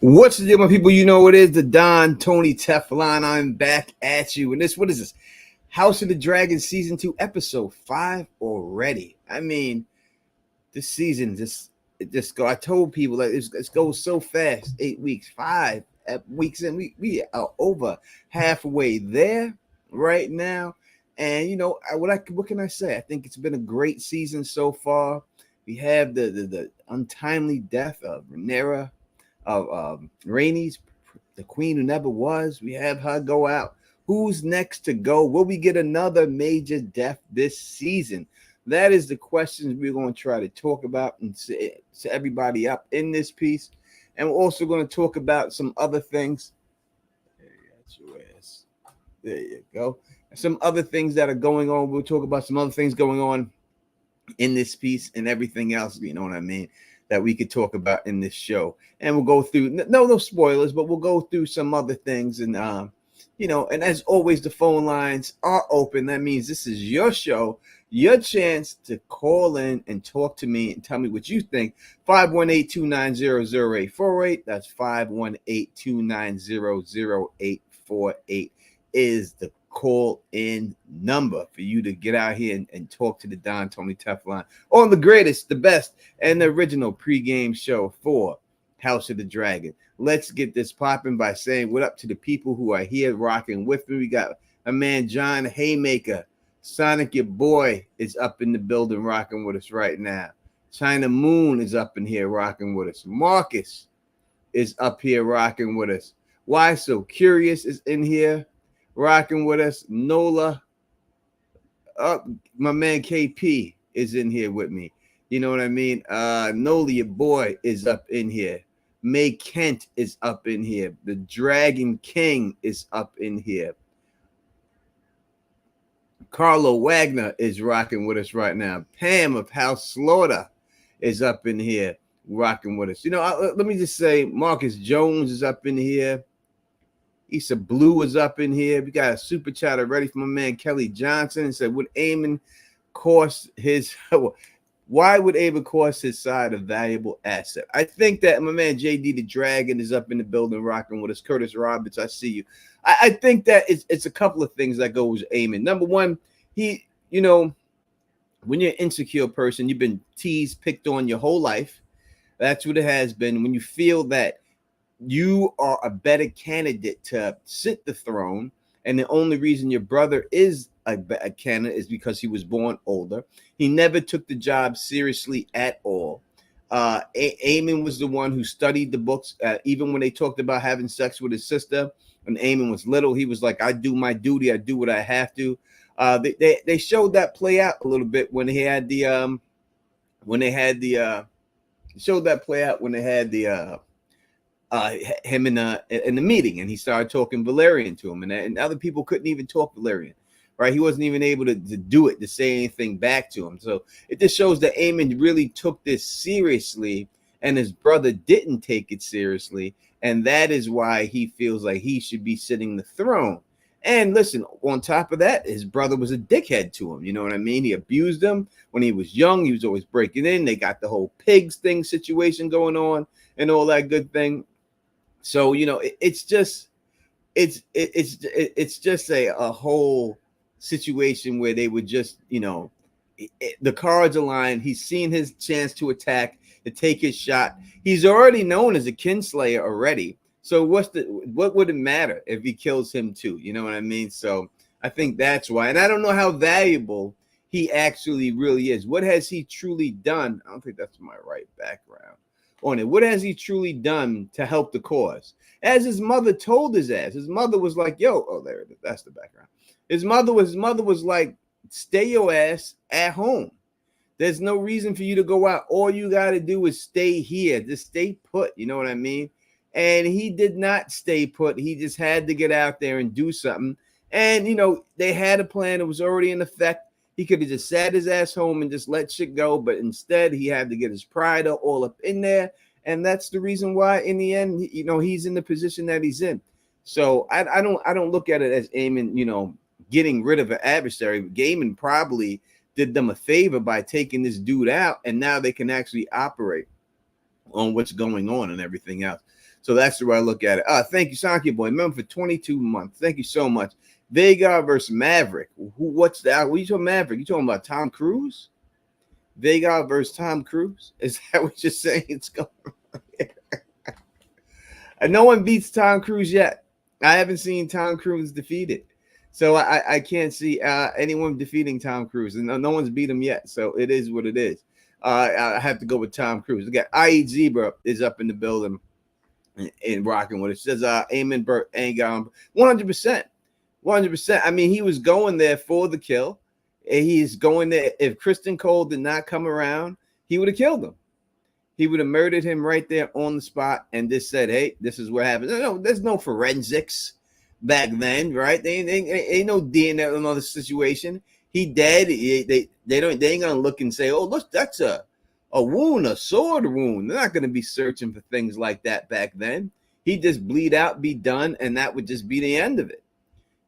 What's the deal, my people? You know it is the Don Tony Teflon. I'm back at you. And what is this? House of the Dragon Season 2, Episode 5 already. I mean, this season just go. I told people that it goes so fast. 8 weeks, 5 weeks in. We are over halfway there right now. And what can I say? I think it's been a great season so far. We have the untimely death of Rhaenyra, of Rhaenys, the queen who never was. We have her go out. Who's next to go? Will we get another major death this season? That is the questions we're going to try to talk about and to everybody up in this piece. And we're also going to talk about some other things. There you go. Some other things that are going on. We'll talk about some other things going on in this piece and everything else, you know what I mean, that we could talk about in this show. And we'll go through no spoilers, but we'll go through some other things. And and as always, the phone lines are open. That means this is your show, your chance to call in and talk to me and tell me what you think. 518-290-0848. That's 518-290-0848 is the call in number for you to get out here and talk to the Don Tony Teflon on the greatest, the best, and the original pregame show for House of the Dragon. Let's get this popping by saying what up to the people who are here rocking with me. We got a man, John Haymaker. Sonic, your boy, is up in the building rocking with us right now. China Moon is up in here rocking with us. Marcus is up here rocking with us. Why So Curious is in here rocking with us. Nola, my man KP is in here with me. You know what I mean? Nola, your boy, is up in here. May Kent is up in here. The Dragon King is up in here. Carlo Wagner is rocking with us right now. Pam of House Slaughter is up in here rocking with us. Let me just say, Marcus Jones is up in here. Issa Blue is up in here. We got a super chatter ready for my man Kelly Johnson. And said, would Aemond cost his why would Aemond cost his side a valuable asset? I think that my man JD the Dragon is up in the building rocking with us. Curtis Roberts, I see you. I think that it's a couple of things that goes Aemond. Number one, when you're an insecure person, you've been teased, picked on your whole life. That's what it has been. When you feel that you are a better candidate to sit the throne, and the only reason your brother is a candidate is because he was born older. He never took the job seriously at all. Aemond was the one who studied the books, even when they talked about having sex with his sister. When Aemond was little, he was like, I do my duty, I do what I have to. They showed that play out a little bit when they had the him in the meeting, and he started talking Valyrian to him, and other people couldn't even talk Valyrian, right? He wasn't even able to do it, to say anything back to him. So it just shows that Aemond really took this seriously, and his brother didn't take it seriously, and that is why he feels like he should be sitting the throne. And listen, on top of that, his brother was a dickhead to him. You know what I mean? He abused him when he was young. He was always breaking in. They got the whole pigs thing situation going on and all that good thing. So, it's just a whole situation where they would just, the cards aligned. He's seen his chance to attack, to take his shot. He's already known as a kinslayer already. So what would it matter if he kills him too? You know what I mean? So I think that's why. And I don't know how valuable he actually really is. What has he truly done? I don't think that's my right background on it. What has he truly done to help the cause? As his mother told his ass, his mother was like, there it is. That's the background. His mother was like, stay your ass at home. There's no reason for you to go out. All you got to do is stay here. Just stay put. You know what I mean? And he did not stay put. He just had to get out there and do something. And, they had a plan. It was already in effect. He could have just sat his ass home and just let shit go. But instead, he had to get his pride all up in there. And that's the reason why, in the end, he's in the position that he's in. So I don't look at it as Aemond, getting rid of an adversary. Daemon probably did them a favor by taking this dude out. And now they can actually operate on what's going on and everything else. So that's the way I look at it. Thank you, Sanky Boy. Remember for 22 months. Thank you so much. Vega versus Maverick. What's that? What are you talking Maverick? You talking about Tom Cruise? Vega versus Tom Cruise? Is that what you're saying? It's going. And no one beats Tom Cruise yet. I haven't seen Tom Cruise defeated. So I can't see anyone defeating Tom Cruise. And no one's beat him yet. So it is what it is. I have to go with Tom Cruise. Again, IE Zebra is up in the building and rocking with it. It says Aemond Burt Aegon 100%. 100%. I mean, he was going there for the kill. He's going there. If Kristen Cole did not come around, he would have killed him. He would have murdered him right there on the spot and just said, hey, this is what happened. No, there's no forensics back then, right? They ain't no DNA in another situation. He dead. They ain't gonna look and say, oh, look, that's a wound, a sword wound. They're not gonna be searching for things like that back then. He'd just bleed out, be done, and that would just be the end of it.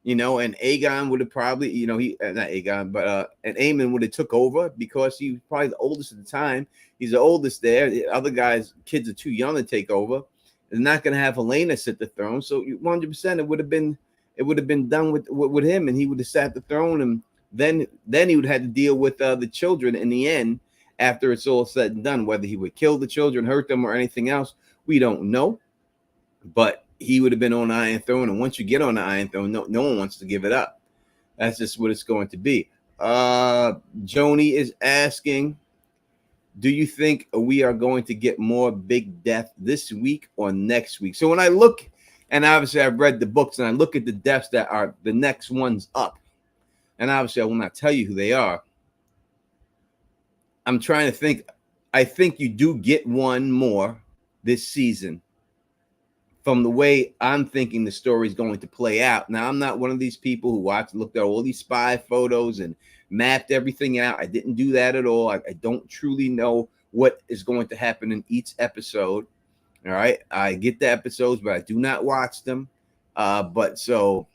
And Aegon would have probably, not Aegon, but and Aemond would have took over because he was probably the oldest at the time. He's the oldest there. The other guys, kids are too young to take over. They're not going to have Helena sit the throne. So 100% it would have been done with him, and he would have sat the throne, and then he would have had to deal with the children in the end after it's all said and done. Whether he would kill the children, hurt them, or anything else, we don't know. But he would have been on the Iron Throne, and once you get on the Iron Throne, no one wants to give it up. That's just what it's going to be. Joni is asking, do you think we are going to get more big death this week or next week? So when I look, and obviously I've read the books, and I look at the deaths that are the next ones up, and obviously I will not tell you who they are. I'm trying to think. I think you do get one more this season. From the way I'm thinking the story is going to play out. Now, I'm not one of these people who looked at all these spy photos and mapped everything out. I didn't do that at all. I don't truly know what is going to happen in each episode. All right. I get the episodes, but I do not watch them. But so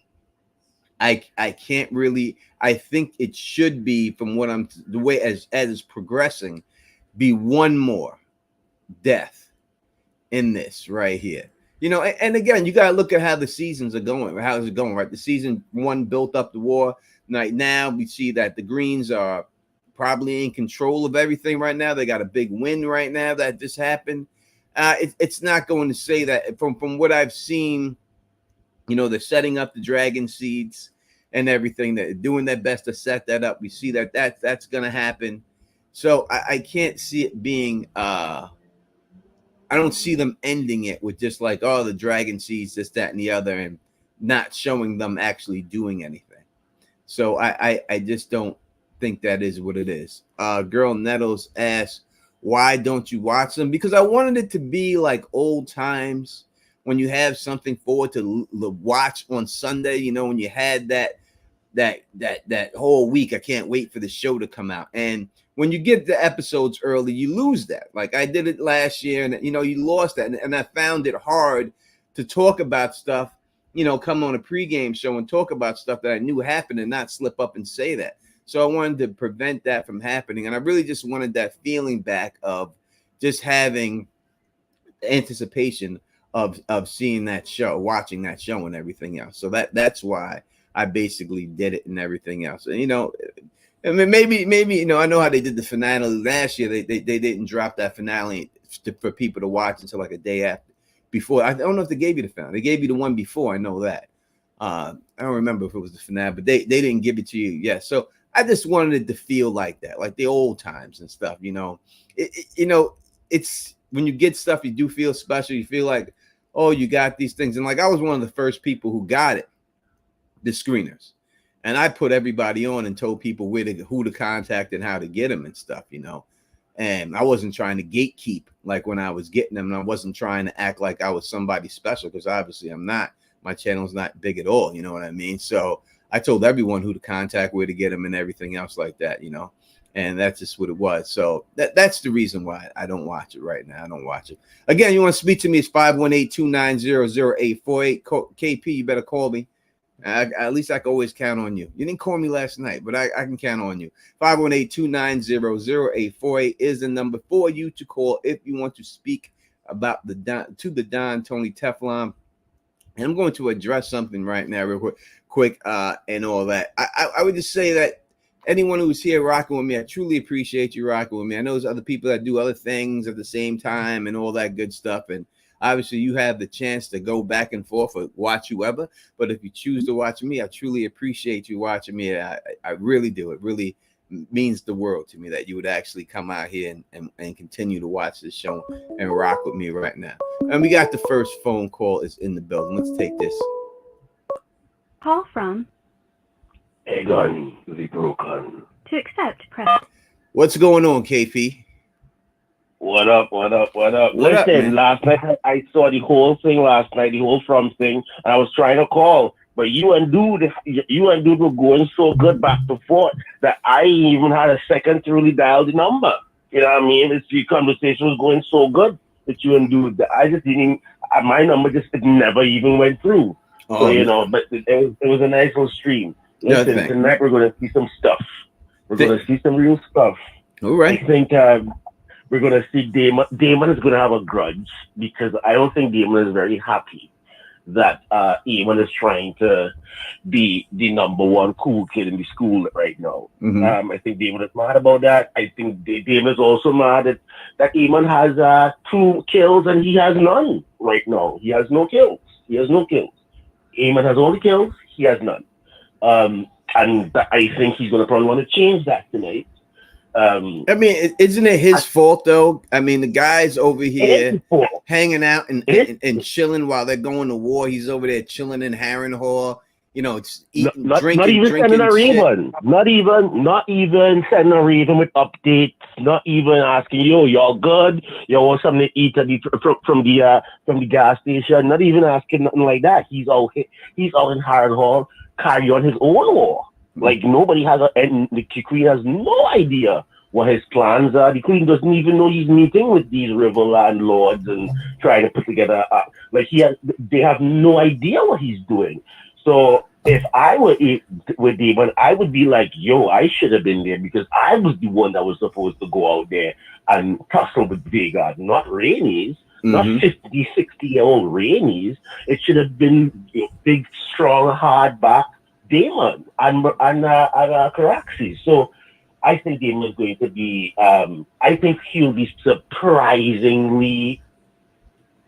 I can't really, I think it should be from what the way as it's progressing, be one more death in this right here. And again, you got to look at how the seasons are going. How is it going, right? The season 1 built up the war. Right now, we see that the Greens are probably in control of everything right now. They got a big win right now that just happened. It's not going to say that from what I've seen, they're setting up the dragon seeds and everything. They're doing their best to set that up. We see that's going to happen. So I can't see it being I don't see them ending it with just like, oh, the dragon seeds, this, that, and the other, and not showing them actually doing anything. So I just don't think that is what it is. Girl Nettles asks, why don't you watch them? Because I wanted it to be like old times when you have something forward to watch on Sunday, when you had that whole week. I can't wait for the show to come out. And when you get the episodes early, you lose that. Like I did it last year, and you lost that. And I found it hard to talk about stuff, come on a pregame show and talk about stuff that I knew happened and not slip up and say that. So I wanted to prevent that from happening. And I really just wanted that feeling back of just having anticipation of seeing that show, watching that show and everything else. So that's why I basically did it and everything else. And, I mean, maybe I know how they did the finale last year. They didn't drop that finale for people to watch until like a day after. Before, I don't know if they gave you the finale. They gave you the one before. I know that. I don't remember if it was the finale, but they didn't give it to you. Yeah. So I just wanted it to feel like that, like the old times and stuff. It's when you get stuff, you do feel special. You feel like, oh, you got these things, and like I was one of the first people who got it, the screeners. And I put everybody on and told people who to contact and how to get them and stuff, And I wasn't trying to gatekeep like when I was getting them. And I wasn't trying to act like I was somebody special because obviously I'm not. My channel's not big at all. You know what I mean? So I told everyone who to contact, where to get them and everything else like that, And that's just what it was. So that's the reason why I don't watch it right now. I don't watch it. Again, you want to speak to me? It's 518-290-0848. KP, you better call me. At least I can always count on you. You didn't call me last night, but I can count on you. 518-290-0848 is the number for you to call if you want to speak about the Don Tony Teflon. And I'm going to address something right now, real quick, and all that. I would just say that anyone who's here rocking with me, I truly appreciate you rocking with me. I know there's other people that do other things at the same time and all that good stuff. And obviously, you have the chance to go back and forth or watch whoever. But if you choose to watch me, I truly appreciate you watching me. I really do. It really means the world to me that you would actually come out here and continue to watch this show and rock with me right now. And we got the first phone call is in the building. Let's take this. Call from Aemond the Broken. To accept, press. What's going on, KP? What up? Listen, last night I saw the whole thing last night, the whole From thing, and I was trying to call, but you and dude were going so good back and forth that I even had a second to really dial the number. You know what I mean? The conversation was going so good that you and dude, I just didn't. My number just never even went through. So but it was a nice little stream. Listen, tonight we're going to see some stuff. We're going to see some real stuff. All right. I think we're going to see Daemon. Daemon is going to have a grudge because I don't think Daemon is very happy that Aemond is trying to be the number one cool kid in the school right now. Mm-hmm. I think Daemon is mad about that. I think Daemon is also mad that Aemond has 2 kills and he has none right now. He has no kills. Aemond has all the kills. He has none. And I think he's going to probably want to change that tonight. I mean, isn't it his fault though? I mean, the guy's over here hanging out and chilling while they're going to war. He's over there chilling in Harrenhal, eating, drinking. Not even sending a Raven. Not even sending a Raven with updates. Not even asking y'all good? You want something to eat from the gas station? Not even asking nothing like that. He's out in Harrenhal, carry on his own war. Like nobody has and the Queen has no idea what his plans are. The Queen doesn't even know he's meeting with these river landlords and trying to put together. They have no idea what he's doing. So if I were with Daemon, I would be like, I should have been there because I was the one that was supposed to go out there and tussle with Vhagar, not Rhaenys. Not 50, 60-year-old Rhaenys. It should have been big, strong, hard back Daemon and Caraxes. So I think Daemon is going to be. I think he'll be surprisingly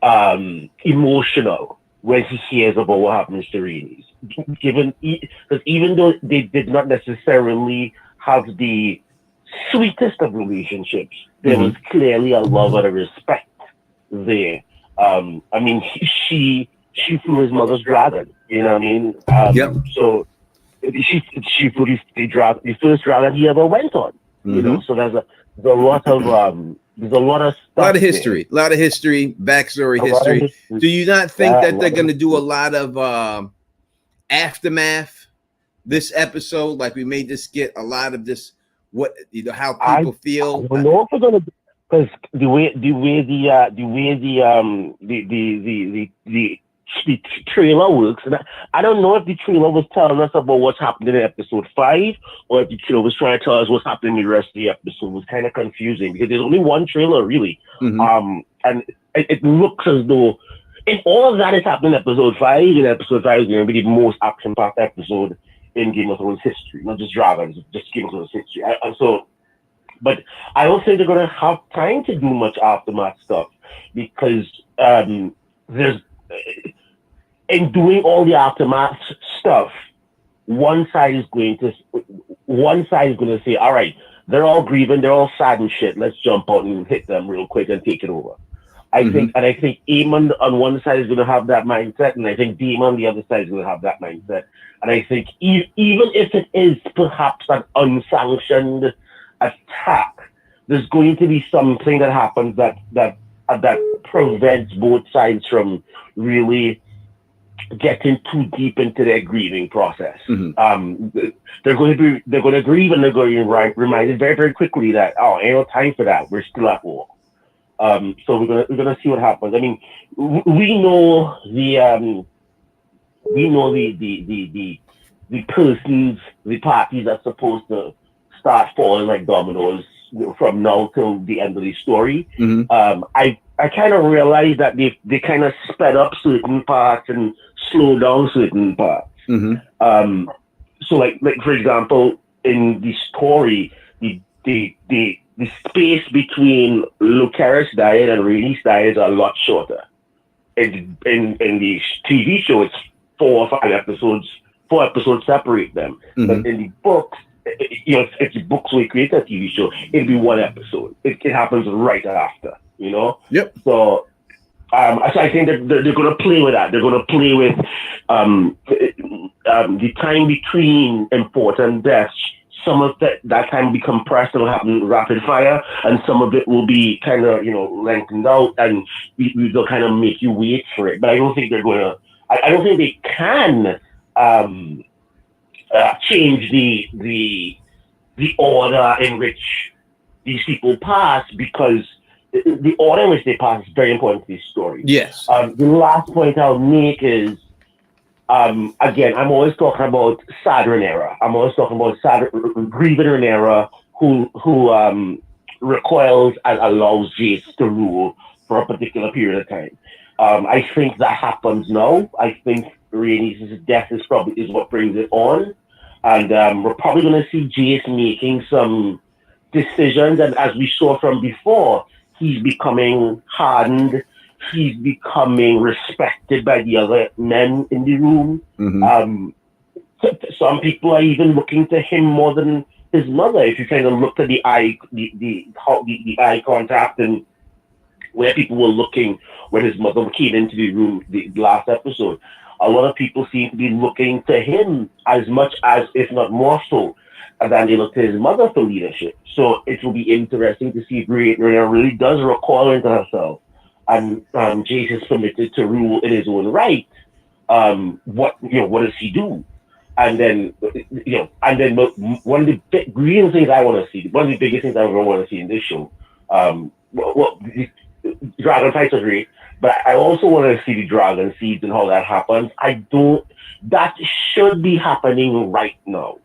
emotional when he hears about what happens to Rhaenys. Because even though they did not necessarily have the sweetest of relationships, there was clearly a love and a respect there. I mean, she flew his mother's dragon. You know what I mean? So she flew the first dragon he ever went on. You know, so there's a lot of stuff. A lot of history, backstory history. Do you not think that they're going to do a lot of aftermath this episode? Like we may just get a lot of this, how people feel. I don't know if we're going to, because the way the trailer works, and I don't know if the trailer was telling us about what's happening in episode 5 or if the trailer was trying to tell us what's happening in the rest of the episode. It was kind of confusing because there's only one trailer really. And it looks as though if all of that is happening in episode 5, and episode 5 is going to be the most action-packed episode in Game of Thrones history, not just dragons, just Game of Thrones history. But I don't think they're going to have time to do much aftermath stuff because there's in doing all the aftermath stuff, one side is going to say, all right, they're all grieving, they're all sad and shit. Let's jump out and hit them real quick and take it over. I think Aemond on one side is going to have that mindset, and I think Daemon on the other side is going to have that mindset. And I think even if it is perhaps an unsanctioned attack, there's going to be something that happens that prevents both sides from really getting too deep into their grieving process. They're going to grieve, and they're going to be reminded very, very quickly that ain't no time for that. We're still at war. So we're gonna see what happens. I mean, we know the parties that's supposed to start falling like dominoes from now till the end of the story. I kind of realized that they kind of sped up certain parts and slowed down certain parts. Mm-hmm. So like for example, in the story, the space between Lucerys dying and Rhaenys dying is a lot shorter. In the TV show, it's 4 or 5 episodes. 4 episodes separate them. Mm-hmm. But in the books, if the books were created a TV show, it'd be 1 episode. It happens right after, Yep. So I think that they're going to play with that. They're going to play with the time between important deaths. Some of that time will be compressed and will happen rapid fire, and some of it will be kind of lengthened out, and they'll kind of make you wait for it. But I don't think they're going to. I don't think they can change the order in which these people pass, because the order in which they pass is very important to this story. Yes. The last point I'll make is, again, I'm always talking about sad Rhaenyra. I'm always talking about sad, grieving Rhaenyra who recoils and allows Jace to rule for a particular period of time. I think that happens now. I think Rhaenys' death is what brings it on. And we're probably going to see Jace making some decisions. And as we saw from before, he's becoming hardened. He's becoming respected by the other men in the room. Mm-hmm. Some people are even looking to him more than his mother. If you kind of look at the eye contact and where people were looking when his mother came into the room the last episode, a lot of people seem to be looking to him as much as, if not more so, than they look to his mother for leadership. So it will be interesting to see if Rhaenyra really does recoil into herself, and Jace is permitted to rule in his own right. What does he do? And then one of the real things I want to see, one of the biggest things I ever want to see in this show, dragon fights are great, but I also want to see the dragon seeds and how that happens. That should be happening right now.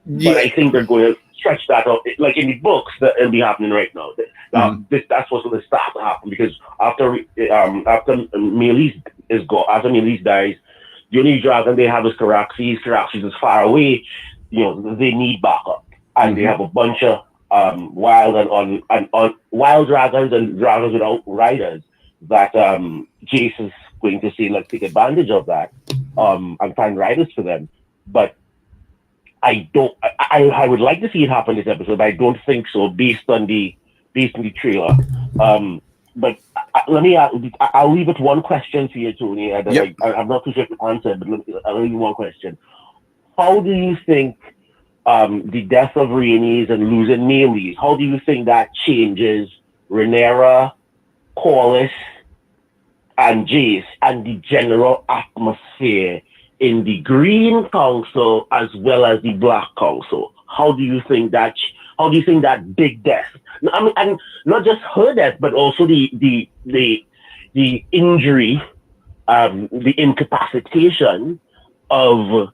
Yeah. But I think they're going to stretch that out. Like in the books, it'll be happening right now. That's what's going to start to happen, because after Meleys is gone, after Meleys dies, the only dragon they have is Caraxes. Caraxes is far away. They need backup, and they have a bunch of wild dragons and dragons without riders that Jace is going to say, take advantage of that and find riders for them. But I would like to see it happen this episode, but I don't think so based on the trailer. But I'll leave it one question to you, Tony. I'm not too sure if you answered, but I'll leave you one question. How do you think the death of Rhaenys and losing Meleys, how do you think that changes Rhaenyra, Corlys, and Jace, and the general atmosphere in the Green Council as well as the Black Council? How do you think that big death, I mean, and not just her death, but also the injury, the incapacitation of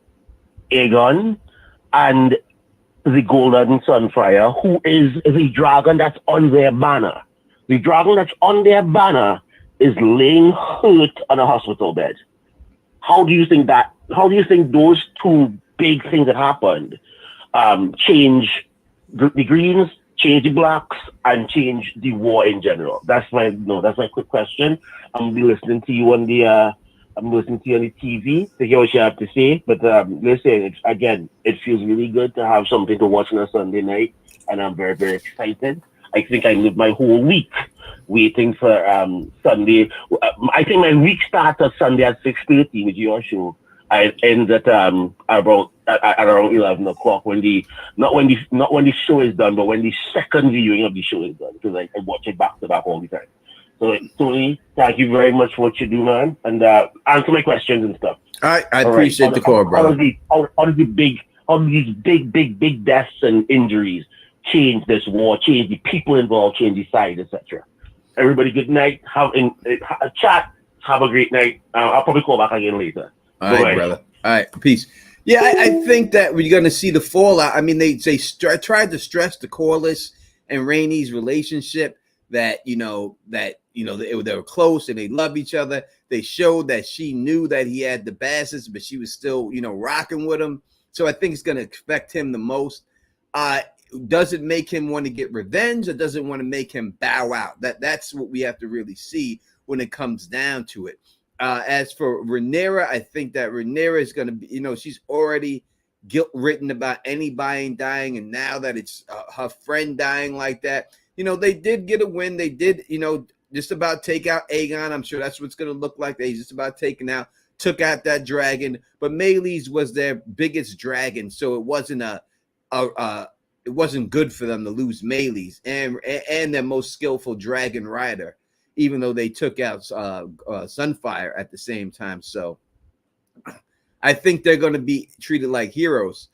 Aegon and the Golden Sunfire, who is the dragon that's on their banner. The dragon that's on their banner is laying hurt on a hospital bed. How do you think those two big things that happened change the Greens, change the Blacks, and change the war in general? That's my quick question. I'm listening to you on the TV to hear what you have to say. But listen, it feels really good to have something to watch on a Sunday night, and I'm very, very excited. I think I lived my whole week waiting for Sunday. I think my week starts on Sunday at 6:30 with your show. I end at around 11 o'clock not when the show is done, but when the second viewing of the show is done, because I watch it back to back all the time. So Tony, thank you very much for what you do, man, and answer my questions and stuff. I appreciate the call, brother. How do these big deaths and injuries change this war, change the people involved, change the side, etc.? Everybody, good night. Have a chat. Have a great night. I'll probably call back again later. All right, brother. All right, peace. Yeah, I think that we're going to see the fallout. I mean, they tried to stress the Corlys and Rhaenys relationship. that they were close and they love each other. They showed that she knew that he had the bastards, but she was still rocking with him. So I think it's going to affect him the most. Does it make him want to get revenge, or does it want to make him bow out? That's what we have to really see when it comes down to it. As for Rhaenyra, I think that Rhaenyra is going to be, she's already guilt-ridden about anybody dying, and now that it's her friend dying like that, they did get a win. They did, just about take out Aegon. I'm sure that's what it's going to look like. They just about took out that dragon, but Meleys was their biggest dragon, so it wasn't it wasn't good for them to lose Meleys and their most skillful dragon rider, even though they took out Sunfire at the same time. So I think they're going to be treated like heroes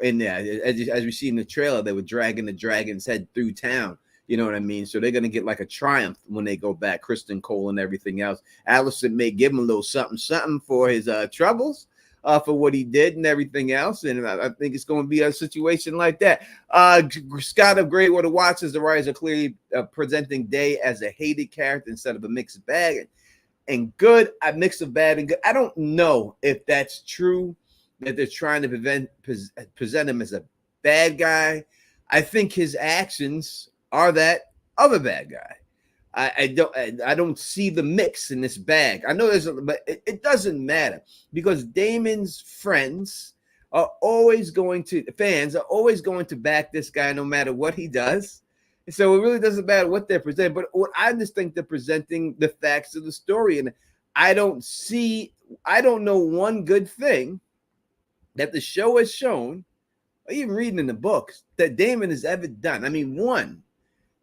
in there. As we see in the trailer, they were dragging the dragon's head through town. You know what I mean? So they're going to get like a triumph when they go back, Kristen Cole and everything else. Alicent may give him a little something for his troubles, for what he did and everything else. And I think it's going to be a situation like that. Scott of Great Water Watchers, the writers are clearly presenting Day as a hated character instead of a mixed bag. And good, I mix of bad and good. I don't know if that's true, that they're trying to present him as a bad guy. I think his actions are that of a bad guy. I don't see the mix in this bag. I know but it doesn't matter, because Daemon's fans are always going to back this guy no matter what he does. So it really doesn't matter what they're presenting. But what I just think they're presenting the facts of the story, and I don't know one good thing that the show has shown, or even reading in the books, that Daemon has ever done. I mean, one.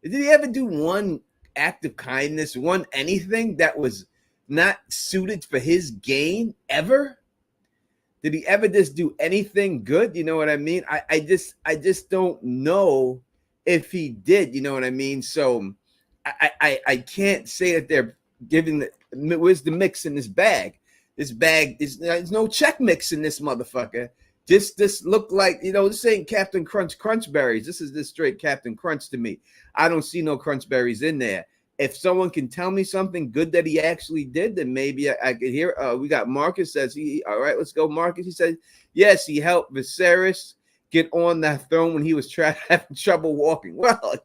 Did he ever do one act of kindness, one anything that was not suited for his gain ever? Did he ever just do anything good? You know what I mean? I just don't know if he did. You know what I mean? So I can't say that they're giving where's the mix in this bag? This bag is, there's no check mix in this motherfucker. This look like, this ain't Captain Crunch berries. This is this straight Captain Crunch to me. I don't see no crunch berries in there. If someone can tell me something good that he actually did, then maybe I could hear. We got Marcus says all right, let's go, Marcus. He said, yes, he helped Viserys get on that throne when he was having trouble walking. Well,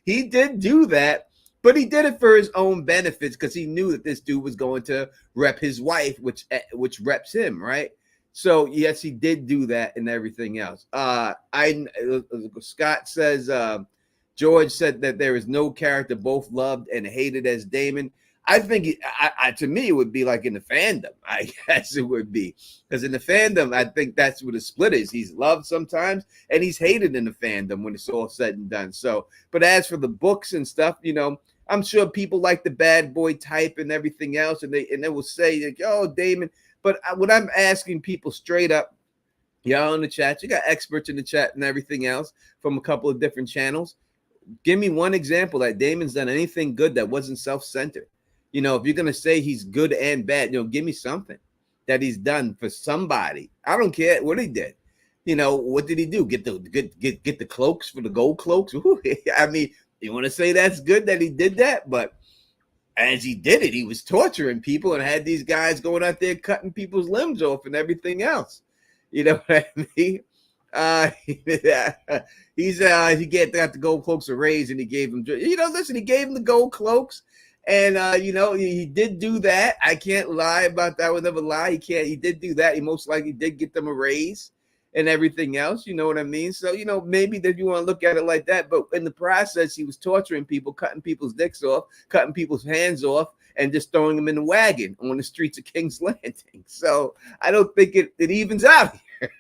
he did do that, but he did it for his own benefits, because he knew that this dude was going to rep his wife, which reps him, right? So yes, he did do that and everything else. Scott says, George said that there is no character both loved and hated as Daemon. I think to me, it would be like in the fandom. I guess it would be, because in the fandom, I think that's what the split is. He's loved sometimes and he's hated in the fandom when it's all said and done. So, but as for the books and stuff, I'm sure people like the bad boy type and everything else, and they will say, like, oh, Daemon. But what I'm asking people straight up, y'all in the chat, you got experts in the chat and everything else from a couple of different channels. Give me one example that Daemon's done anything good that wasn't self-centered. If you're going to say he's good and bad, give me something that he's done for somebody. I don't care what he did. What did he do? Get the cloaks for the gold cloaks? Ooh, I mean, you want to say that's good that he did that, but as he did it, he was torturing people and had these guys going out there cutting people's limbs off and everything else. You know what I mean? He got the gold cloaks a raise, and he gave him, listen, he gave him the gold cloaks, and he did do that. I can't lie about that. I would never lie. He did do that. He most likely did get them a raise and everything else. You know what I mean? So, maybe that you want to look at it like that, but in the process, he was torturing people, cutting people's dicks off, cutting people's hands off, and just throwing them in the wagon on the streets of King's Landing. So I don't think it evens out here.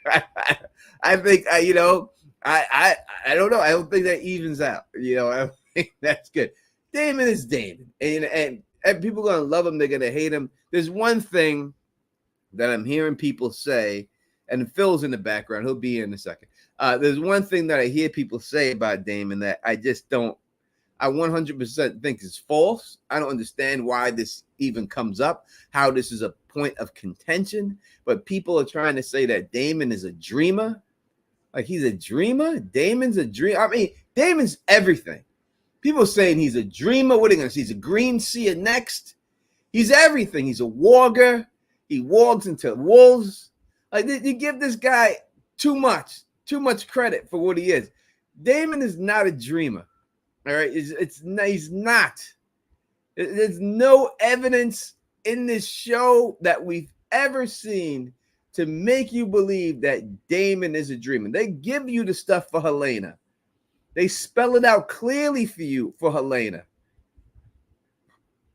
I think, I don't know. I don't think that evens out. I think that's good. Daemon is Daemon. And people are going to love him. They're going to hate him. There's one thing that I'm hearing people say, and Phil's in the background. He'll be here in a second. There's one thing that I hear people say about Daemon that I just don't, I 100% think is false. I don't understand why this even comes up, how this is a point of contention. But people are trying to say that Daemon is a dreamer. Like he's a dreamer? Daemon's a dream. I mean, Daemon's everything. People saying he's a dreamer. What are they going to see? He's a green seer next. He's everything. He's a warger. He walks into wolves. Like, you give this guy too much credit for what he is. Daemon is not a dreamer. All right, he's not. There's no evidence in this show that we've ever seen to make you believe that Daemon is a dreamer. They give you the stuff for Helena. They spell it out clearly for you for Helena.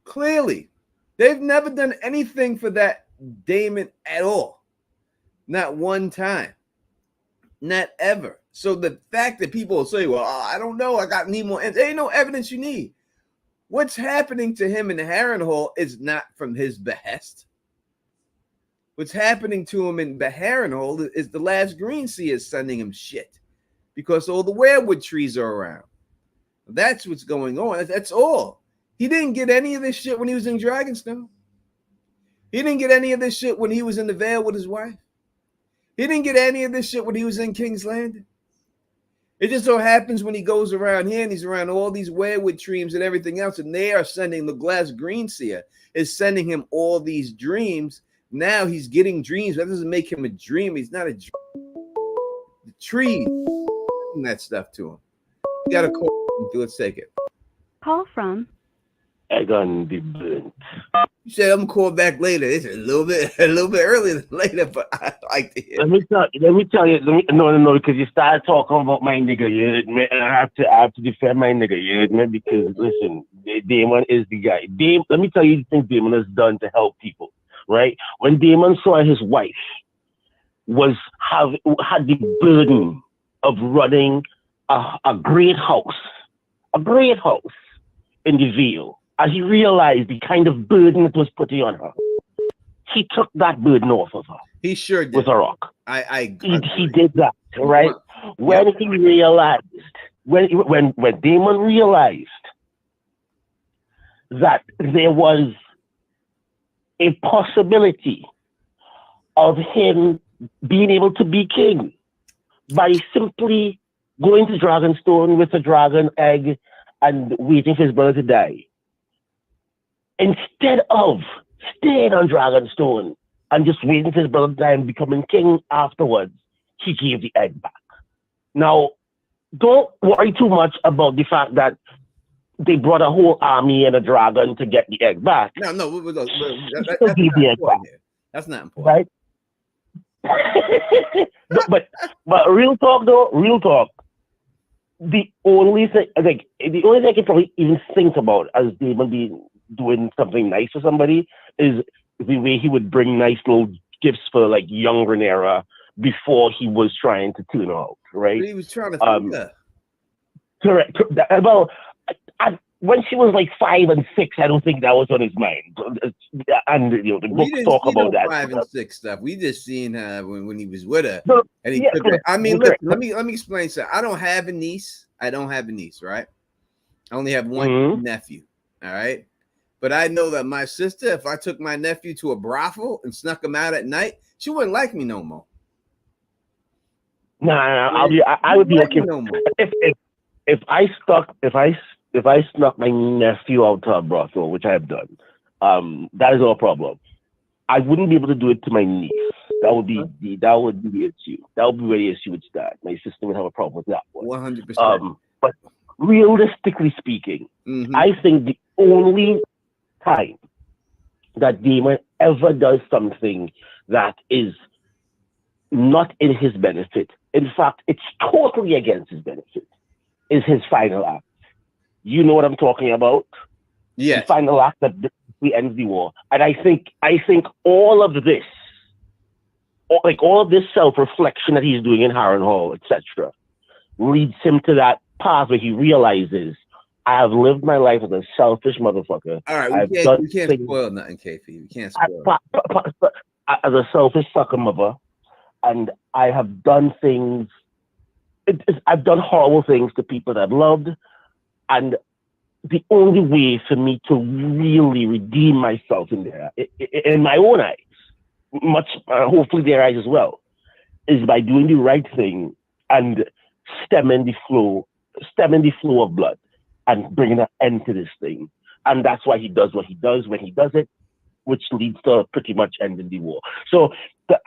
Clearly. They've never done anything for that Daemon at all. Not one time. Not ever. So the fact that people will say, well, I don't know, need more. There ain't no evidence you need. What's happening to him in Harrenhal is not from his behest. What's happening to him in Harrenhal is the last green sea is sending him shit because all the weirwood trees are around. That's what's going on. That's all. He didn't get any of this shit when he was in Dragonstone. He didn't get any of this shit when he was in the Vale with his wife. He didn't get any of this shit when he was in King's Landing. It just so happens when he goes around here and he's around all these weirwood trees and everything else, and they are sending the glass green seer is sending him all these dreams. Now he's getting dreams. That doesn't make him a dream. He's not a dream. The trees that stuff to him. You gotta call him. Let's take it. Call from I gonna be burnt. You said I'm gonna call back later. It's a little bit earlier than later, but I like to hear. Let me tell you. No, because you started talking about my nigga. Yeah, and I have to defend my nigga. Yeah, because listen, Daemon is the guy. Let me tell you the thing Daemon has done to help people. Right? When Daemon saw his wife had the burden of running a great house in the Vale, as he realized the kind of burden it was putting on her, he took that burden off of her. He sure did. With a rock. He did that, right? When he realized, when Daemon realized that there was a possibility of him being able to be king by simply going to Dragonstone with a dragon egg and waiting for his brother to die, instead of staying on Dragonstone and just waiting for his brother to die and becoming king afterwards, he gave the egg back. Now, don't worry too much about the fact that they brought a whole army and a dragon to get the egg back. No, that's not important. Right? but real talk, the only thing I can probably even think about as Daemon doing something nice for somebody is the way he would bring nice little gifts for like young Rhaenyra before he was trying to tune her out, right? But he was trying to think that. Correct. Well, when she was like 5 and 6, I don't think that was on his mind. And the books talk about that 5 and 6 stuff. We just seen her when he was with her, so, and he took her. I mean, look, let me explain something. I don't have a niece, right? I only have one nephew. All right, but I know that my sister, if I took my nephew to a brothel and snuck him out at night, she wouldn't like me no more. No, I would be okay no more. If I snuck my nephew out to a brothel, which I have done, that is no problem. I wouldn't be able to do it to my niece. That would be the issue. That would be where the issue would start. My sister would have a problem with that one. 100%. But realistically speaking, I think the only time that Daemon ever does something that is not in his benefit, in fact, it's totally against his benefit, is his final act. You know what I'm talking about? Yes. The final act that we ends the war. And I think all of this, all of this self-reflection that he's doing in Harrenhal, etc., leads him to that path where he realizes, I have lived my life as a selfish motherfucker. All right, we can't spoil nothing, KP. We can't spoil as a selfish sucker mother, and I have done things. I've done horrible things to people that I've loved, and the only way for me to really redeem myself in my own eyes, hopefully their eyes as well, is by doing the right thing and stemming the flow of blood. and bringing an end to this thing. And that's why he does what he does when he does it, which leads to pretty much ending the war. So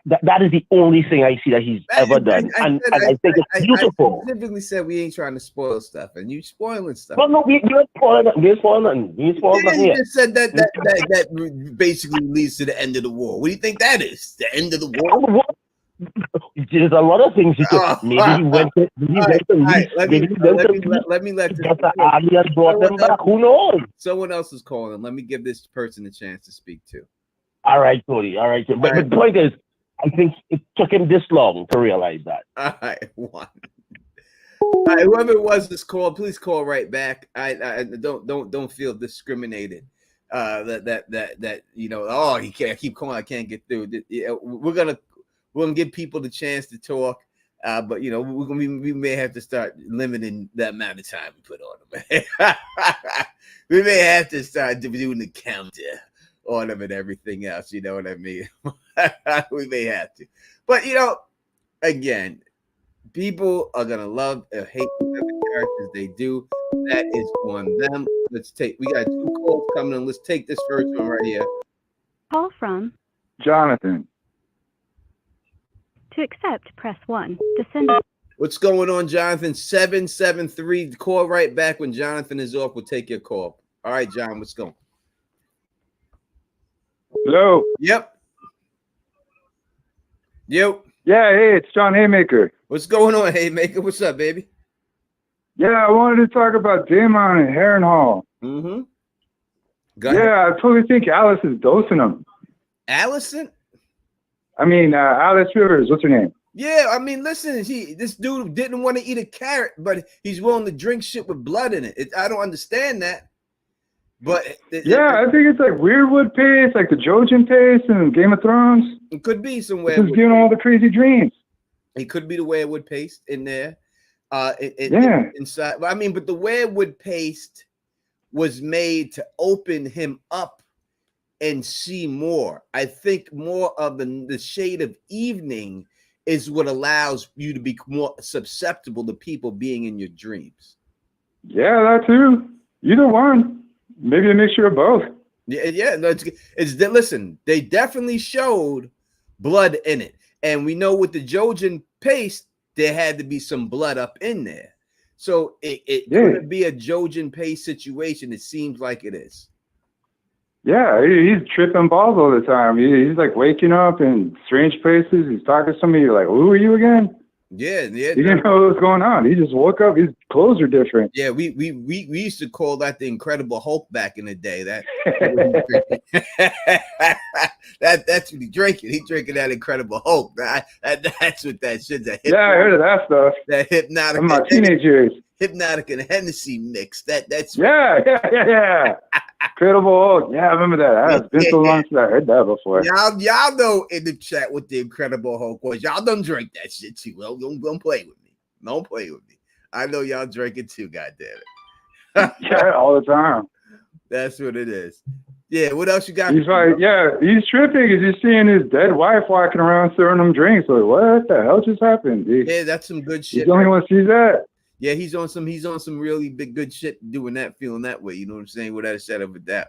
that is the only thing I see that he's ever done. And I think it's beautiful. I specifically said we ain't trying to spoil stuff, and you spoiling stuff. No, we ain't spoiling nothing. We ain't spoiling nothing. You just said that basically leads to the end of the war. What do you think that is? The end of the war? There's a lot of things you could. Maybe he went to. Let me let brought them back. Who knows? Someone else is calling. Let me give this person a chance to speak to. All right, Cody. All right. But the point is, I think it took him this long to realize that. All right, one. All right, whoever it was this call, please call right back. I don't feel discriminated. That you know, oh, he can't keep calling. I can't get through. We're gonna give people the chance to talk, but you know, we may have to start limiting the amount of time we put on them. We may have to start doing the counter on them and everything else. You know what I mean? We may have to, but you know, again, people are gonna love or hate the characters they do. That is on them. We got 2 calls coming in. Let's take this first one right here. Call from Jonathan. To accept, press 1. To send. What's going on, Jonathan? 773. Call right back when Jonathan is off. We'll take your call. All right, John, what's going? Hello. Yep. Yeah, hey, it's John Haymaker. What's going on, Haymaker? What's up, baby? Yeah, I wanted to talk about Daemon and Harrenhal. Mm-hmm. Yeah, I totally think Alys is dosing him. Allison? I mean, Alys Rivers, what's her name? Yeah, I mean, listen, this dude didn't want to eat a carrot, but he's willing to drink shit with blood in it. I don't understand that. But I think it's like Weirdwood paste, like the Jojen paste in Game of Thrones. It could be somewhere. He's getting all the crazy dreams. It could be the weirwood paste in there. Inside. I mean, but the weirwood paste was made to open him up and see more. I think more of the shade of evening is what allows you to be more susceptible to people being in your dreams. Yeah, that too. Either one. Maybe a mixture of both. Yeah. No, listen, they definitely showed blood in it. And we know with the Jojen paste, there had to be some blood up in there. So it couldn't be a Jojen paste situation. It seems like it is. Yeah, he's tripping balls all the time. He's like waking up in strange places. He's talking to somebody. You're like, who are you again? Yeah. You didn't know what was going on. He just woke up. His clothes are different. Yeah, we used to call that the Incredible Hulk back in the day. That's what he's drinking. He's drinking that Incredible Hulk. That's what that shit's. Yeah, I heard of that stuff. That hypnotic. In my teenage years. Hypnotic and Hennessy mix. That's. Yeah. Incredible Hulk. Yeah, I remember that. It's been so long since I heard that before. Y'all know in the chat what the Incredible Hulk was. Y'all don't drink that shit too. Well, don't play with me. Don't play with me. I know y'all drink it too. Goddamn it. Yeah, all the time. That's what it is. Yeah. What else you got? He's like, he's tripping because he's seeing his dead wife walking around serving him drinks. Like, what the hell just happened, dude? Yeah, that's some good shit. He's the only one sees that. Yeah, he's on some really good shit doing that, feeling that way. You know what I'm saying? Without a shadow of a doubt.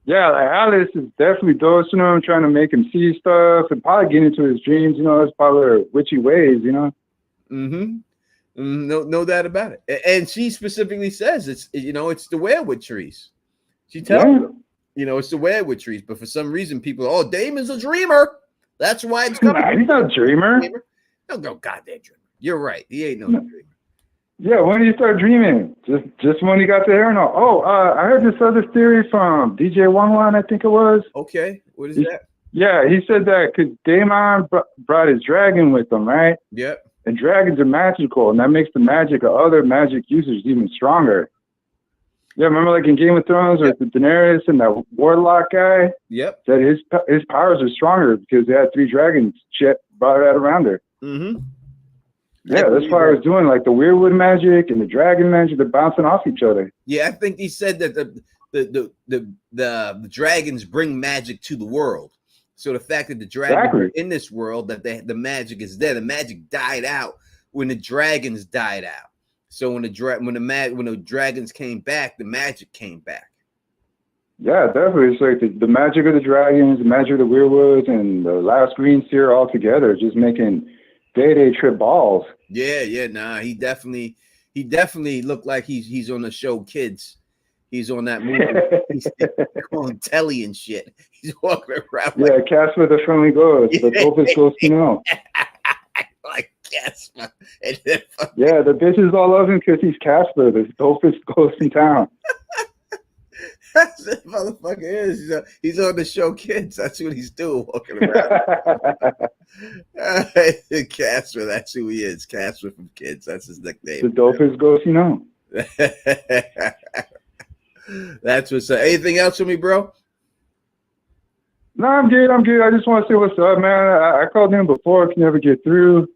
Yeah, like Alys is definitely dosing him, trying to make him see stuff and probably get into his dreams. You know, it's probably her witchy ways, you know? Mm-hmm. No doubt about it. And she specifically says it's the weirwood trees. She tells him, it's the weirwood trees. But for some reason, people, Daemon's a dreamer. That's why it's coming. Nah, he's not a dreamer. Don't go goddamn dreamer. You're right. He ain't no dreamer. Yeah, when did you start dreaming? Just when he got the hair and all. I heard this other theory from DJ One, I think it was. Okay, what is that? Yeah, he said that because Daemon brought his dragon with him, right? Yep. And dragons are magical, and that makes the magic of other magic users even stronger. Yeah, remember like in Game of Thrones with the Daenerys and that warlock guy? Yep. That his powers are stronger because they had 3 dragons brought that around her. Mm-hmm. Yeah, that's why I was doing like the weirwood magic and the dragon magic. They're bouncing off each other. Yeah, I think he said that the dragons bring magic to the world. So the fact that the dragons are in this world, that the magic is there. The magic died out when the dragons died out. So when the dragons came back, the magic came back. Yeah, definitely. It's like the magic of the dragons, the magic of the weirwoods, and the last green seer all together, just making Day trip balls. Yeah. Nah, he definitely looked like he's on the show Kids. He's on that movie. He's on telly and shit. He's walking around. Yeah, Casper the Friendly Ghost, the dopest ghost you know. Like Casper. Yeah, the bitches all love him because he's Casper, the dopest ghost in town. That's what motherfucker is. He's on the show Kids. That's what he's doing, walking around. Casper, that's who he is. Casper from Kids. That's his nickname. The dopest ghost you know. That's what's up. Anything else for me, bro? No, I'm good. I just want to say what's up, man. I called him before. Could never get through.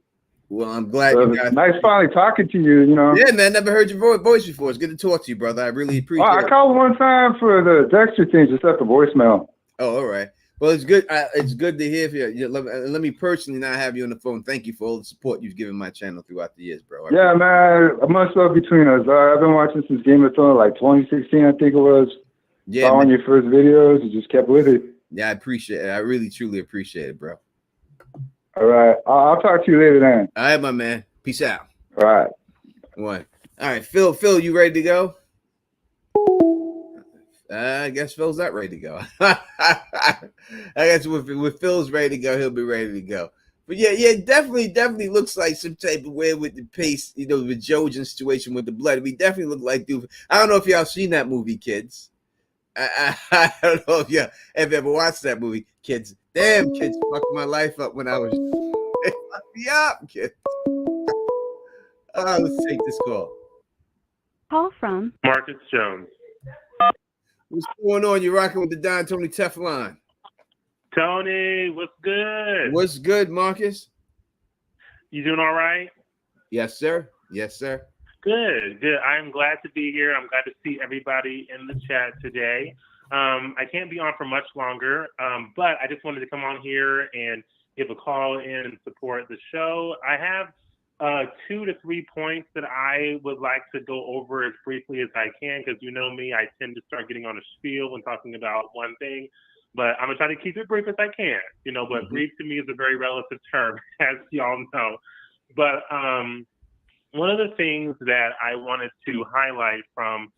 Well, I'm glad you got nice finally talking to you, you know. Yeah, man. Never heard your voice before. It's good to talk to you, brother. I really appreciate it. I called one time for the Dexter thing, just left the voicemail. Oh, all right. Well, it's good. It's good to hear from you. Let me personally not have you on the phone. Thank you for all the support you've given my channel throughout the years, bro. Yeah, man. Much love between us. I've been watching since Game of Thrones, like 2016, I think it was. Yeah, following your first videos, you just kept with it. Yeah, I appreciate it. I really, truly appreciate it, bro. All right. I'll talk to you later then. All right, my man. Peace out. All right. One. All right, Phil, you ready to go? I guess Phil's not ready to go. I guess with Phil's ready to go, he'll be ready to go. But yeah, definitely looks like some type of way with the pace, you know, with Jojen's situation with the blood. We definitely look like dude. I don't know if y'all seen that movie, kids. I don't know if you have ever watched that movie, kids. Damn, kids fucked my life up when I was. It fucked me up, kids. Let's take this call. Call from Marcus Jones. What's going on? You're rocking with the Don Tony Teflon. Tony, what's good? What's good, Marcus? You doing all right? Yes, sir. Yes, sir. Good. I'm glad to be here. I'm glad to see everybody in the chat today. I can't be on for much longer, but I just wanted to come on here and give a call in and support the show. I have 2 to 3 points that I would like to go over as briefly as I can, because you know me, I tend to start getting on a spiel when talking about one thing, but I'm going to try to keep it brief as I can, you know, but brief to me is a very relative term, as y'all know. But one of the things that I wanted to highlight from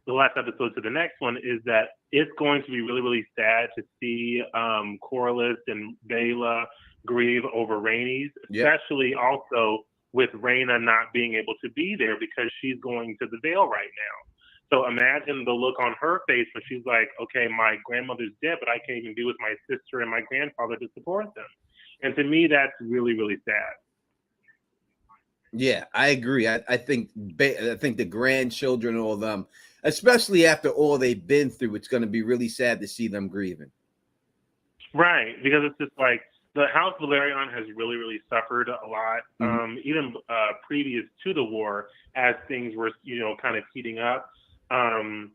the last episode to the next one is that it's going to be really, really sad to see Corlys and Baela grieve over Rhaenys, especially also with Rhaena not being able to be there because she's going to the Vale right now. So imagine the look on her face when she's like, okay, my grandmother's dead, but I can't even be with my sister and my grandfather to support them. And to me, that's really, really sad. Yeah, I agree. I think the grandchildren, all of them, especially after all they've been through, it's going to be really sad to see them grieving. Right, because it's just like the House Velaryon has really, really suffered a lot, even previous to the war, as things were, you know, kind of heating up. And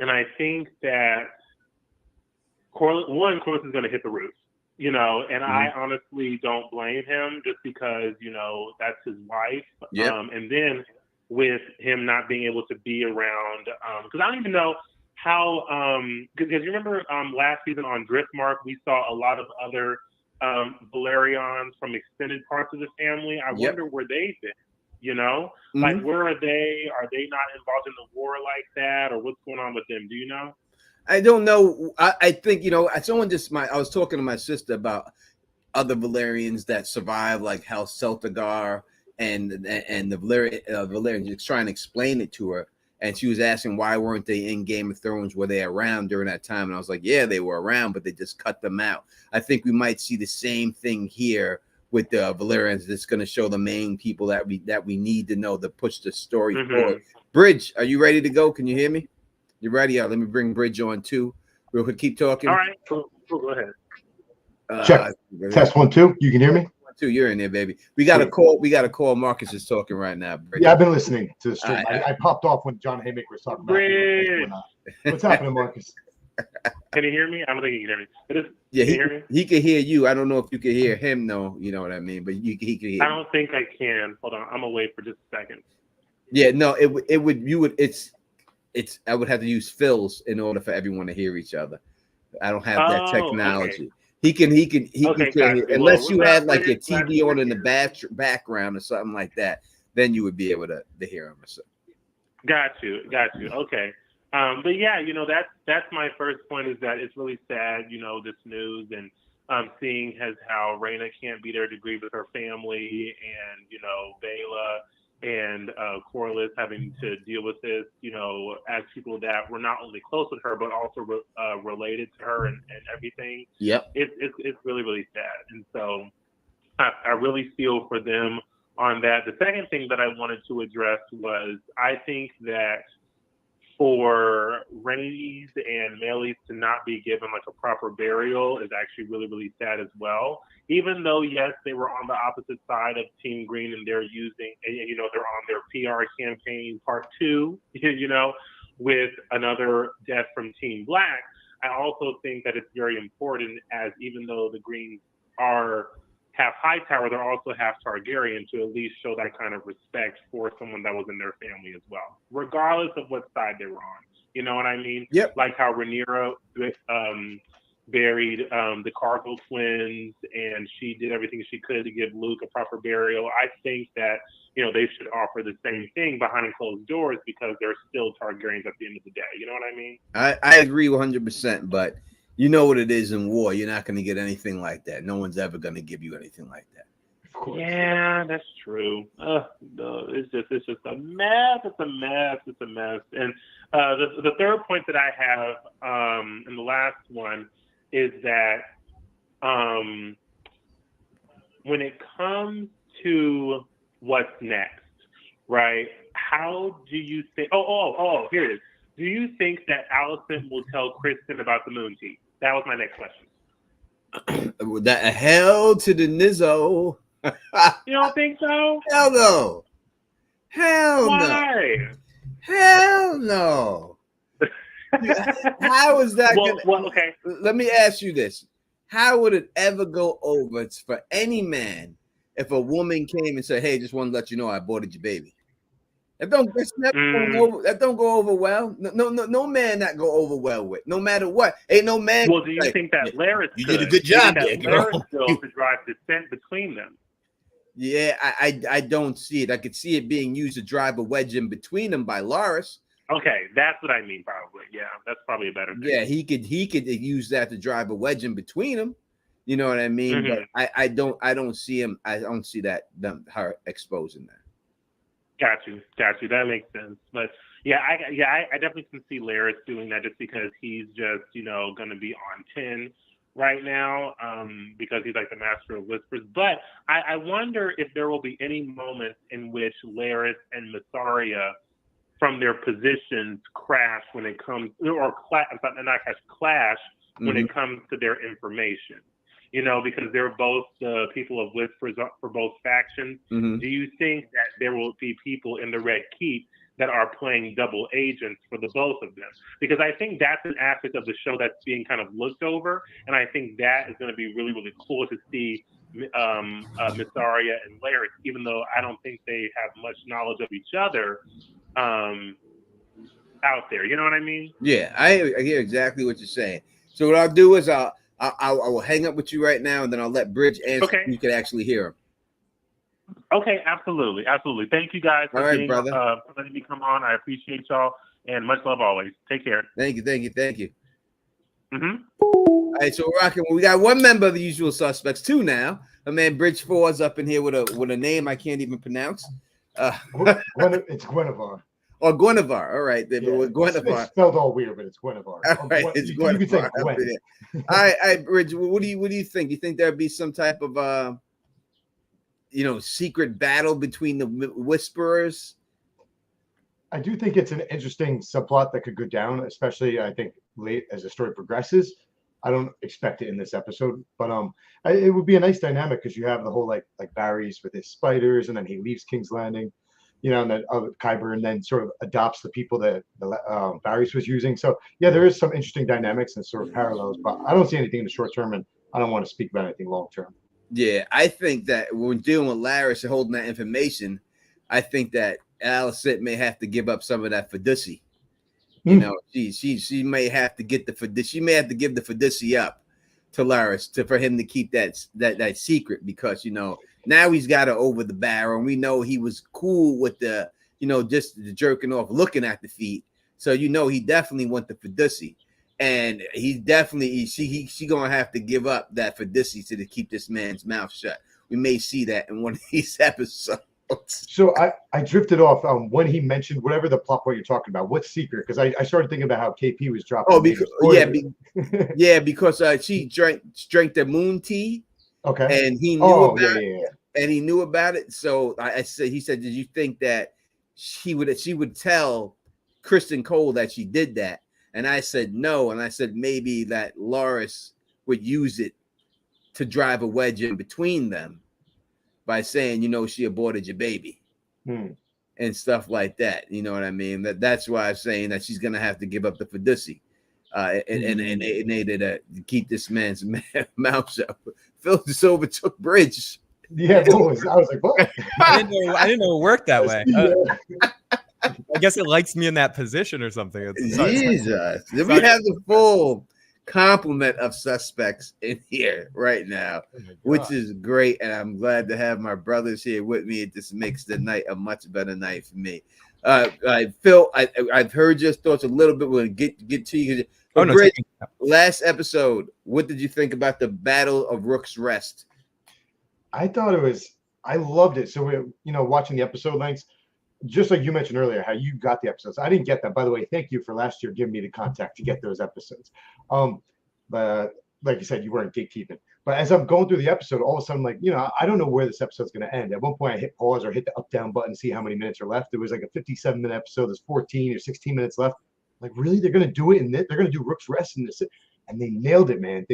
I think that Corlys is going to hit the roof, you know, and I honestly don't blame him just because, you know, that's his wife. And then with him not being able to be around, because I don't even know how, because you remember last season on Driftmark, we saw a lot of other Velaryons from extended parts of the family. I wonder where they've been, you know? Like, where are they? Are they not involved in the war like that? Or what's going on with them? Do you know? I don't know. I think, you know, I was talking to my sister about other Velaryons that survived, like House Celtigar and the Velaryons, just trying to explain it to her. And she was asking, why weren't they in Game of Thrones? Were they around during that time? And I was like, yeah, they were around, but they just cut them out. I think we might see the same thing here with the Velaryons. That's going to show the main people that we need to know to push the story forward. Bridge, are you ready to go? Can you hear me? You ready? Yeah, let me bring Bridge on too. Real quick, keep talking. All right, cool. Go ahead. Check. Test 1, 2. You can hear me? 2, you're in there, baby. We got a call. Marcus is talking right now. Bridge. Yeah, I've been listening to the stream. I popped off when John Haymaker was talking about Bridge. what's happening, Marcus. Can you hear me? I don't think he can hear me. Yeah, can you hear me? he can hear you. I don't know if you can hear him, though. You know what I mean? But he can hear. I don't think I can. Hold on. I'm gonna wait for just a second. Yeah, no, it's I would have to use fills in order for everyone to hear each other. I don't have that technology. Okay. He can Gotcha. unless you had like your Glad TV you're on in the here. background or something like that, then you would be able to hear him or something. Got you. Okay. But yeah, that's my first point is that it's really sad, this news and seeing how Rhaena can't be there to grieve with her family and, Bela and Corlys having to deal with this, as people that were not only close with her, but also related to her and everything. Yep. It's really, really sad. And so I really feel for them on that. The second thing that I wanted to address was I think that for Rhaenys and Melys to not be given like a proper burial is actually really, really sad as well. Even though, yes, they were on the opposite side of Team Green and they're using, they're on their PR campaign part 2, with another death from Team Black. I also think that it's very important as even though the Greens are half Hightower, they're also half Targaryen to at least show that kind of respect for someone that was in their family as well, regardless of what side they were on. You know what I mean? Yep. Like how Rhaenyra buried the Cargill twins, and she did everything she could to give Luke a proper burial. I think that they should offer the same thing behind closed doors because they're still Targaryens at the end of the day. You know what I mean? I agree 100%, but you know what it is in war. You're not going to get anything like that. No one's ever going to give you anything like that. Of course. Yeah, that's true. No, it's just a mess. It's a mess. And the third point that I have, and the last one, is that when it comes to what's next, right? How do you think? Oh, here it is. Do you think that Alicent will tell Kristen about the moon tea? That was my next question. That hell to the Nizzo. You don't think so? Hell no. Hell Why? no. Hell no. How is that well, okay. Let me ask you this. How would it ever go over for any man if a woman came and said, "Hey, just want to let you know I aborted your baby"? That don't go over well. No man not go over well with. No matter what, ain't no man. Well, do you think that Larys you did a good job there, girl? Larys to drive dissent between them? Yeah, I don't see it. I could see it being used to drive a wedge in between them by Larys. Okay, that's what I mean. Probably, yeah, that's probably a better thing. Yeah, he could use that to drive a wedge in between them. You know what I mean? Mm-hmm. But I don't see him. I don't see her exposing that. Got you. That makes sense. But yeah, I definitely can see Larys doing that just because he's just going to be on 10 right now because he's like the master of whispers. But I wonder if there will be any moments in which Larys and Mysaria from their positions crash when it comes clash when it comes to their information. Because they're both the people of whispers for both factions. Mm-hmm. Do you think that there will be people in the Red Keep that are playing double agents for the both of them? Because I think that's an aspect of the show that's being kind of looked over, and I think that is going to be really, really cool to see Mysaria and Larys, even though I don't think they have much knowledge of each other out there. You know what I mean? Yeah, I hear exactly what you're saying. So what I'll do is I will hang up with you right now, and then I'll let Bridge answer. Okay. So you can actually hear him. Okay, absolutely. Thank you guys for letting me come on. I appreciate y'all, and much love always. Take care. Thank you. Mm-hmm. All right, so we're rocking. We got one member of the usual suspects, two now. My man Bridge 4 is up in here with a name I can't even pronounce. It's Guinevere. Or Guinevere. All right, Yeah, Guinevere. It's spelled all weird, but it's Guinevere. All right, it's Guinevere. You can say Gwen. All right, Bridge. What do you think? You think there'd be some type of secret battle between the Whisperers? I do think it's an interesting subplot that could go down, especially I think late as the story progresses. I don't expect it in this episode, but it would be a nice dynamic because you have the whole like Varys with his spiders, and then he leaves King's Landing. and that Kyber, and then sort of adopts the people that Varys was using. So yeah, there is some interesting dynamics and sort of parallels, but I don't see anything in the short term, and I don't want to speak about anything long term. Yeah, I think that when we're dealing with Larys and holding that information, I think that Alys may have to give up some of that fiducie. She may have to get the fiducie. She may have to give the fiducie up to Larys for him to keep that secret, because now he's got her over the barrel, and we know he was cool with the just the jerking off, looking at the feet. So he definitely want the fiducie, and he definitely she gonna have to give up that fiducie to keep this man's mouth shut. We may see that in one of these episodes. So I drifted off when he mentioned whatever the plot point you're talking about. What secret? Because I started thinking about how KP was dropping. Oh, because she drank the moon tea. Okay. And he knew about it. And he knew about it. So he said, did you think that she would tell Kristen Cole that she did that? And I said no. And I said maybe that Larys would use it to drive a wedge in between them by saying, she aborted your baby and stuff like that. You know what I mean? That's why I'm saying that she's gonna have to give up the fiducie to keep this man's mouth shut. Phil just overtook Bridge. Yeah, I was like, what? I didn't know it worked that way. I guess it likes me in that position or something. Jesus. We have the full complement of suspects in here right now, which is great, and I'm glad to have my brothers here with me. It just makes the night a much better night for me. Phil, I've heard your thoughts a little bit. We'll get to you. Bridge, last episode, what did you think about the Battle of Rook's Rest? I loved it. So we're watching the episode lengths, just like you mentioned earlier, how you got the episodes. I didn't get that, by the way. Thank you for last year giving me the contact to get those episodes. But like you said, you weren't gatekeeping. But as I'm going through the episode, all of a sudden, I don't know where this episode's going to end. At one point, I hit pause or hit the up down button to see how many minutes are left. It was like a 57-minute episode. There's 14 or 16 minutes left. Like, really, they're going to do it in this? They're going to do Rook's Rest in this? And they nailed it, man.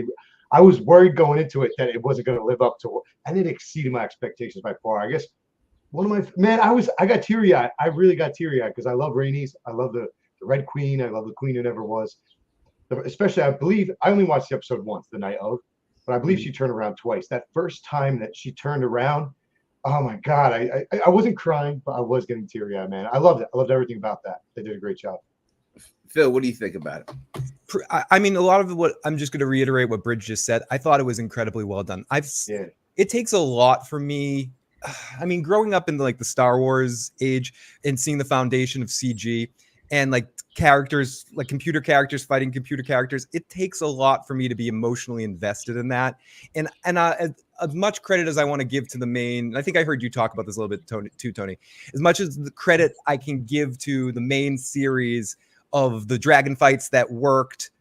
I was worried going into it that it wasn't going to live up to, and it exceeded my expectations by far. I guess I got teary eyed. I really got teary eyed because I love Rhaenys. I love the Red Queen. I love the Queen who never was. Especially, I believe I only watched the episode once, the night of, but I believe she turned around twice. That first time that she turned around, oh my God, I wasn't crying, but I was getting teary eyed, man. I loved it. I loved everything about that. They did a great job. Phil, what do you think about it? I mean, a lot of what I'm just going to reiterate what Bridge just said. I thought it was incredibly well done. It takes a lot for me. I mean, growing up in the Star Wars age and seeing the foundation of CG and characters, computer characters fighting computer characters, it takes a lot for me to be emotionally invested in that. And as much credit as I want to give to the main, I think I heard you talk about this a little bit, Tony, as much as the credit I can give to the main series of the dragon fights that worked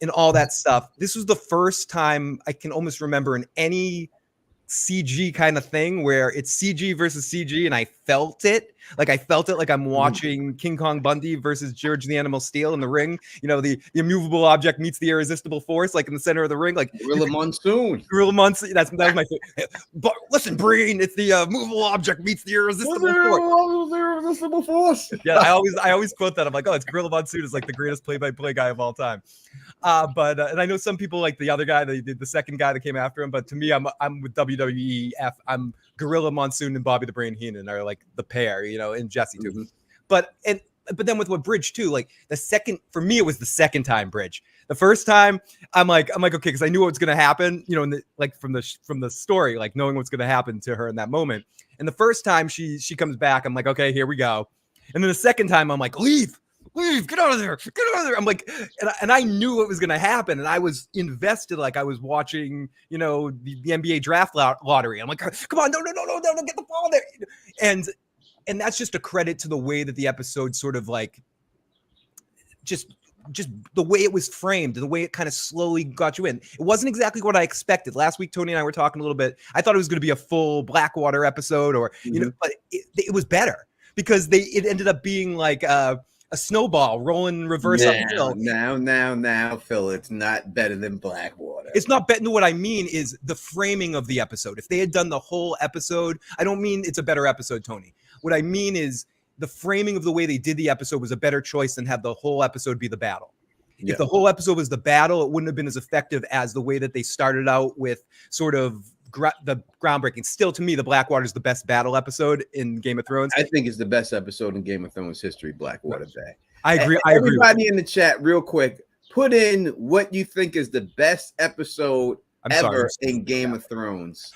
and all that stuff. This was the first time I can almost remember in any CG kind of thing where it's CG versus CG, and I felt it. I felt it like I'm watching King Kong Bundy versus George the Animal Steel in the ring. The immovable object meets the irresistible force, in the center of the ring. Gorilla Monsoon. Gorilla Monsoon. That was my favorite. But listen, Breen, it's the movable object meets the irresistible force. Yeah, I always quote that. I'm like, oh, it's Gorilla Monsoon is the greatest play-by-play guy of all time. But and I know some people like the other guy, the second guy that came after him. But to me, I'm with WWEF. I'm Gorilla Monsoon and Bobby the Brain Heenan are the pair, and Jesse too. But then with what Bridge too, the second, for me, it was the second time Bridge. The first time I'm like, okay, because I knew what was going to happen, from the story, knowing what's going to happen to her in that moment. And the first time she comes back, I'm like, okay, here we go. And then the second time I'm like, leave, get out of there. I'm like, and I knew what was going to happen. And I was invested, I was watching, the NBA draft lottery. I'm like, come on, no, get the ball there. And that's just a credit to the way that the episode sort of just the way it was framed, the way it kind of slowly got you in. It wasn't exactly what I expected. Last week, Tony and I were talking a little bit. I thought it was going to be a full Blackwater episode, or but it was better because it ended up being a snowball rolling reverse uphill. Now, Phil, it's not better than Blackwater. It's not better. What I mean is the framing of the episode. If they had done the whole episode, I don't mean it's a better episode, Tony. What I mean is the framing of the way they did the episode was a better choice than have the whole episode be the battle. Yeah. If the whole episode was the battle, it wouldn't have been as effective as the way that they started out with sort of the groundbreaking. Still, to me, the Blackwater is the best battle episode in Game of Thrones. I think it's the best episode in Game of Thrones history, Blackwater Bay. I agree. Everybody in the chat, real quick, put in what you think is the best episode ever in Game of Thrones.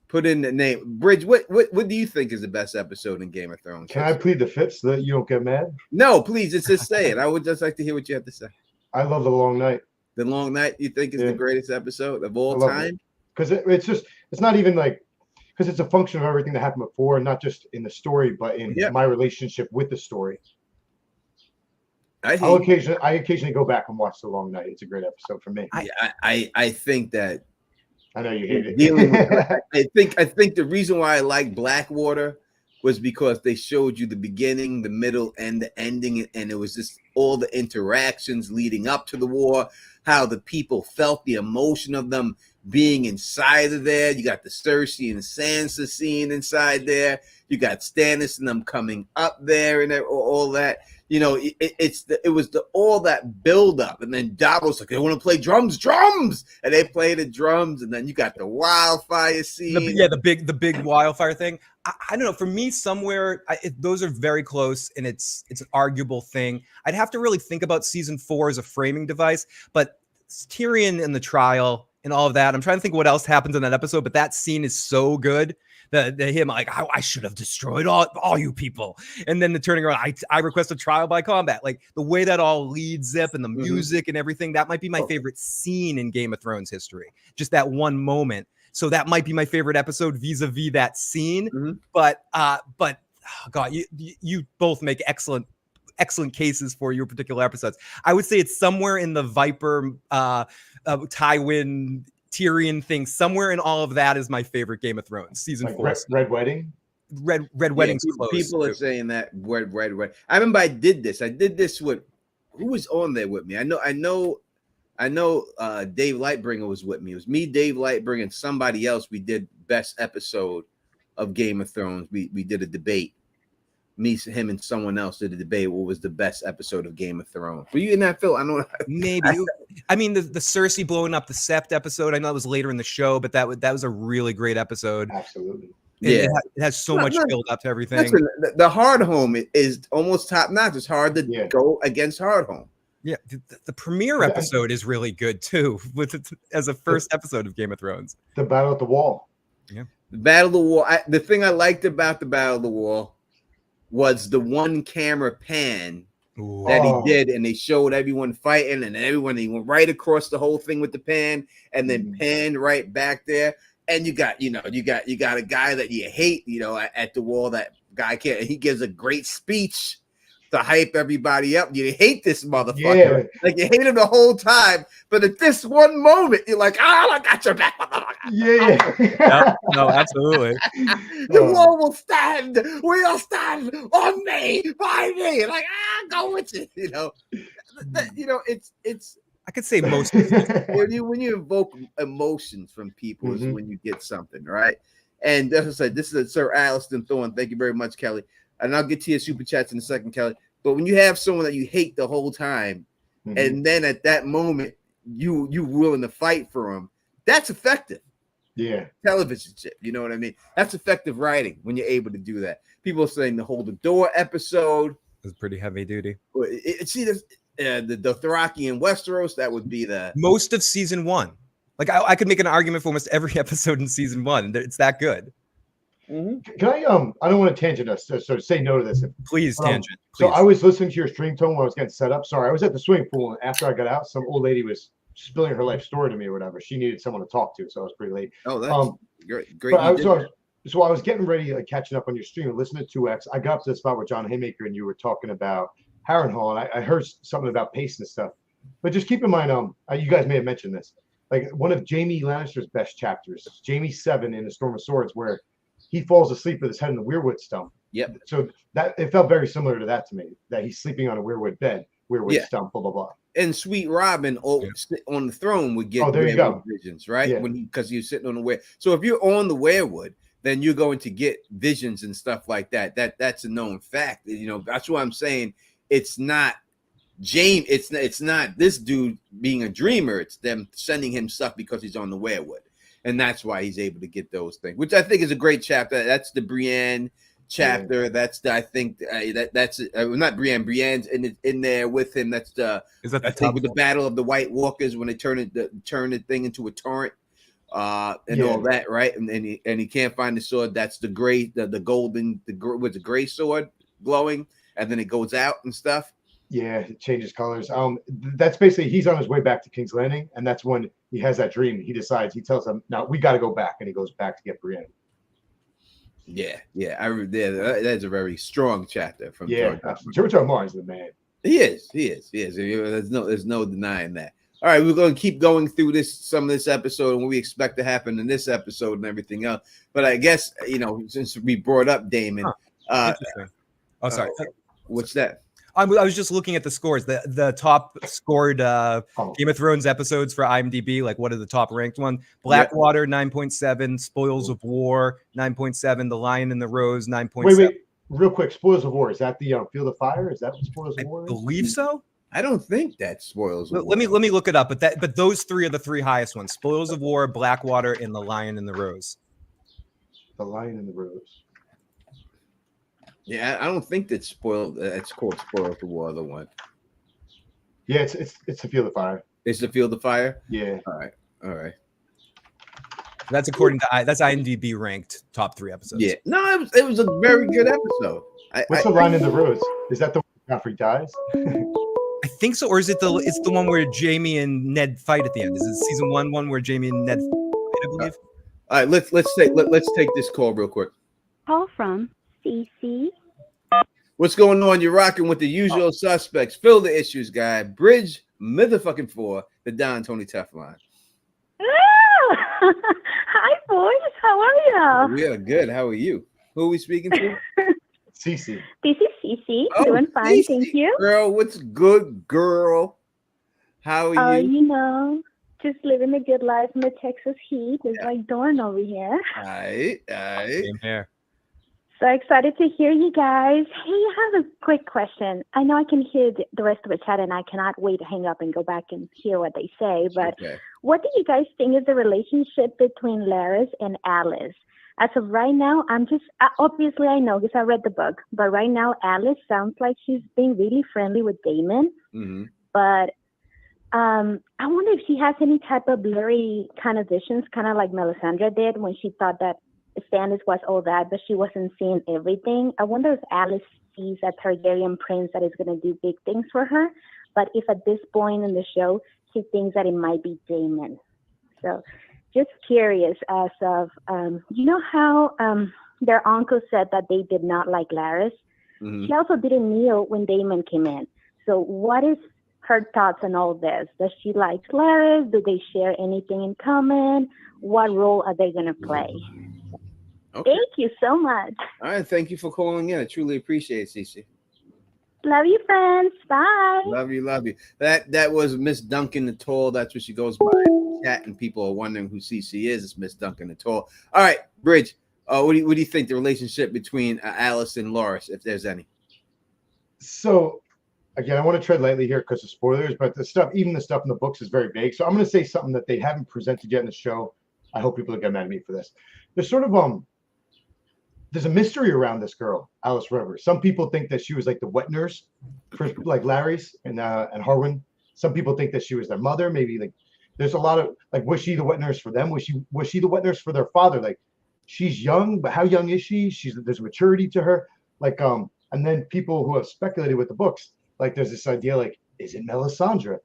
Put in the name. Bridge, what do you think is the best episode in Game of Thrones? Can I plead the fifth so that you don't get mad? No, please, just say it. I would just like to hear what you have to say. I love The Long Night. The Long Night, you think is the greatest episode of all time? Because it's not even like, because it's a function of everything that happened before, not just in the story, but in my relationship with the story. I occasionally go back and watch The Long Night. It's a great episode for me. I think that. I know you hate it. I think the reason why I like Blackwater was because they showed you the beginning, the middle, and the ending, and it was just all the interactions leading up to the war, how the people felt the emotion of them being inside of there. You got the Cersei and Sansa scene inside there. You got Stannis and them coming up there and all that. You know, it was all that build up, and then Davos like, they want to play drums, and they play the drums, and then you got the wildfire scene. The big wildfire thing. I don't know. For me, somewhere those are very close, and it's an arguable thing. I'd have to really think about season 4 as a framing device, but Tyrion and the trial and all of that. I'm trying to think what else happens in that episode, but that scene is so good. Him like, I should have destroyed all you people, and then the turning around, I request a trial by combat. Like the way that all leads up and the music and everything, that might be my favorite scene in Game of Thrones history. Just that one moment. So that might be my favorite episode vis-a-vis that scene. But oh God, you both make excellent cases for your particular episodes. I would say it's somewhere in the Viper, Tywin, Tyrion thing. Somewhere in all of that is my favorite Game of Thrones season 4. Red Wedding. Red Wedding's close. People are saying that Red Wedding. I remember I did this with who was on there with me. I know. Dave Lightbringer was with me. It was me, Dave Lightbringer, and somebody else. We did best episode of Game of Thrones. We did a debate. Me, him, and someone else did a debate. What was the best episode of Game of Thrones? Were you in that, Phil? I know. Maybe. I mean, the Cersei blowing up the Sept episode. I know it was later in the show, but that was a really great episode. Absolutely. It has so much build up to everything. The Hard Home is almost top notch. It's hard to go against Hard Home. Yeah, the premiere episode is really good too, as a first episode of Game of Thrones. The Battle at the Wall. Yeah, the Battle of the Wall. The thing I liked about the Battle of the Wall was the one camera pan that he did, and they showed everyone fighting, and he went right across the whole thing with the pan, and then panned right back there. And you got a guy that you hate, at the wall. That guy he gives a great speech to hype everybody up. You hate this motherfucker. Like you hate him the whole time, but at this one moment, you're like, I got your back. No, absolutely. The wall will stand. We'll stand on me, by me. Like, go with it. It's. I could say most when you invoke emotions from people is when you get something, right? And that's what I said. This is Sir Alliston Thorne. Thank you very much, Kelly. And I'll get to your super chats in a second, Kelly. But when you have someone that you hate the whole time, and then at that moment you willing to fight for them, that's effective. Yeah, television shit. You know what I mean? That's effective writing when you're able to do that. People are saying the Hold the Door episode is pretty heavy duty. The Dothraki in Westeros, that would be the most of season 1. Like I could make an argument for almost every episode in season 1. It's that good. Can I I don't want to tangent us, so say no to this. Please tangent. So I was listening to your stream tone when I was getting set up. Sorry, I was at the swimming pool, and after I got out, some old lady was spilling her life story to me or whatever. She needed someone to talk to, so I was pretty late. Oh, that's great. So I was getting ready, catching up on your stream and listening to 2X. I got up to the spot with John Haymaker, and you were talking about Harrenhal, and I heard something about pace and stuff. But just keep in mind, you guys may have mentioned this, like one of Jaime Lannister's best chapters, Jaime 7 in the Storm of Swords, where he falls asleep with his head in the weirwood stump, Yep. So that it felt very similar to that to me. That he's sleeping on a weirwood bed, weirwood stump, blah blah blah. And Sweet Robin sit on the throne would get there you go. visions, right? Yeah. Because you're sitting on the weir. So if you're on the weirwood, then you're going to get visions and stuff like that. That's a known fact. You know, that's why I'm saying it's not James. It's not this dude being a dreamer. It's them sending him stuff because he's on the weirwood, and that's why he's able to get those things, which I think is a great chapter. That's the Brienne chapter. That's not Brienne's in there with him. That's I think with the Battle of the White Walkers when they turn the thing into a torrent and all that, right? And he can't find the sword. That's the gray, the golden, with the gray sword glowing, and then it goes out and stuff. Yeah, it changes colors. That's basically he's on his way back to King's Landing, and that's when he has that dream. He tells them, "No, we got to go back," and he goes back to get Brienne. Yeah, that's a very strong chapter from George R. Martin's the man. He is. There's no denying that. All right, we're going to keep going through some of this episode and what we expect to happen in this episode and everything else. But I guess since we brought up Daemon, interesting. Oh, sorry. What's that? I was just looking at the scores. The top scored Game of Thrones episodes for IMDb. Like, what are the top ranked ones? Blackwater 9.7, Spoils of War 9.7, The Lion and the Rose 9.7. Wait, real quick. Spoils of War, is that the Field of Fire? Is that what Spoils of War is? I believe so. I don't think that Spoils of War. Let me look it up. But those three are the three highest ones: Spoils of War, Blackwater, and The Lion and the Rose. The Lion and the Rose. Yeah, I don't think that's spoiled. It's called Spoils of War, the one. Yeah, it's the Field of Fire. It's the Field of Fire. Yeah. All right. That's according to that's IMDb ranked top 3 episodes. Yeah. No, it was a very good episode. What's The Lion and the Rose? Is that the one where Joffrey dies? I think so, or is it it's the one where Jaime and Ned fight at the end? Is it season one where Jaime and Ned fight, I believe? All right, let's take this call real quick. Call from CC. What's going on? You're rocking with the usual suspects. Fill the issues, guy. Bridge motherfucking 4, the Don Tony Teflon. Hi, boys. How are you? We are good. How are you? Who are we speaking to? Cece. This is Cece. Doing fine, Cece. thank you. Girl, what's good, girl? How are you? Just living the good life in the Texas heat. It's like Dorn over here. All right. Same here. So excited to hear you guys. Hey, I have a quick question. I know I can hear the rest of the chat, and I cannot wait to hang up and go back and hear what they say. But What do you guys think is the relationship between Larys and Alys? As of right now, I'm just obviously I know because I read the book, but right now Alys sounds like she's being really friendly with Daemon. Mm-hmm. But I wonder if she has any type of blurry kind of visions, kind of like Melisandre did when she thought that Stannis was all that, but she wasn't seeing everything. I wonder if Alys sees a Targaryen prince that is going to do big things for her, but if at this point in the show she thinks that it might be Daemon. So just curious as of, you know how their uncle said that they did not like Larys? Mm-hmm. She also didn't kneel when Daemon came in. So what is her thoughts on all this? Does she like Larys? Do they share anything in common? What role are they going to play? Okay. Thank you so much. All right. Thank you for calling in. I truly appreciate it, Cece. Love you, friends. Bye. Love you. That was Miss Duncan the Tall. That's what she goes by in the chat, and people are wondering who Cece is. It's Miss Duncan the Tall. All right, Bridge. What do you think the relationship between Alys and Larys, if there's any? So, again, I want to tread lightly here because of spoilers, but even the stuff in the books is very vague. So I'm going to say something that they haven't presented yet in the show. I hope people don't get mad at me for this. There's sort of there's a mystery around this girl, Alys Rivers. Some people think that she was like the wet nurse for like Larys and Harwin. Some people think that she was their mother. Maybe like there's a lot of like, was she the wet nurse for them? Was she the wet nurse for their father? Like, she's young, but how young is she? There's maturity to her. Like, and then people who have speculated with the books, like there's this idea like, is it Melisandre?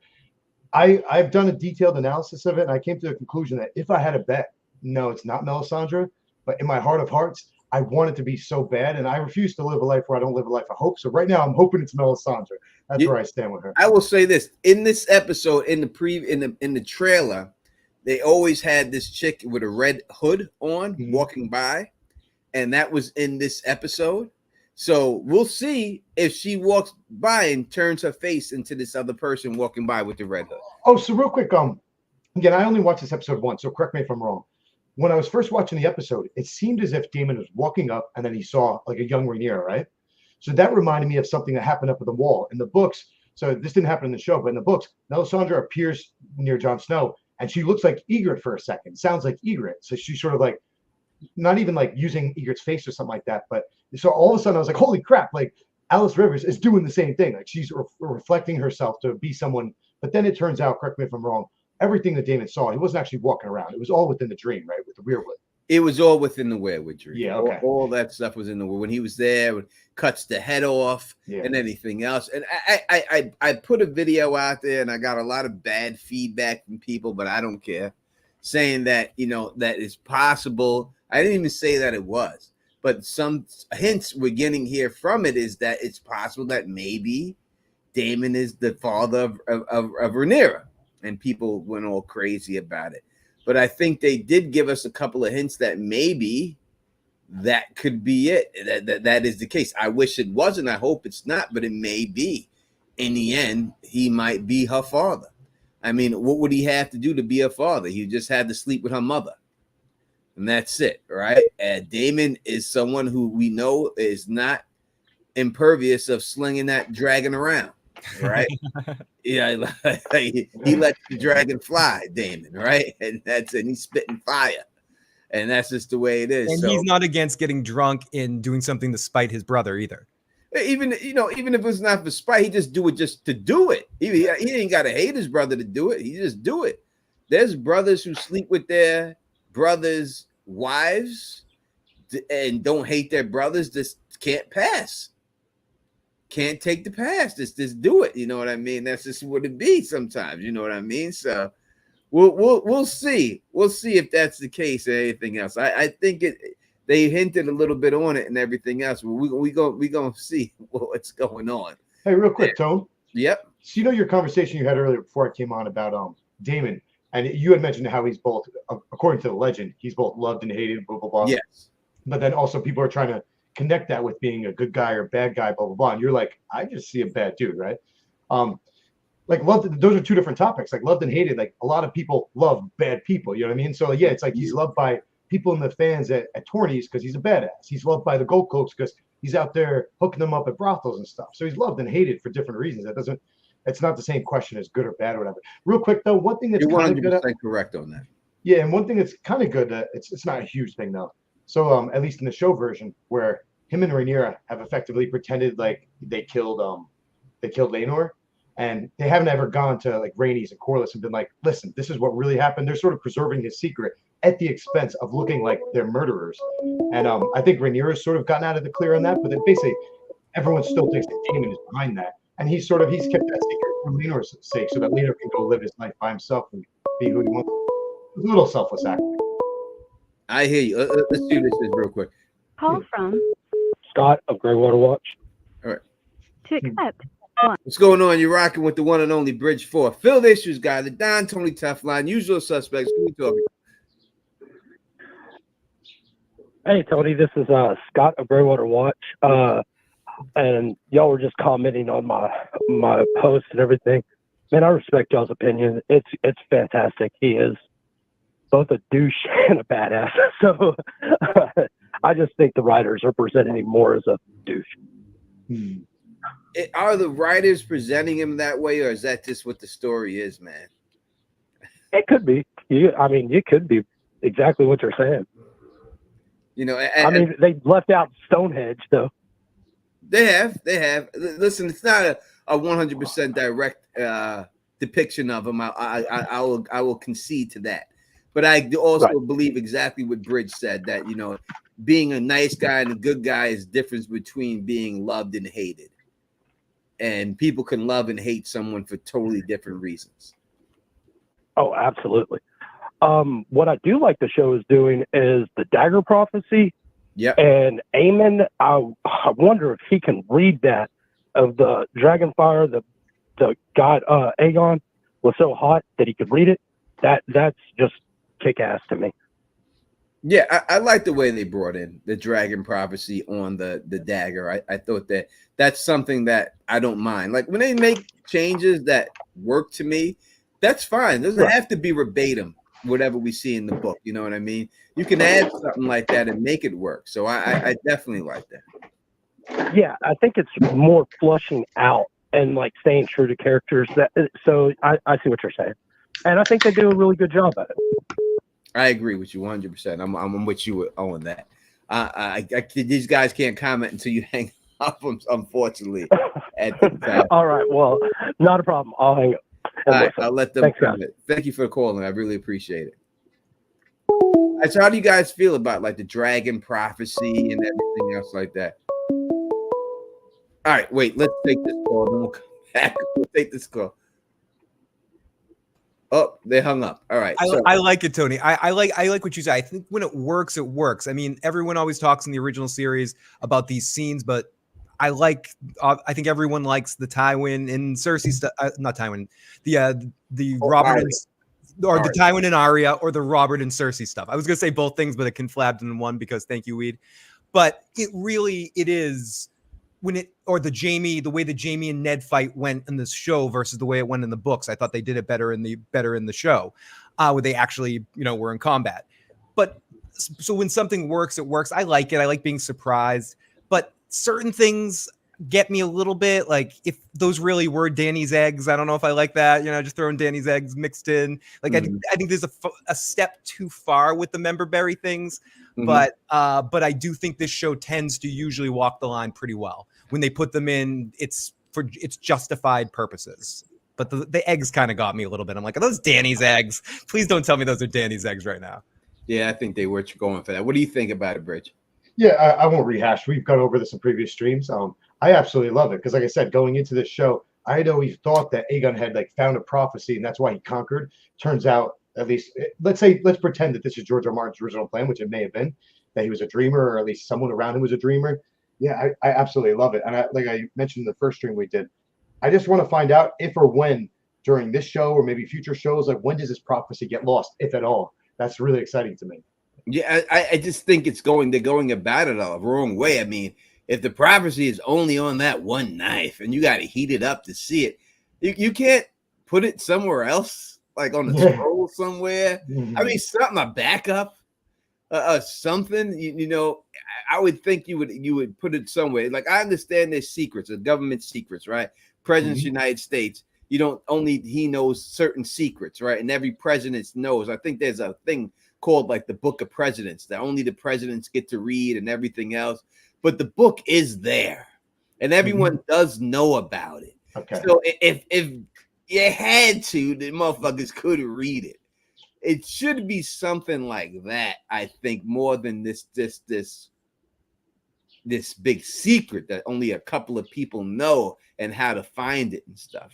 I've done a detailed analysis of it, and I came to the conclusion that if I had a bet, no, it's not Melisandre, but in my heart of hearts, I want it to be so bad, and I refuse to live a life where I don't live a life of hope. So right now, I'm hoping it's Melisandre. That's where I stand with her. I will say this: in this episode, in the trailer, they always had this chick with a red hood on walking by, and that was in this episode. So we'll see if she walks by and turns her face into this other person walking by with the red hood. Oh, so real quick, again, I only watched this episode once, so correct me if I'm wrong. When I was first watching the episode, it seemed as if Daemon was walking up and then he saw like a young Rhaenyra, right? So that reminded me of something that happened up at the wall in the books. So this didn't happen in the show, but in the books, Melisandre appears near Jon Snow and she looks like Ygritte for a second. Sounds like Ygritte. So she's sort of like, not even like using Ygritte's face or something like that. But so all of a sudden I was like, holy crap, like Alys Rivers is doing the same thing. Like she's reflecting herself to be someone. But then it turns out, correct me if I'm wrong, everything that Daemon saw, he wasn't actually walking around. It was all within the dream, right? With the weirwood. It was all within the weirwood dream. Yeah, okay. All that stuff was in the when he was there, when cuts the head off and anything else. And I put a video out there and I got a lot of bad feedback from people, but I don't care. Saying that, that is possible. I didn't even say that it was, but some hints we're getting here from it is that it's possible that maybe Daemon is the father of Rhaenyra. And people went all crazy about it. But I think they did give us a couple of hints that maybe that could be it. That is the case. I wish it wasn't. I hope it's not, but it may be. In the end, he might be her father. I mean, what would he have to do to be her father? He just had to sleep with her mother. And that's it, right? And Daemon is someone who we know is not impervious of slinging that dragon around. Right? Yeah, he lets the dragon fly, Daemon, right? And he's spitting fire, and that's just the way it is. And he's not against getting drunk and doing something to spite his brother either. Even if it's not for spite, he just do it just to do it. He ain't got to hate his brother to do it. He just do it. There's brothers who sleep with their brothers' wives and don't hate their brothers. Just can't pass. Can't take the past. Just do it. You know what I mean? That's just what it be sometimes. You know what I mean? So we'll see. We'll see if that's the case or anything else. I think they hinted a little bit on it and everything else. We gonna see what's going on. Hey, real quick, Tone. Yep. So your conversation you had earlier before I came on about Daemon, and you had mentioned how he's both, according to the legend, he's both loved and hated, blah blah blah. Yes. But then also people are trying to connect that with being a good guy or bad guy, blah blah blah. And you're like, I just see a bad dude, right? Like loved. Those are two different topics. Like loved and hated. Like a lot of people love bad people. You know what I mean? So yeah, it's like he's loved by people in the fans at Tourneys because he's a badass. He's loved by the Gold Cloaks because he's out there hooking them up at brothels and stuff. So he's loved and hated for different reasons. It's not the same question as good or bad or whatever. Real quick though, one thing that's you're kind of good. Correct on that. Yeah, and one thing that's kind of good. It's not a huge thing though. So at least in the show version, where him and Rhaenyra have effectively pretended like they killed Laenor, and they haven't ever gone to like Rhaenys and Corlys and been like, listen, this is what really happened. They're sort of preserving his secret at the expense of looking like they're murderers. And I think Rhaenyra's sort of gotten out of the clear on that, but then basically everyone still thinks that Daemon is behind that. And he's kept that secret for Laenor's sake so that Laenor can go live his life by himself and be who he wants. It's a little selfless acting. I hear you. Let's do this real quick. Call from Scott of Greywater Watch. All right. To accept. What's going on? You're rocking with the one and only Bridge 4. Phil the Issues Guy, the Don Tony Tough Line, usual suspects. Who are we talking? Hey, Tony, this is Scott of Greywater Watch. And y'all were just commenting on my post and everything. Man, I respect y'all's opinion. It's fantastic. He is both a douche and a badass. So I just think the writers are presenting him more as a douche. Are the writers presenting him that way, or is that just what the story is, man? It could be. It could be exactly what you're saying. They left out Stonehenge, though. They have. Listen, it's not a 100% direct depiction of him. I will concede to that. But I also believe exactly what Bridge said, that, being a nice guy and a good guy is the difference between being loved and hated. And people can love and hate someone for totally different reasons. Oh, absolutely. What I do like the show is doing is the dagger prophecy. Yeah. And Aemond, I wonder if he can read that of the dragon fire. The god Aegon was so hot that he could read it. That's just kick ass to me. Yeah, I like the way they brought in the dragon prophecy on the dagger. I thought that's something that I don't mind. Like when they make changes that work to me, that's fine. It doesn't have to be verbatim whatever we see in the book. You know what I mean? You can add something like that and make it work. So I definitely like that. Yeah, I think it's more flushing out and like staying true to characters. So I see what you're saying, and I think they do a really good job at it. I agree with you 100%. I'm with you on that. These guys can't comment until you hang up, unfortunately. At the time. All right, well, not a problem. I'll hang up. All right, I'll let them Thanks, comment. Thank you for calling. I really appreciate it. All right, so how do you guys feel about like the dragon prophecy and everything else like that? All right, wait, let's take this call. Then we'll come back. We'll take this call. Oh, they hung up. All right. I like it, Tony. I like what you say. I think when it works, it works. I mean, everyone always talks in the original series about these scenes, but I think everyone likes the Tywin and Cersei stuff. Not Tywin, the Robert or the Tywin and Arya, or the Robert and Cersei stuff. I was gonna say both things, but it conflabbed in one because thank you, Weed. But it is. The way the Jamie and Ned fight went in this show versus the way it went in the books. I thought they did it better in the show, where they actually, were in combat. But so when something works, it works. I like it. I like being surprised. But certain things get me a little bit, like if those really were Dany's eggs, I don't know if I like that. Just throwing Dany's eggs mixed in. Like I think there's a step too far with the member berry things. But I do think this show tends to usually walk the line pretty well. When they put them in, it's for its justified purposes. But the eggs kind of got me a little bit. I'm like, are those Dany's eggs? Please don't tell me those are Dany's eggs right now. Yeah, I think they were going for that. What do you think about it, Bridge? Yeah, I won't rehash. We've gone over this in previous streams. I absolutely love it because, like I said, going into this show, I had always thought that Aegon had found a prophecy and that's why he conquered. Turns out, at least, let's pretend that this is George R. Martin's original plan, which it may have been, that he was a dreamer, or at least someone around him was a dreamer. Yeah, I absolutely love it. And like I mentioned in the first stream we did, I just want to find out if or when during this show or maybe future shows, like when does this prophecy get lost, if at all? That's really exciting to me. Yeah, I just think they're going about it the wrong way. I mean, if the prophecy is only on that one knife and you got to heat it up to see it, you can't put it somewhere else, like on the scroll somewhere. I mean, something, a backup. Something, I would think you would put it somewhere. Like I understand there's secrets, government secrets, right? President's United States, he knows certain secrets, right? And every president knows. I think there's a thing called like the Book of Presidents that only the presidents get to read and everything else. But the book is there, and everyone does know about it. Okay. So if you had to, the motherfuckers could read it. It should be something like that, I think, more than this big secret that only a couple of people know and how to find it and stuff,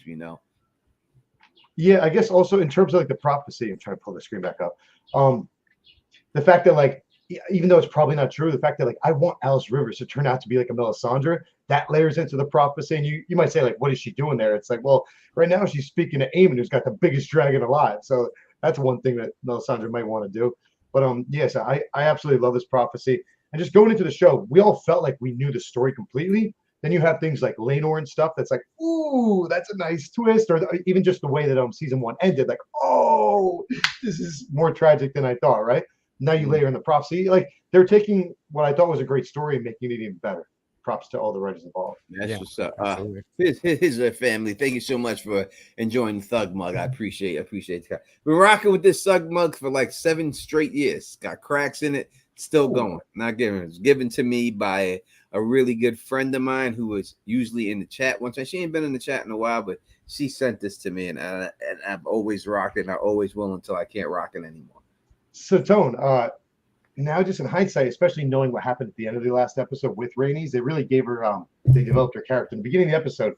Yeah, I guess also in terms of the prophecy, I'm trying to pull the screen back up. The fact that even though it's probably not true, the fact that I want Alys Rivers to turn out to be like a Melisandre, that layers into the prophecy. And you might say what is she doing there? It's well, right now she's speaking to Aemond, who's got the biggest dragon alive. So that's one thing that Melisandre might want to do. But yes, I absolutely love this prophecy. And just going into the show, we all felt like we knew the story completely. Then you have things like Laenor and stuff that's ooh, that's a nice twist. Or even just the way that season 1 ended, oh, this is more tragic than I thought, right? Now you layer in the prophecy. They're taking what I thought was a great story and making it even better. Props to all the writers involved. That's what's up. Here's our family. Thank you so much for enjoying the Thug Mug. I appreciate it. Been rocking with this Thug Mug for 7 straight years. Got cracks in it. Still going. Not giving. It was given to me by a really good friend of mine who was usually in the chat once. She ain't been in the chat in a while, but she sent this to me, and I've always rocked it, and I always will until I can't rock it anymore. So, Tone, now just in hindsight, especially knowing what happened at the end of the last episode with Rhaenys, they really gave her, they developed her character. In the beginning of the episode,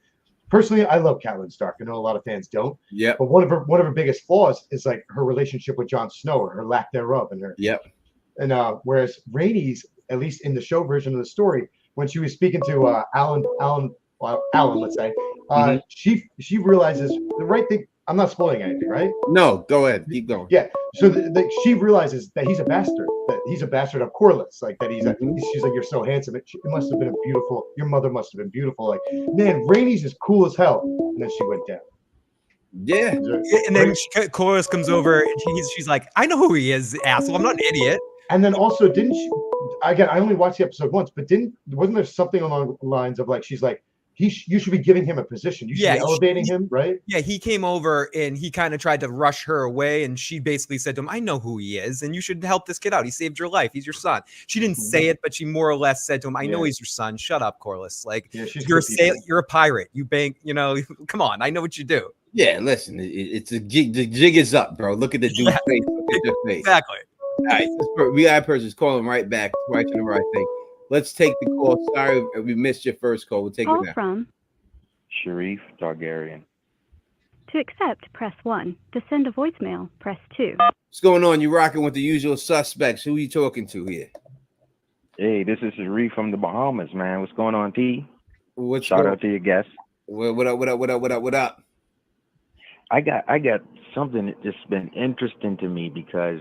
personally, I love Catelyn Stark. I know a lot of fans don't. Yeah. But one of her biggest flaws is her relationship with Jon Snow, or her lack thereof, and her. Yep. And whereas Rhaenys, at least in the show version of the story, when she was speaking to Alan, let's say, she realizes the right thing. I'm not spoiling anything, right? No, go ahead. Keep going. Yeah. So she realizes that he's a bastard. that he's a bastard of Corlys, like that she's like, you're so handsome. It must have been a beautiful. Your mother must have been beautiful. Like, man, Rhaenys is cool as hell, and then she went down. Yeah. And then Corlys comes over and she's like, I know who he is, asshole. I'm not an idiot. And then also, didn't she? Again, I only watched the episode once, but wasn't there something along the lines of like, she's like, you should be giving him a position. You should be elevating him, right? Yeah, he came over and he kind of tried to rush her away, and she basically said to him, I know who he is, and you should help this kid out. He saved your life. He's your son. She didn't say it, but she more or less said to him, I know he's your son. Shut up, Corlys. Like, you're a pirate. You bank, come on. I know what you do. Yeah, listen, it's a jig. The jig is up, bro. Look at the dude's face. Look at your face. Exactly. All right, we got a person calling right back. Twice in a row, I think. Let's take the call. Sorry, we missed your first call. We'll take it now. From Sharif Targaryen. To accept, press 1. To send a voicemail, press 2. What's going on? You rocking with the usual suspects. Who are you talking to here? Hey, this is Sharif from the Bahamas, man. What's going on, T? Shout out to your guests. What up? I got something that's been interesting to me because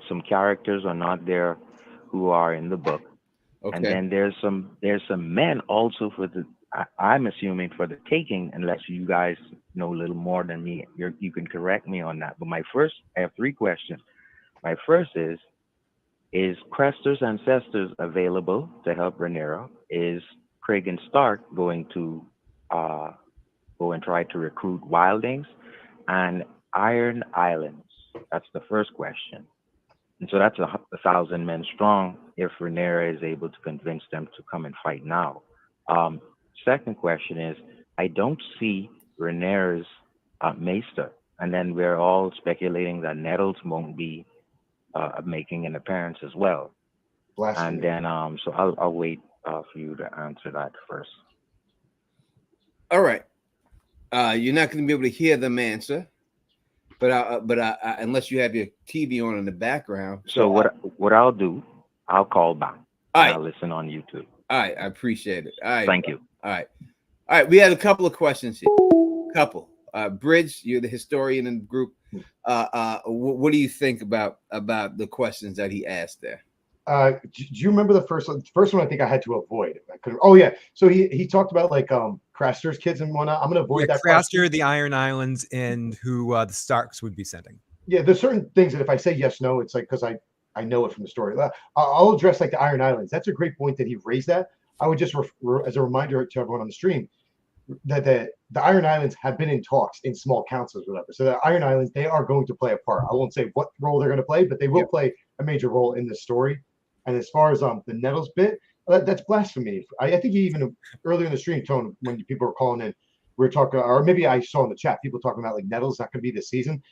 some characters are not there who are in the book. Okay. And then there's some men also I'm assuming for the taking, unless you guys know a little more than me. You can correct me on that. But I have 3 questions. My first is Craster's ancestors available to help Rhaenyra? Is Craig Stark going to go and try to recruit wildlings? And Iron Islands? That's the first question. And so that's 1,000 men strong if Rhaenyra is able to convince them to come and fight now. Second question is, I don't see Rhaenyra's maester. And then we're all speculating that Nettles won't be making an appearance as well. And then, so I'll wait for you to answer that first. All right. You're not going to be able to hear them answer, but unless you have your TV on in the background. So what I'll do, I'll call back. All right. I'll listen on YouTube. All right, I appreciate it. All right, thank you. All right. We had a couple of questions here. Bridge, you're the historian in the group. What do you think about the questions that he asked there? Do you remember the first one? The first one I think I had to avoid. I couldn't. Oh yeah. So he talked about like Craster's kids and whatnot. I'm gonna avoid that. Craster, the Iron Islands, and who the Starks would be sending. Yeah, there's certain things that if I say yes, no, it's like because I know it from the story. I'll address like the Iron Islands. That's a great point that he raised that. I would just as a reminder to everyone on the stream that the Iron Islands have been in talks in small councils, whatever. So the Iron Islands, they are going to play a part. I won't say what role they're going to play, but they will play a major role in this story. And as far as the Nettles bit, that's blasphemy. I think even earlier in the stream, Tone, when people were calling in, we were talking, or maybe I saw in the chat, people talking about like Nettles not going to be this season.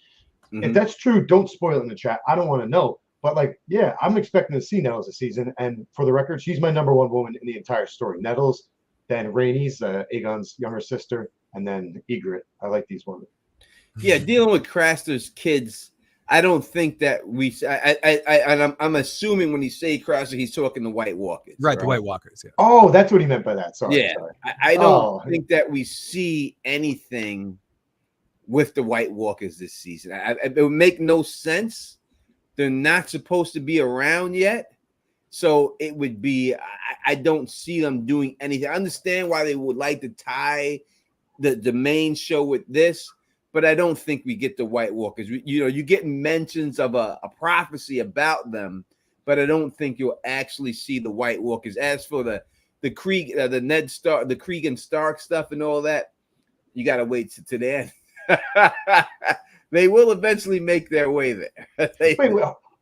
Mm-hmm. If that's true, don't spoil it in the chat. I don't want to know. But like, yeah, I'm expecting to see Nettles this season. And for the record, she's my number one woman in the entire story. Nettles, then Rhaenys, Aegon's younger sister, and then Ygritte. I like these women. Yeah, dealing with Craster's kids, I don't think that I'm assuming when he say Craster, he's talking the White Walkers. Right, the White Walkers, yeah. Oh, that's what he meant by that. Sorry. Yeah, I don't think that we see anything with the White Walkers this season. It would make no sense. They're not supposed to be around yet. So it would be, I don't see them doing anything. I understand why they would like to tie the main show with this, but I don't think we get the White Walkers. You get mentions of a prophecy about them, but I don't think you'll actually see the White Walkers. As for the Krieg, the Ned Stark, the Krieg and Stark stuff and all that, you got to wait to the end. They will eventually make their way there. Wait,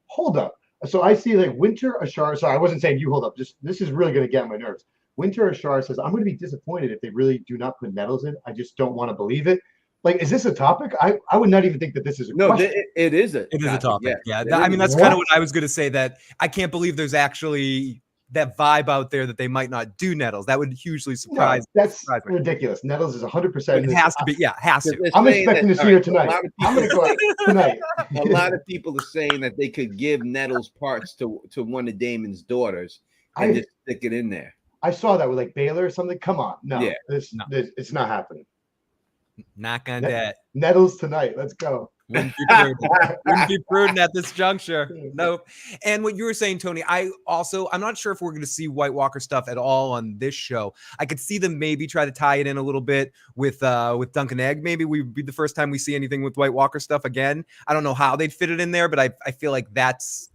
hold up. So I see like Winter Ashar. Sorry, I wasn't saying you hold up. Just this is really going to get on my nerves. Winter Ashar says, I'm going to be disappointed if they really do not put Nettles in. I just don't want to believe it. Like, is this a topic? I would not even think that this is a question. It is a topic. Yeah. I mean, that's kind of what I was going to say, that I can't believe there's actually that vibe out there that they might not do Nettles. That would hugely surprise. No, that's ridiculous. Nettles is 100%. It has to be. Yeah, has to. I'm expecting to see her tonight. I'm going to go out tonight. A lot of people are saying that they could give Nettles parts to one of Daemon's daughters and just stick it in there. I saw that with like Baylor or something. Come on. No, it's not happening. Knock on that. Nettles tonight. Let's go. Wouldn't be prudent. Wouldn't be prudent at this juncture. Nope. And what you were saying, Tony, I'm not sure if we're going to see White Walker stuff at all on this show. I could see them maybe try to tie it in a little bit with Duncan Egg. Maybe we'd be the first time we see anything with White Walker stuff again. I don't know how they'd fit it in there, but I feel like that's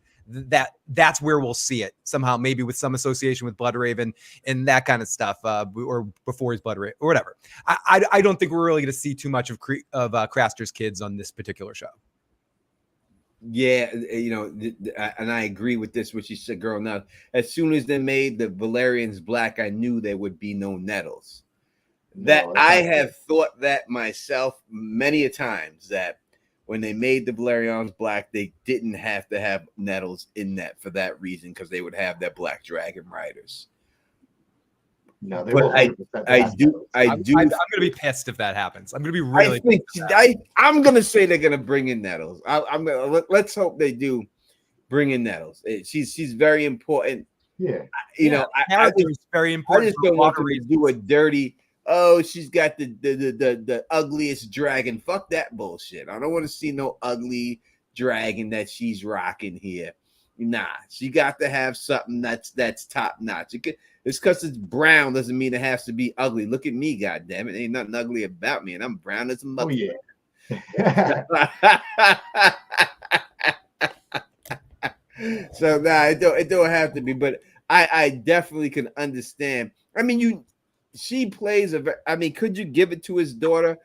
where we'll see it somehow, maybe with some association with Bloodraven and that kind of stuff, or before he's Bloodraven or whatever. I don't think we're really going to see too much of Craster's kids on this particular show. Yeah, and I agree with this, what you said, girl. Now, as soon as they made the Valerians black, I knew there would be no Nettles. I have thought that myself many a times, that when they made the Valerians black, they didn't have to have Nettles in that for that reason, because they would have their black dragon riders. No, they but will. I do. I'm going to be pissed if that happens. I'm going to be really. I'm going to say they're going to bring in Nettles. Let's hope they do bring in Nettles. She's very important. Yeah. I just very important. I just don't want to do a dirty. Oh, she's got the ugliest dragon. Fuck that bullshit. I don't want to see no ugly dragon that she's rocking here. Nah, she got to have something that's top notch. It's because it's brown doesn't mean it has to be ugly. Look at me, goddamn it! Ain't nothing ugly about me, and I'm brown as a mother. Oh yeah. So nah, it don't have to be, but I definitely can understand. I mean, she plays could you give it to his daughter?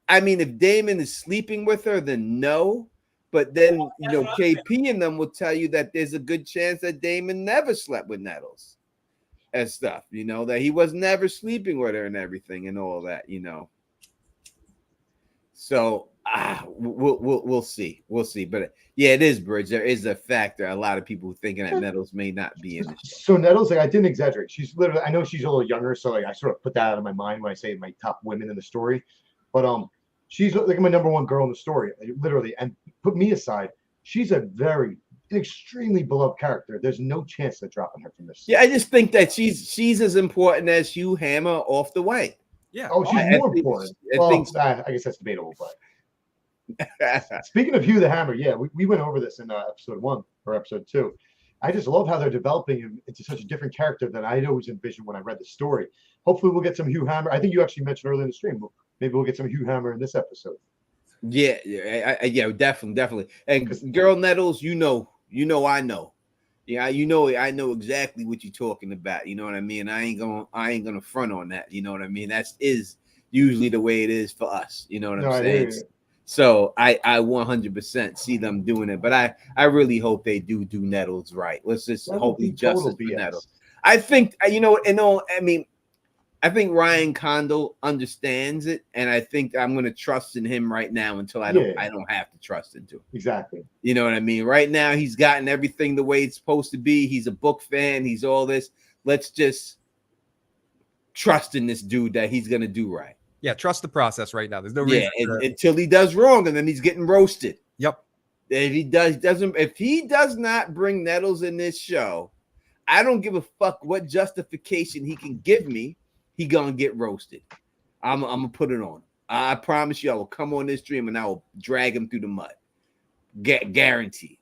I mean, if Daemon is sleeping with her, then no. But then, KP and them will tell you that there's a good chance that Daemon never slept with Nettles and stuff, that he was never sleeping with her and everything and all that, So we'll see. We'll see. But yeah, it is, Bridge. There is a factor. A lot of people thinking that Nettles may not be in the show. So Nettles, I didn't exaggerate. She's literally, I know she's a little younger, so I sort of put that out of my mind when I say my top women in the story. But she's like my number one girl in the story, literally. And put me aside, she's an extremely beloved character. There's no chance they're dropping her from this. Yeah, I just think that she's as important as Hugh Hammer off the White. Yeah. Oh, she's more important. I guess that's debatable, but. Speaking of Hugh the Hammer, yeah, we went over this in episode 1 or episode 2. I just love how they're developing him into such a different character than I'd always envisioned when I read the story. Hopefully, we'll get some Hugh Hammer. I think you actually mentioned earlier in the stream. Maybe we'll get some Hugh Hammer in this episode. Yeah, definitely. And girl Nettles, I know. Yeah, I know exactly what you're talking about. You know what I mean? I ain't gonna front on that. You know what I mean? That is usually the way it is for us. You know what I'm saying? So I 100% see them doing it, but I really hope they do Nettles right. Let's just hope justice for Nettles. I think I think Ryan Condal understands it, and I think I'm going to trust in him right now until I don't have to trust into him. Exactly. You know what I mean? Right now he's gotten everything the way it's supposed to be. He's a book fan. He's all this. Let's just trust in this dude that he's going to do right. Yeah, trust the process right now. There's no reason until he does wrong, and then he's getting roasted. Yep. If he does not bring Nettles in this show, I don't give a fuck what justification he can give me. He gonna get roasted. I'm gonna put it on him. I promise you, I will come on this stream and I will drag him through the mud. Guaranteed.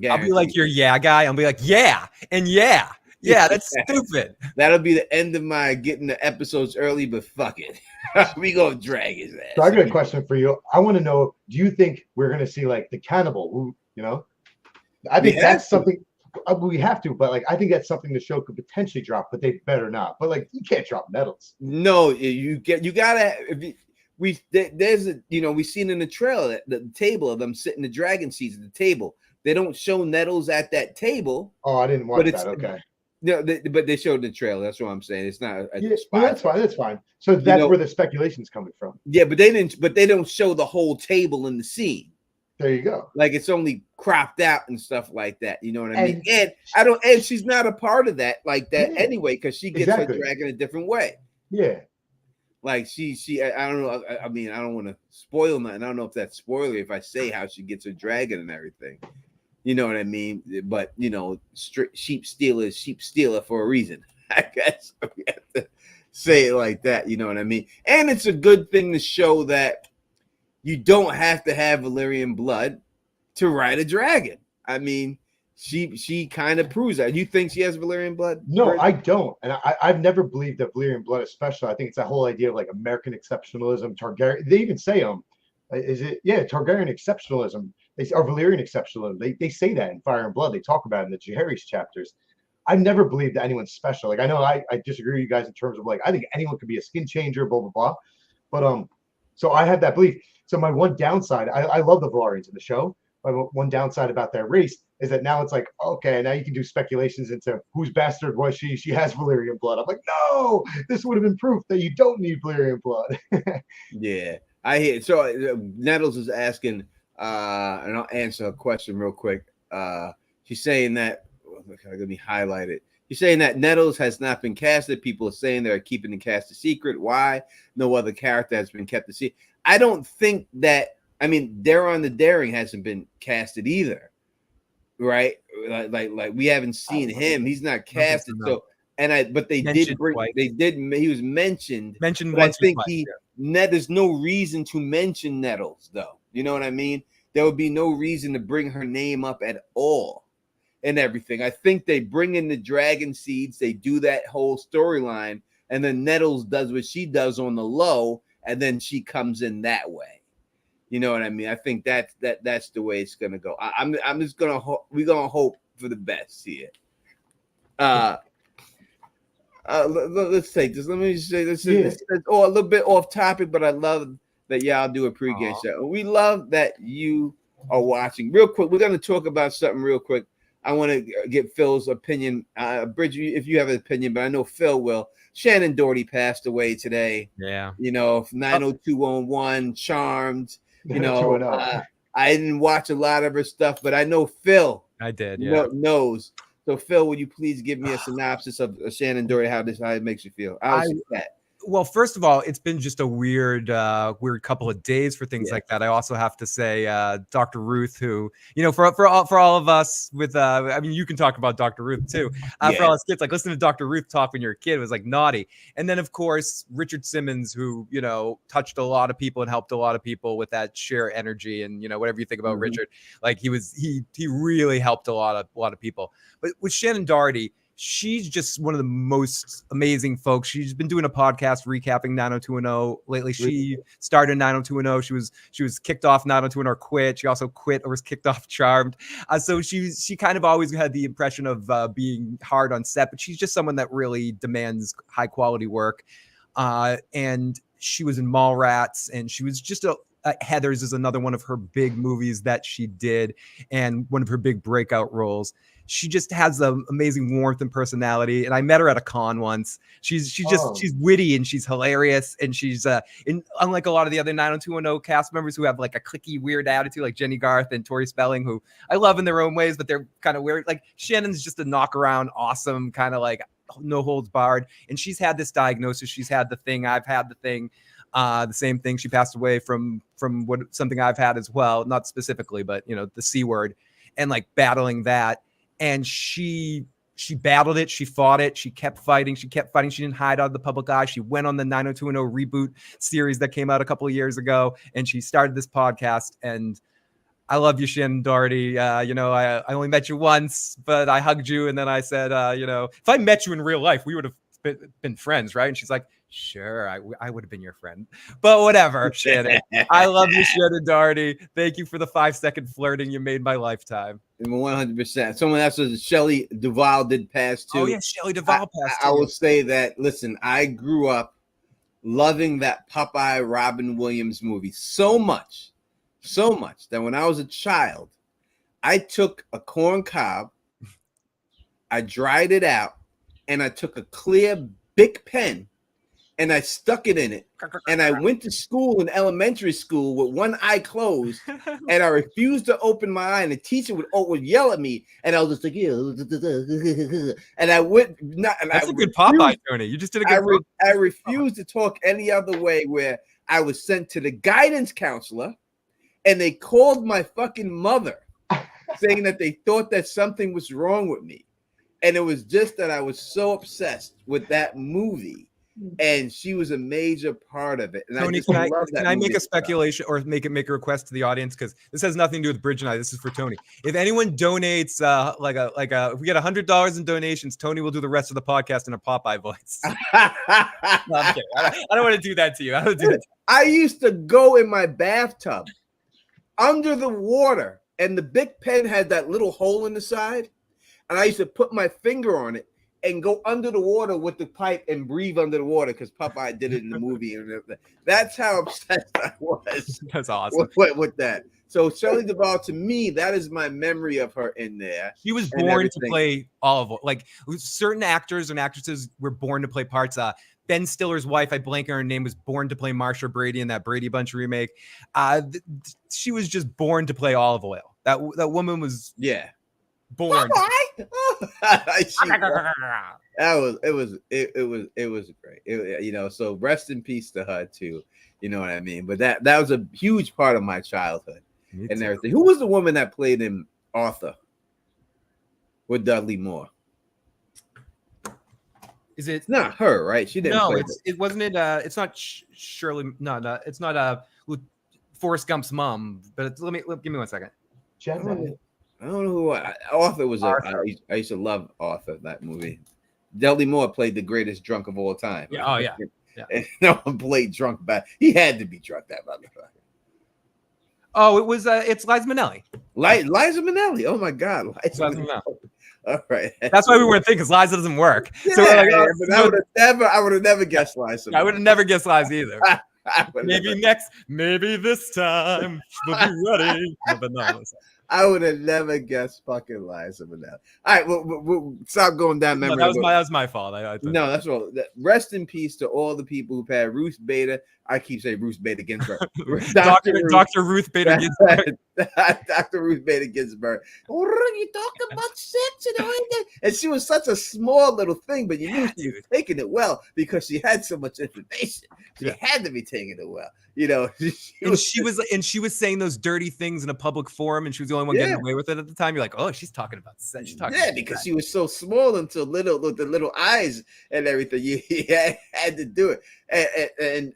I'll be like your guy. I'll be like, yeah, that's stupid. That'll be the end of my getting the episodes early, but fuck it. We gonna drag his ass. So I got a question for you. I want to know, do you think we're gonna see like the cannibal? I think that's something we have to, but like I think that's something the show could potentially drop, but they better not. But like you can't drop Nettles. No, you gotta. We've seen in the trailer the table of them sitting the dragon seats at the table. They don't show Nettles at that table. Oh, I didn't watch that. Okay. No, but they showed the trailer. That's what I'm saying. It's not. That's fine. That's fine. So that's where the speculation's coming from. Yeah, but they didn't. But they don't show the whole table in the scene. There you go. Like it's only cropped out and stuff like that. You know what I mean? And she's not a part of that like that anyway, because she gets her dragon a different way. Yeah. Like she. I don't know. I mean, I don't want to spoil nothing. I don't know if that's spoiler if I say how she gets her dragon and everything. You know what I mean? But sheep stealer for a reason. I guess we have to say it like that. You know what I mean? And it's a good thing to show that you don't have to have Valyrian blood to ride a dragon. I mean, she kind of proves that. You think she has Valyrian blood? No, I don't. And I've never believed that Valyrian blood, especially, I think it's that whole idea of like American exceptionalism, Targaryen. They even say, Targaryen exceptionalism, or Valyrian exceptionalism. They say that in Fire and Blood. They talk about it in the Jaehaerys chapters. I've never believed that anyone's special. Like, I know I disagree with you guys in terms of like, I think anyone could be a skin changer, blah, blah, blah. But, so I have that belief. So my one downside, I love the Valyrians in the show. My one downside about their race is that now it's like, okay, now you can do speculations into whose bastard was she. She has Valyrian blood. I'm like, no, this would have been proof that you don't need Valyrian blood. Yeah, I hear. So Nettles is asking, and I'll answer a question real quick. She's saying that, let me highlight it. She's saying that Nettles has not been casted. People are saying they're keeping the cast a secret. Why? No other character has been kept a secret. I don't think that. I mean, Daeron the Daring hasn't been casted either, right? Like we haven't seen him. He's not casted. So, but they did bring. Twice. They did. He was mentioned. Mentioned once. I think twice, there's no reason to mention Nettles, though. You know what I mean? There would be no reason to bring her name up at all. And everything. I think they bring in the dragon seeds, they do that whole storyline, and then Nettles does what she does on the low, and then she comes in that way. You know what I mean? I think that's the way it's gonna go. I'm just gonna we're gonna hope for the best here. Let's take this. Let me just say this is a little bit off topic, but I love that y'all do a pregame show. We love that you are watching. Real quick, we're gonna talk about something real quick. I want to get Phil's opinion. Bridget, if you have an opinion, but I know Phil will. Shannen Doherty passed away today. Yeah. 90201, Charmed. I didn't watch a lot of her stuff, but I know Phil. I did. Knows. So Phil, will you please give me a synopsis of Shannen Doherty? How it makes you feel? Well, first of all, it's been just a weird couple of days for things like that. I also have to say, Dr. Ruth, who, for all of us with, I mean, you can talk about Dr. Ruth too. For all us kids, like listening to Dr. Ruth talk when you're a kid was like naughty. And then of course, Richard Simmons, who, touched a lot of people and helped a lot of people with that sheer energy and, whatever you think about Richard, like he really helped a lot of people. But with Shannen Doherty, she's just one of the most amazing folks. She's been doing a podcast recapping 90210 lately. She started 90210. She was kicked off 90210, quit. She also quit or was kicked off Charmed. So she kind of always had the impression of being hard on set, but she's just someone that really demands high quality work. And she was in Mallrats, and she was just Heathers is another one of her big movies that she did, and one of her big breakout roles. She just has an amazing warmth and personality. And I met her at a con once. She's witty and she's hilarious. And she's unlike a lot of the other 90210 cast members who have like a cliquey, weird attitude, like Jenny Garth and Tori Spelling, who I love in their own ways, but they're kind of weird. Like Shannon's just a knock around, awesome, kind of like no holds barred. And she's had this diagnosis. She's had the thing. I've had the thing. The same thing. She passed away from something I've had as well. Not specifically, but the C word, and like battling that. And she battled it. She fought it. She kept fighting. She didn't hide out of the public eye. She went on the 90210 reboot series that came out a couple of years ago, and she started this podcast. And I love you, Shannen Doherty. I only met you once, but I hugged you, and then I said, if I met you in real life, we would have been friends, right? And she's like, sure, I would have been your friend, but whatever. Shannen, I love you, Shannen Doherty. Thank you for the 5-second flirting. You made my lifetime. 100%. Someone else says Shelley Duvall did pass too. Oh yeah, Shelley Duvall passed too. I will say that. Listen, I grew up loving that Popeye Robin Williams movie so much that when I was a child, I took a corn cob, I dried it out, and I took a clear Bic pen and I stuck it in it. And I went to school in elementary school with one eye closed, and I refused to open my eye. And the teacher would yell at me, and I was just like, yeah. And I went. That's a good Popeye, Tony. You just did a good. I refused to talk any other way. Where I was sent to the guidance counselor, and they called my fucking mother, saying that they thought that something was wrong with me. And it was just that I was so obsessed with that movie and she was a major part of it. And Tony, I just love that. can I make movie a speculation or make a request to the audience, because this has nothing to do with Bridge and I. This is for Tony. If anyone donates, if we get $100 in donations, Tony will do the rest of the podcast in a Popeye voice. No, I'm kidding. I don't want to do that to you. I used to go in my bathtub under the water, and the Big Pen had that little hole in the side, and I used to put my finger on it and go under the water with the pipe and breathe under the water, because Popeye did it in the movie. And that's how obsessed I was. That's awesome. With that. So Shelley Duvall, to me, that is my memory of her in there. She was born to play all of it. Like certain actors and actresses were born to play parts. Ben Stiller's wife, I blank on her name, was born to play Marsha Brady in that Brady Bunch remake. She was just born to play olive oil. That woman was born. It was great. So rest in peace to her too. You know what I mean? But that was a huge part of my childhood and everything. Who was the woman that played in Arthur with Dudley Moore? Is it? It's not her, right? She didn't. No, it wasn't. It's not Shirley. No, it's not. Forrest Gump's mom. But give me 1 second. I don't know who Arthur was. I used to love Arthur, that movie. Dudley Moore played the greatest drunk of all time. Yeah. Oh yeah. And no one played drunk back. He had to be drunk, that motherfucker. Oh, it was. It's Liza Minnelli. Liza Minnelli. Oh my God, Liza Minnelli. All right. That's why we weren't thinking, because Liza doesn't work. Yeah, so we're like, I would have never guessed Liza. I would have never guessed Liza either. Maybe this time we'll be ready. I would have never guessed fucking Liza Minnelli. All right, we'll stop going down memory. No, that was my fault. No, that's all. Rest in peace to all the people who've had Ruth Bader. I keep saying Ruth Bader Ginsburg. Dr. Ruth Bader Ginsburg. Dr. Ruth Bader Ginsburg. You talk about sex and she was such a small little thing, but you knew she was taking it well because she had so much information. She had to be taking it well. She was saying those dirty things in a public forum, and she was the only one getting away with it at the time. You're like, oh, she's talking about sex. She's talking because she was so small and so little with the little eyes and everything. You had to do it. And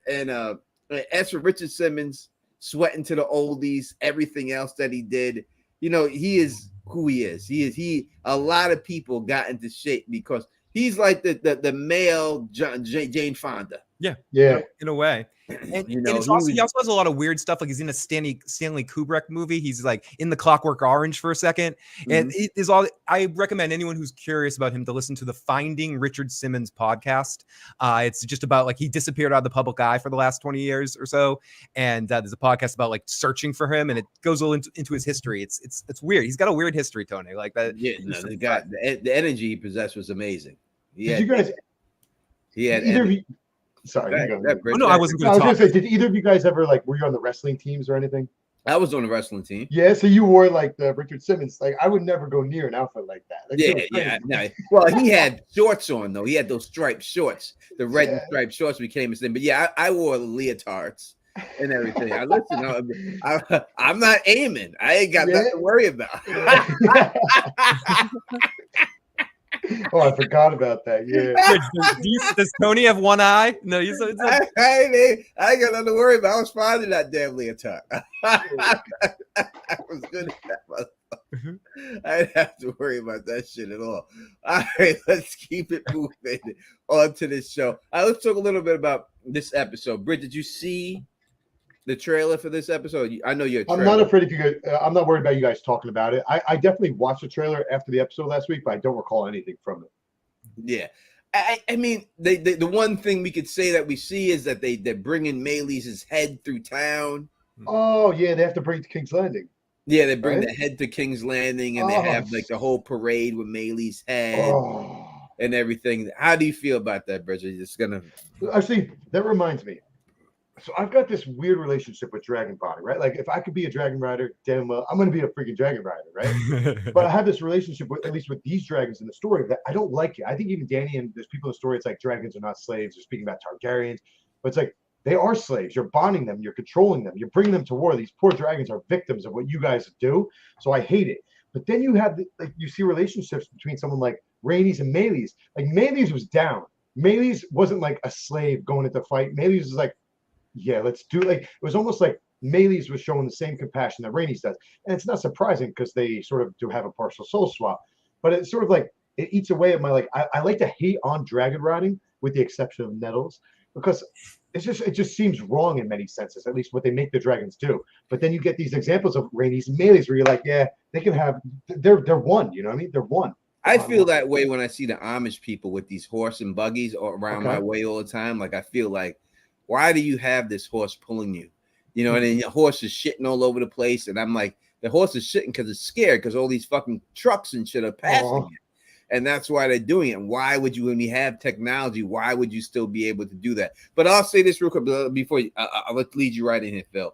as for Richard Simmons, sweating to the oldies, everything else that he did, he is who he is. A lot of people got into shape because he's like the male Jane Fonda. Yeah, in a way. And he also has a lot of weird stuff. Like he's in a Stanley Kubrick movie. He's like in the Clockwork Orange for a second. And it is all. I recommend anyone who's curious about him to listen to the Finding Richard Simmons podcast. It's just about like he disappeared out of the public eye for the last 20 years or so. And there's a podcast about like searching for him, and it goes into his history. It's weird. He's got a weird history, Tony. Like that. Yeah, the energy he possessed was amazing. Did you guys? He had either of you. Sorry. I wasn't going to talk. I was going to say, did either of you guys ever were you on the wrestling teams or anything? I was on the wrestling team. Yeah, so you wore like the Richard Simmons. Like I would never go near an outfit like that. No. Well, he had shorts on though. He had those striped shorts. The red and striped shorts became his thing. But yeah, I wore leotards and everything. I'm not Aemond. I ain't got nothing to worry about. Oh, I forgot about that. Yeah. Does Tony have one eye? No, he's. I ain't got nothing to worry about. I was fine in that damn leotard. I was good at that motherfucker. I didn't have to worry about that shit at all. All right, let's keep it moving on to this show. Let's talk a little bit about this episode. Britt, did you see the trailer for this episode? I know you're. I'm not afraid if you guys. I'm not worried about you guys talking about it. I definitely watched the trailer after the episode last week, but I don't recall anything from it. Yeah, I mean, the one thing we could say that we see is that they're bringing Meleys's head through town. Oh yeah, they have to bring it to King's Landing. Yeah, they bring the head to King's Landing, and they have like the whole parade with Meleys's head and everything. How do you feel about that, Bridget? It's gonna. Actually, that reminds me. So I've got this weird relationship with Dragon Body, right? Like if I could be a dragon rider, damn well, I'm going to be a freaking dragon rider, right? But I have this relationship with, at least with these dragons in the story, that I don't like it. I think even Danny and there's people in the story, it's like dragons are not slaves. They're speaking about Targaryens, but it's like they are slaves. You're bonding them. You're controlling them. You're bringing them to war. These poor dragons are victims of what you guys do. So I hate it. But then you have you see relationships between someone like Rhaenys and Meleys. Like Meleys was down Meleys wasn't like a slave going into fight. Meleys was like, yeah, let's do like it was almost like Meleys was showing the same compassion that Rhaenys does, and it's not surprising because they sort of do have a partial soul swap. But it's sort of like it eats away at my like. I like to hate on dragon riding, with the exception of Nettles, because it just seems wrong in many senses. At least what they make the dragons do. But then you get these examples of Rhaenys and Meleys where you're like, yeah, they can have. They're one. You know what I mean? They're one. I feel that way when I see the Amish people with these horse and buggies around my way all the time. Like I feel like, why do you have this horse pulling you? You know, and then your horse is shitting all over the place. And I'm like, the horse is shitting because it's scared because all these fucking trucks and shit are passing it. And that's why they're doing it. And why would you, when we have technology, why would you still be able to do that? But I'll say this real quick before let's lead you right in here, Phil.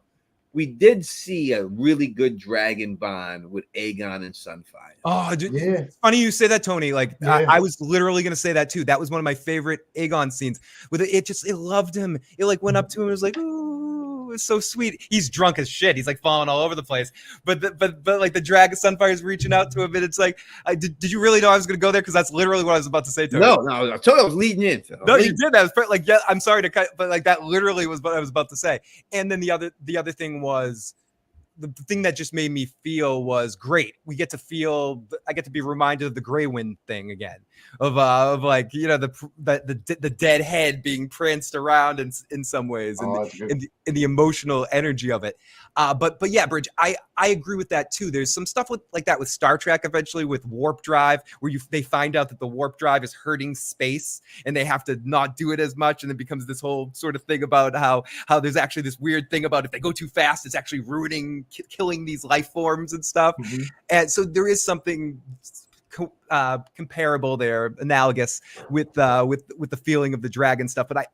We did see a really good dragon bond with Aegon and Sunfire. Oh, dude, yeah. Funny you say that, Tony. Like I was literally gonna say that too. That was one of my favorite Aegon scenes. With it loved him. It like went up to him and was like, ooh, it's so sweet. He's drunk as shit. He's like falling all over the place. But like the dragon Sunfire's reaching out to him, and it's like, did you really know I was gonna go there? Because that's literally what I was about to say, Tony. No, I told you I was leading in. Phil. No, you did. That was like, yeah. I'm sorry to cut, but like that literally was what I was about to say. And then the other thing was the thing that just made me feel was great. I get to be reminded of the Grey Wind thing again, of like, you know, the dead head being pranced around in some ways, and the emotional energy of it. But yeah, Bridge, I agree with that too. There's some stuff like that with Star Trek eventually with warp drive, where they find out that the warp drive is hurting space and they have to not do it as much, and it becomes this whole sort of thing about how there's actually this weird thing about if they go too fast, it's actually ruining, killing these life forms and stuff. Mm-hmm. And so there is something comparable there, analogous with the feeling of the dragon stuff. But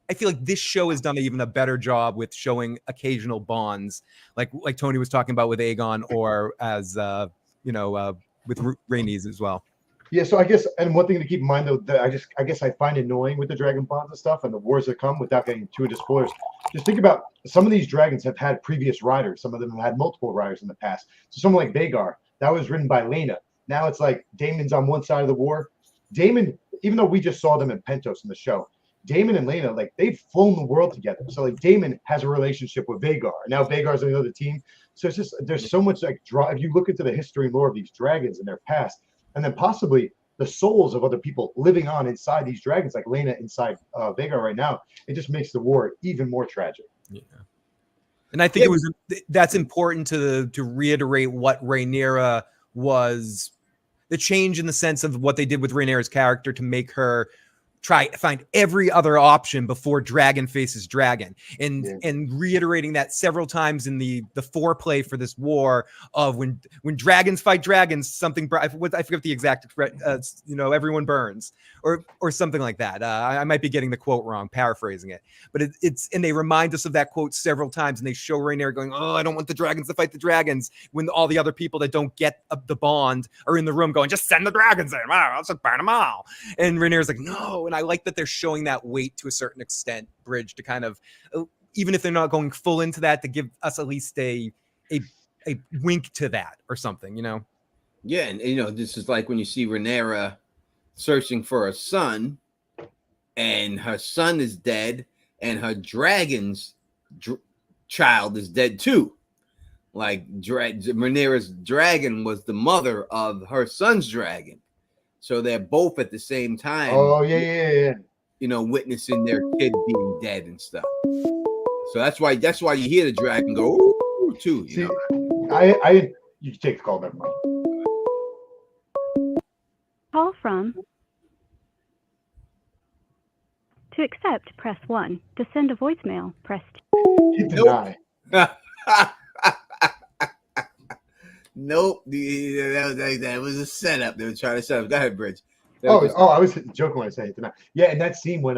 I feel like this show has done even a better job with showing occasional bonds, like Tony was talking about with Aegon, or as with Rhaenys as well. Yeah, so I guess, and one thing to keep in mind though, that I guess I find annoying with the dragon bonds and stuff and the wars that come, without getting too into spoilers. Just think about some of these dragons have had previous riders. Some of them have had multiple riders in the past. So someone like Vhagar, that was written by Laena. Now it's like Daemon's on one side of the war. Daemon, even though we just saw them in Pentos in the show, Daemon and Laena, like they've flown the world together. So like Daemon has a relationship with Vhagar. Now Vhagar's on the other team. So it's just, there's so much like if you look into the history and lore of these dragons and their past, and then possibly the souls of other people living on inside these dragons, like Laena inside Vhagar right now, it just makes the war even more tragic. Yeah. And I think that's important to reiterate what Rhaenyra was, the change in the sense of what they did with Rhaenyra's character to make her try to find every other option before dragon faces dragon, and reiterating that several times in the foreplay for this war of when dragons fight dragons, something I forget the exact everyone burns or something like that. I might be getting the quote wrong, paraphrasing it, but it's and they remind us of that quote several times, and they show Rhaenyra going, oh, I don't want the dragons to fight the dragons, when all the other people that don't get the bond are in the room going, just send the dragons in, I'll just burn them all. And Rhaenyra's like, no. And I like that they're showing that weight to a certain extent, Bridge, to kind of, even if they're not going full into that, to give us at least a wink to that or something, you know? Yeah, and this is like when you see Rhaenyra searching for a son, and her son is dead, and her dragon's child is dead too. Like Rhaenyra's dragon was the mother of her son's dragon. So they're both at the same time. Oh, yeah. Witnessing their kid being dead and stuff. So that's why you hear the dragon go, ooh, too. You can take the call, never mind. Call from. To accept, press 1. To send a voicemail, press 2. Deny. Nope, that was a setup. They were trying to set up. Go ahead, Bridge. I was joking when I said it tonight. Yeah, and that scene when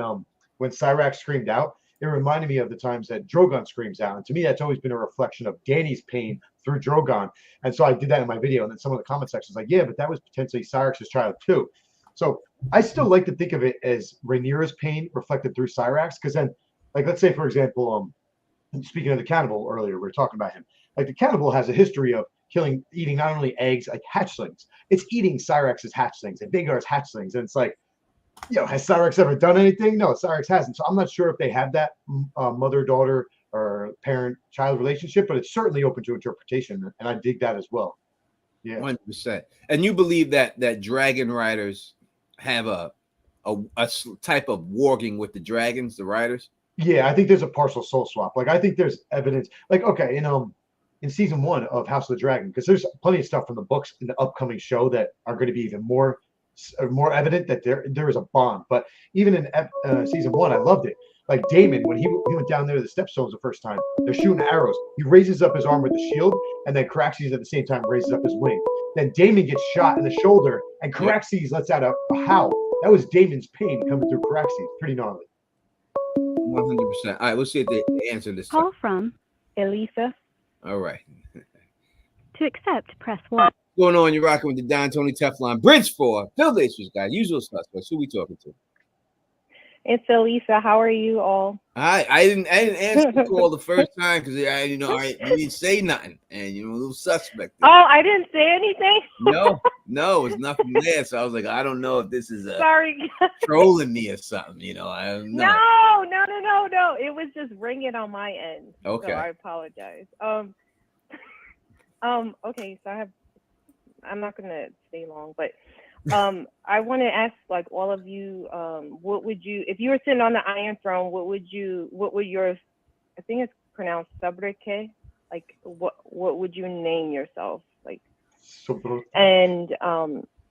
Cyrax screamed out, it reminded me of the times that Drogon screams out. And to me, that's always been a reflection of Dany's pain through Drogon. And so I did that in my video. And then some of the comment sections like, yeah, but that was potentially Cyrax's child too. So I still like to think of it as Rhaenyra's pain reflected through Cyrax. Because then, like, let's say, for example, speaking of the cannibal earlier, we were talking about him. Like, the cannibal has a history of eating not only eggs, like hatchlings. It's eating Cyrax's hatchlings and Vhagar's hatchlings. And it's like, has Cyrex ever done anything? No, Cyrex hasn't. So I'm not sure if they have that mother-daughter or parent-child relationship, but it's certainly open to interpretation, and I dig that as well. Yeah, 100%. And you believe that dragon riders have a type of warging with the dragons, the riders? Yeah, I think there's a partial soul swap. Like, I think there's evidence. Like, okay, in season 1 of House of the Dragon, because there's plenty of stuff from the books in the upcoming show that are going to be even more evident that there is a bond. But even in season 1, I loved it. Like Daemon, when he went down there to the Stepstones the first time, they're shooting arrows. He raises up his arm with the shield, and then Caraxes at the same time raises up his wing. Then Daemon gets shot in the shoulder, and Caraxes lets out a howl. That was Daemon's pain coming through Caraxes. Pretty gnarly. 100%. All right, we'll see if they answer this. Call from Elisa. All right. To accept, press 1. What's going on? You're rocking with the Don Tony Teflon Bridge for Phil the Issues guy. Usual suspects. Who we talking to? It's Elisa. How are you all? I didn't answer the call the first time because I didn't say nothing, and a little suspect. Oh, I didn't say anything. No, it's nothing there. So I was like, I don't know if this is Sorry. trolling me or something. I don't know. No. It was just ringing on my end. Okay. So I apologize. Okay. So I'm not gonna stay long, but I want to ask like all of you, what would you, if you were sitting on the Iron Throne, what would your, I think it's pronounced sobriquet, like what would you name yourself, like? And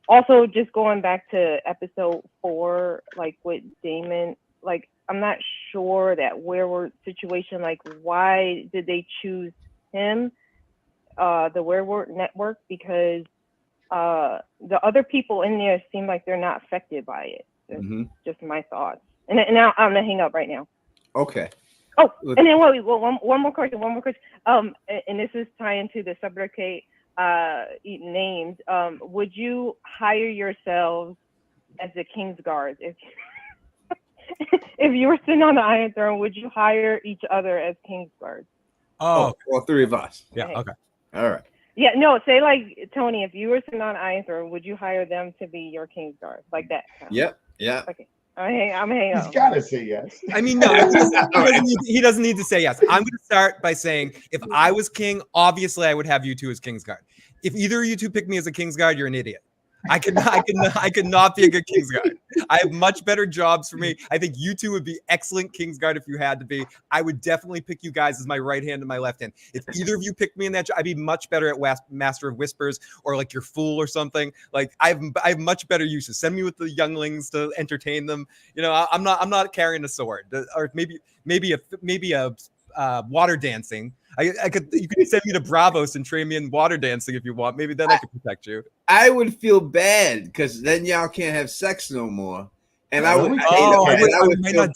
also just going back to episode 4, like with Daemon, like I'm not sure that werewolf situation, like why did they choose him, the werewolf network, because the other people in there seem like they're not affected by it. Just my thoughts. And now I'm gonna hang up right now. Okay. Oh, and then one more question. And this is tying to the sobriquet names. Would you hire yourselves as the King's Guard? If you were sitting on the Iron Throne, would you hire each other as King's Guard? Oh, all 3 of us. Yeah. Okay. All right. Yeah, no, say like Tony, if you were sitting on Iron Throne, would you hire them to be your King's Guard? Like that. Yep. Yeah. Okay. I'm hanging up. He's gotta say yes. I mean, no, he doesn't need to say yes. I'm going to start by saying, if I was king, obviously I would have you two as King's Guard. If either of you two pick me as a King's Guard, you're an idiot. I could not be a good King's Guard. I have much better jobs for me. I think you two would be excellent King's Guard if you had to be. I would definitely pick you guys as my right hand and my left hand. If either of you picked me in that job, I'd be much better at Master of Whispers or like your Fool or something. Like I have much better uses. Send me with the younglings to entertain them. I'm not carrying a sword, or maybe a water dancing. You could send me to Bravos and train me in water dancing if you want. Maybe then I could protect you. I would feel bad because then y'all can't have sex no more, and I would feel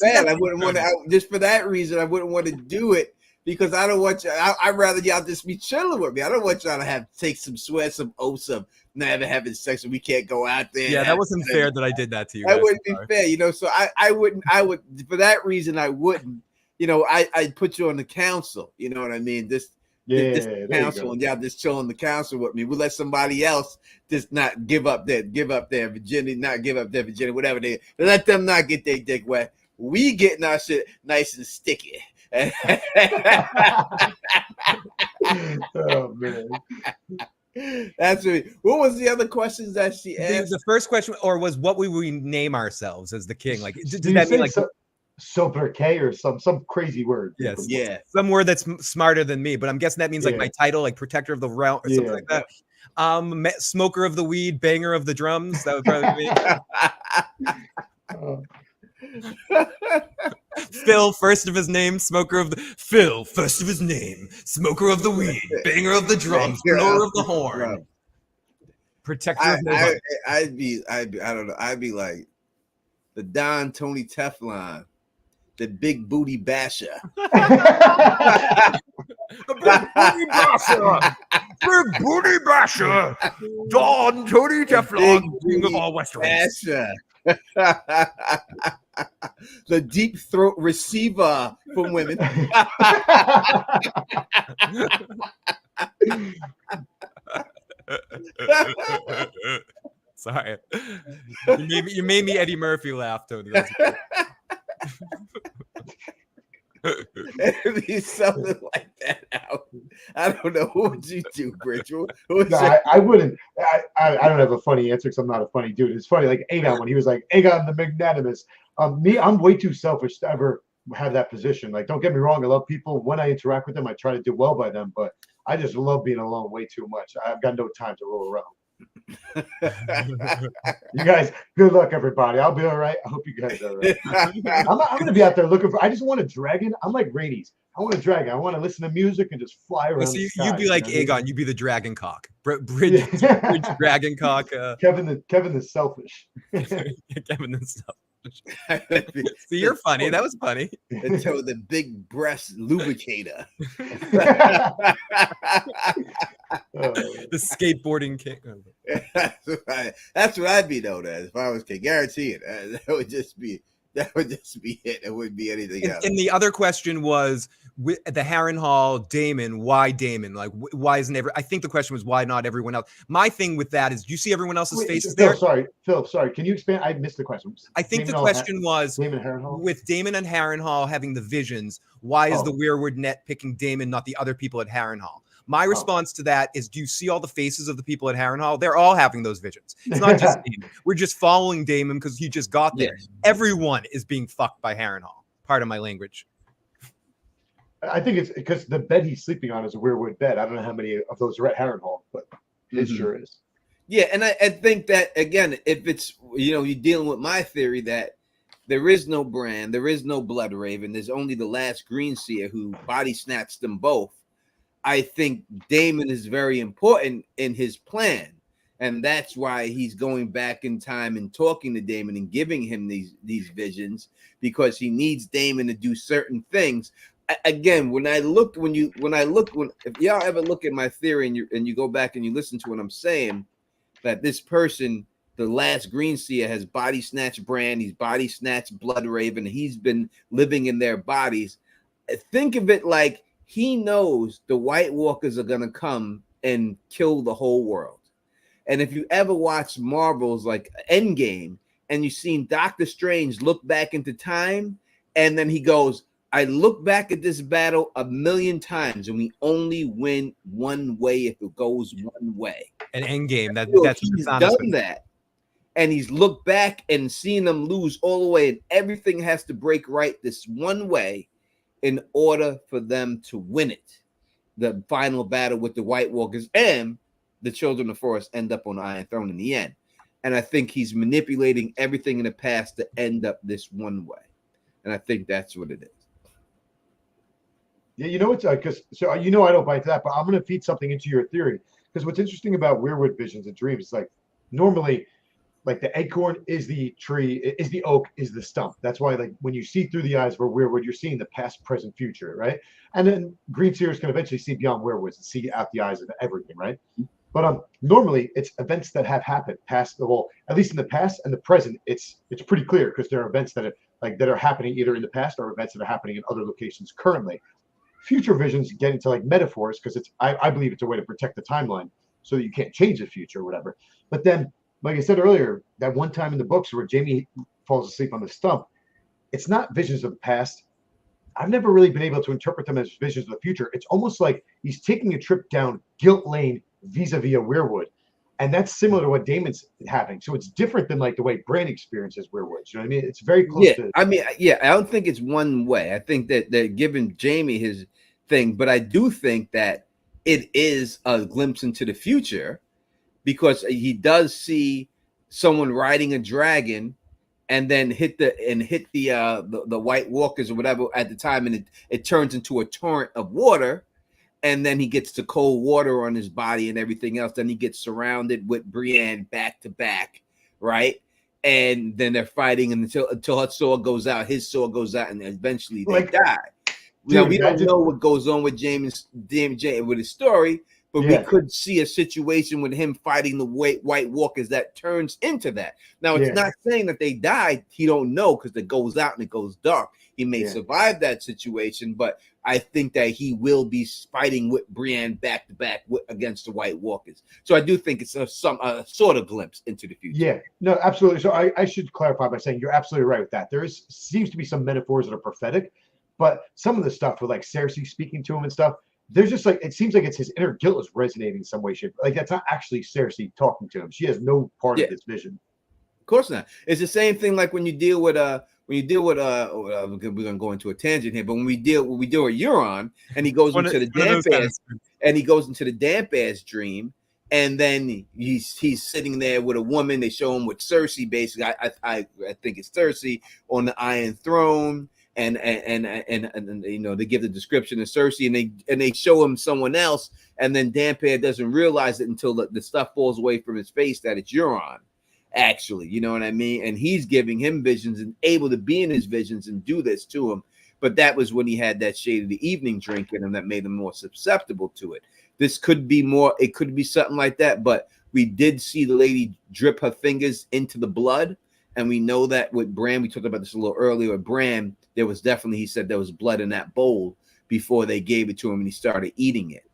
bad. I wouldn't want to. Just for that reason, I wouldn't want to do it because I don't want you. I'd rather y'all just be chilling with me. I don't want y'all to take some sweat, some oaths of never having sex, and we can't go out there. Yeah, that wasn't fair that I did that to you. That wouldn't be fair, So I wouldn't. I would for that reason. I wouldn't. I'd put you on the council. You know what I mean? This council, and y'all just chill on the council with me. We'll let somebody else just not give up their virginity, whatever they let them not get their dick wet. We getting our shit nice and sticky. Oh man. That's what was the other questions that she asked? The first question was what would we name ourselves as the king? Like did that mean like sobriquet or some crazy word? Yes. Yeah. Some word that's smarter than me, but I'm guessing that means like my title, like protector of the realm or something like that. Smoker of the weed, banger of the drums. That would probably be Phil, first of his name, smoker of the Phil, first of his name, smoker of the weed, banger of the drums, blower of the horn, protector of the I'd be I don't know. I'd be like the Don Tony Teflon. The big booty basher. The big booty basher. Big booty basher. Don Tony Teflon, king of all Westerns. The deep throat receiver from women. Sorry. You made me Eddie Murphy laugh, Tony. It'd be something like that out. I don't know. What would you do, Bridge? No, I wouldn't. I don't have a funny answer because I'm not a funny dude. It's funny, like Aegon when he was like Aegon the Magnanimous. I'm way too selfish to ever have that position. Like, don't get me wrong, I love people. When I interact with them, I try to do well by them. But I just love being alone way too much. I've got no time to roll around. You guys, good luck, everybody. I'll be all right. I hope you guys are all right. I'm going to be out there looking for. I just want a dragon. I'm like Rhaenys. I want a dragon. I want to listen to music and just fly around. So the sky, you'd be like Aegon. You'd be the dragon cock. Bridge dragon cock. Kevin the selfish. Kevin the selfish. See, you're funny. That was funny. Until the big breast lubricator. The skateboarding king. That's what I'd be known as if I was king. Guarantee it. That would just be it. It wouldn't be anything else. And the other question was with the Harrenhal Daemon. Why Daemon? Like, why isn't I think the question was why not everyone else? My thing with that is, do you see everyone else's faces there? Phil, sorry. Can you expand? I missed the question. I think the question was with Daemon and Harrenhal having the visions. Why is the weirwood net picking Daemon, not the other people at Harrenhal? My response to that is, do you see all the faces of the people at Harrenhal? They're all having those visions. It's not just Daemon. We're just following Daemon because he just got there. Yes. Everyone is being fucked by Harrenhal. Part of my language. I think it's because the bed he's sleeping on is a weirwood bed. I don't know how many of those are at Harrenhal, but it sure is. Yeah, and I think that, again, if it's, you're dealing with my theory that there is no Bran, there is no Blood Raven, there's only the last Green Seer who body snatched them both. I think Daemon is very important in his plan, and that's why he's going back in time and talking to Daemon and giving him these visions, because he needs Daemon to do certain things. Again, if y'all ever look at my theory and you go back and you listen to what I'm saying, that this person, the last Green Seer, has body snatched Bran, he's body snatched Blood Raven, he's been living in their bodies. Think of it like he knows the White Walkers are going to come and kill the whole world. And if you ever watch Marvel's like Endgame and you've seen Doctor Strange look back into time, and then he goes, I look back at this battle 1,000,000 times and we only win one way if it goes one way. An Endgame. That's he's done that. And he's looked back and seen them lose all the way, and everything has to break right this one way in order for them to win it. The final battle with the White Walkers and the Children of the Forest end up on the Iron Throne in the end. And I think he's manipulating everything in the past to end up this one way. And I think that's what it is. Yeah, it's because I don't buy into that, but I'm going to feed something into your theory. Because what's interesting about weirwood visions and dreams is like normally, like the acorn is the tree, is the oak, is the stump. That's why, like, when you see through the eyes of a weirwood, you're seeing the past, present, future, right? And then green seers can eventually see beyond weirwoods and see out the eyes of everything, right? But normally it's events that have happened past the whole, at least in the past and the present, it's pretty clear because there are events that are happening either in the past or events that are happening in other locations currently. Future visions get into like metaphors because I believe it's a way to protect the timeline so that you can't change the future or whatever. But then, like I said earlier, that one time in the books where Jaime falls asleep on the stump, it's not visions of the past. I've never really been able to interpret them as visions of the future. It's almost like he's taking a trip down guilt lane vis-a-vis a weirwood. And that's similar to what Daemon's having. So it's different than like the way Bran experiences weirwoods. You know what I mean? It's very close to. I don't think it's one way. I think that they're giving Jaime his thing, but I do think that it is a glimpse into the future because he does see someone riding a dragon and then hit the White Walkers or whatever at the time, and it turns into a torrent of water. And then he gets the cold water on his body and everything else. Then he gets surrounded with Brienne back to back, right? And then they're fighting until her sword goes out, his sword goes out, and eventually they die. Dude, we don't know what goes on with James with his story, but we could see a situation with him fighting the White Walkers that turns into that. Now, it's not saying that they died. He don't know because it goes out and it goes dark. He may survive that situation, but I think that he will be fighting with Brienne back to back against the White Walkers. So I do think it's a sort of glimpse into the future. Yeah, no, absolutely. So I should clarify by saying you're absolutely right with that. There seems to be some metaphors that are prophetic, but some of the stuff with like Cersei speaking to him and stuff, there's just like, it seems like it's his inner guilt is resonating in some way, shape. Like that's not actually Cersei talking to him. She has no part of this vision. Of course not. It's the same thing like when you deal with we're gonna go into a tangent here, but when we deal with Euron and he goes into the damp ass dream, and then he's sitting there with a woman. They show him with Cersei, basically. I think it's Cersei on the Iron Throne, and you know, they give the description of Cersei, and they show him someone else, and then Dampere doesn't realize it until the stuff falls away from his face that it's Euron. Actually, you know what I mean? And he's giving him visions and able to be in his visions and do this to him. But that was when he had that shade of the evening drink in him that made him more susceptible to it. This could be more, it could be something like that. But we did see the lady drip her fingers into the blood. And we know that with Bran, we talked about this a little earlier. With Bran, there was definitely, he said there was blood in that bowl before they gave it to him and he started eating it.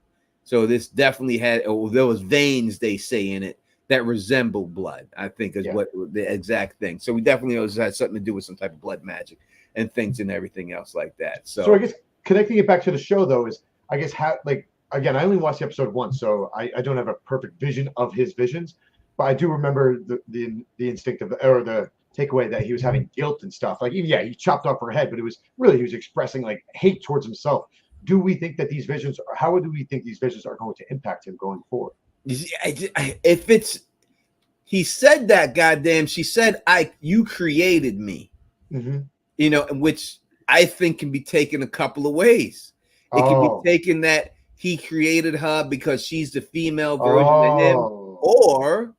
So this definitely had, there was veins, they say, in it that resemble blood, I think is what the exact thing. So we definitely know this had something to do with some type of blood magic and things and everything else like that. So I guess connecting it back to the show though is, I guess, how, like, again, I only watched the episode once, so I don't have a perfect vision of his visions, but I do remember the instinct of or the takeaway that he was having guilt and stuff. Like, he chopped off her head, but it was really, he was expressing like hate towards himself. Do we think that these visions, how do we think these visions are going to impact him going forward? If it's, he said that, goddamn, she said, you created me, you know, which I think can be taken a couple of ways. It can be taken that he created her because she's the female version of him, or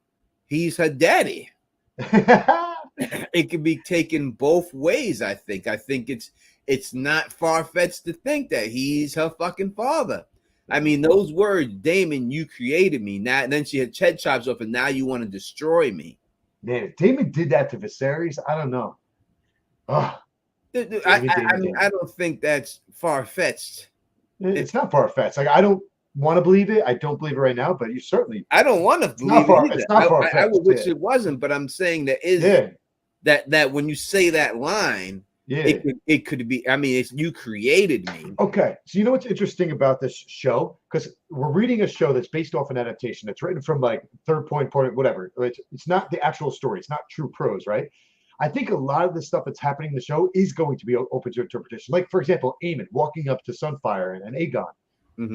he's her daddy. It can be taken both ways. I think it's not far-fetched to think that he's her fucking father. I mean, those words, Daemon, you created me. Now, and then she had head chops off, and now you want to destroy me. Man, if Daemon did that to Viserys, I don't know. I don't think that's far-fetched. It's not far-fetched. Like, I don't want to believe it. I don't believe it right now, but you certainly. I don't want to believe it. It's not far-fetched. I would wish it wasn't, but I'm saying there is that when you say that line. Yeah, it could be. I mean, it's you created me. Okay, so you know what's interesting about this show? Because we're reading a show that's based off an adaptation that's written from like third point, whatever. It's not the actual story. It's not true prose, right? I think a lot of the stuff that's happening in the show is going to be open to interpretation. Like, for example, Aemond walking up to Sunfire and Aegon.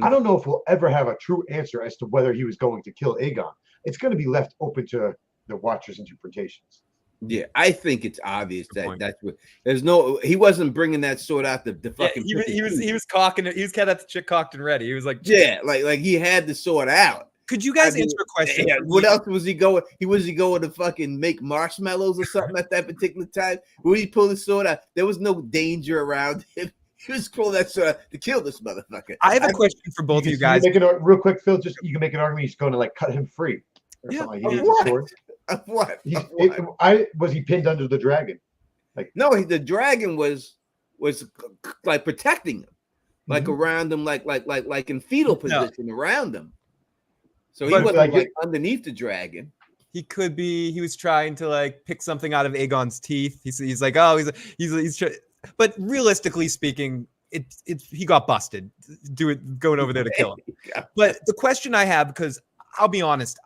I don't know if we'll ever have a true answer as to whether he was going to kill Aegon. It's going to be left open to the watcher's interpretations. Yeah, I think it's obvious that's what. There's no. He wasn't bringing that sword out the fucking. He was cocking it. He was kind of the chick cocked and ready. He was like, like he had the sword out. Could you guys answer a question? Yeah, what else was he going? Was he going to fucking make marshmallows or something at that particular time? When he pulled the sword out, there was no danger around him. He was pulling that sword out to kill this motherfucker. I have a question for both of you guys. Real quick, Phil. Just you can make an argument. He's going to like cut him free. Or he needs a sword. What? Was he pinned under the dragon? Like no, the dragon was like protecting him, like around him, like in fetal position around him. So he wasn't like underneath the dragon. He could be. He was trying to like pick something out of Aegon's teeth. He's like, oh, he's. But realistically speaking, he got busted. Going over there to kill him. But the question I have, because I'll be honest,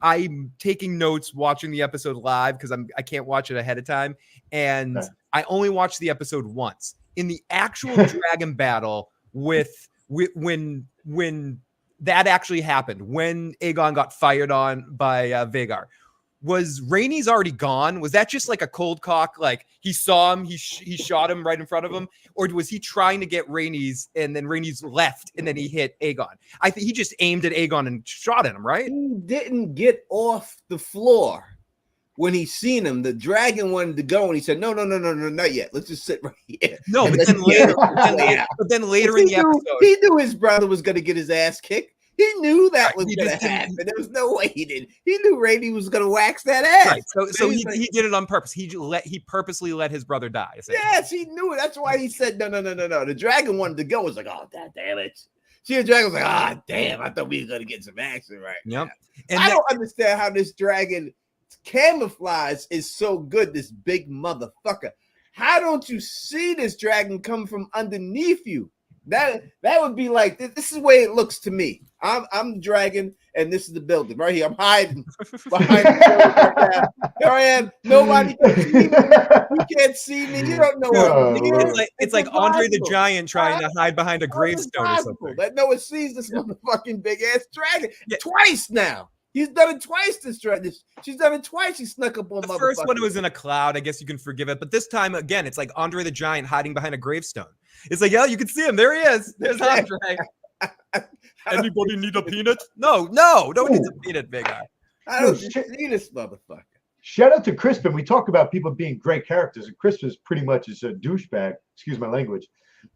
I'm taking notes watching the episode live because I can't watch it ahead of time. And I only watched the episode once. In the actual dragon battle when that actually happened, when Aegon got fired on by Vhagar, was Rhaenys already gone? Was that just like a cold cock? Like he saw him, he shot him right in front of him? Or was he trying to get Rhaenys and then Rhaenys left and then he hit Aegon? I think he just aimed at Aegon and shot at him, right? He didn't get off the floor when he seen him. The dragon wanted to go and he said, no, not yet. Let's just sit right here. No, but then later in the episode. He knew his brother was going to get his ass kicked. He knew that Right, was he going just to didn't- happen. There was no way he did. He knew Rhaenys was going to wax that ass. Right. So he's like, he did it on purpose. He purposely let his brother die. essentially. yes, he knew it. That's why he said no. The dragon wanted to go. It was like, oh, damn it. The dragon was like, ah, damn. I thought we were going to get some action right Yep. now. And I don't understand how this dragon camouflage is so good, this big motherfucker. How don't you see this dragon come from underneath you? That would be like, this is the way it looks to me. I'm the dragon, and this is the building right here. I'm hiding behind the building right now. Here I am. Nobody can see me. You can't see me. You don't know what I'm here. It's like Andre the impossible. Giant trying to hide behind a How gravestone or impossible something. that Noah sees this motherfucking big ass dragon twice now. He's done it twice. This dragon. She's done it twice. She snuck up on The motherfuckers. first one was in a cloud. I guess you can forgive it. But this time, again, it's like Andre the Giant hiding behind a gravestone. It's like, yeah, you can see him. There he is. There's Andre. Anybody need a peanut? No one needs a peanut, big guy. I don't see this motherfucker. Shout out to Crispin. We talk about people being great characters, and Crispin's pretty much is a douchebag. Excuse my language,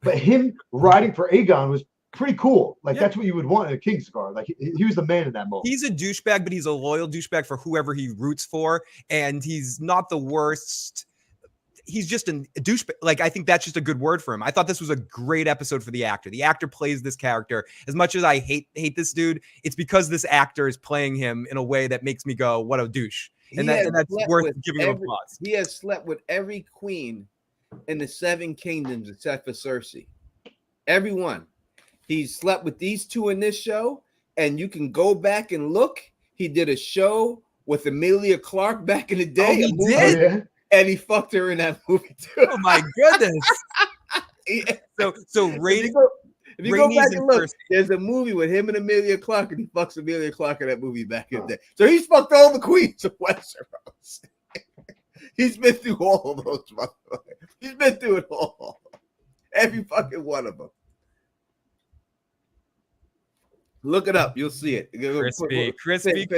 but him riding for Aegon was pretty cool. Like that's what you would want in a Kingsguard. Like he was the man in that moment. He's a douchebag, but he's a loyal douchebag for whoever he roots for, and he's not the worst. He's just a douchebag. Like, I think that's just a good word for him. I thought this was a great episode for the actor. The actor plays this character. As much as I hate this dude, it's because this actor is playing him in a way that makes me go, what a douche. And that's worth giving him applause. He has slept with every queen in the 7 kingdoms except for Cersei. Everyone. He's slept with these 2 in this show, and you can go back and look. He did a show with Emilia Clarke back in the day. He did? Oh, yeah. And he fucked her in that movie too. Oh my goodness. Yeah. So Rhaenys, if you go back and look, there's a movie with him and Emilia Clarke, and he fucks Emilia Clarke in that movie back in the day. So he's fucked all the queens of Westeros. He's been through all of those motherfuckers. He's been through it all. Every fucking one of them. Look it up. You'll see it. Crispy.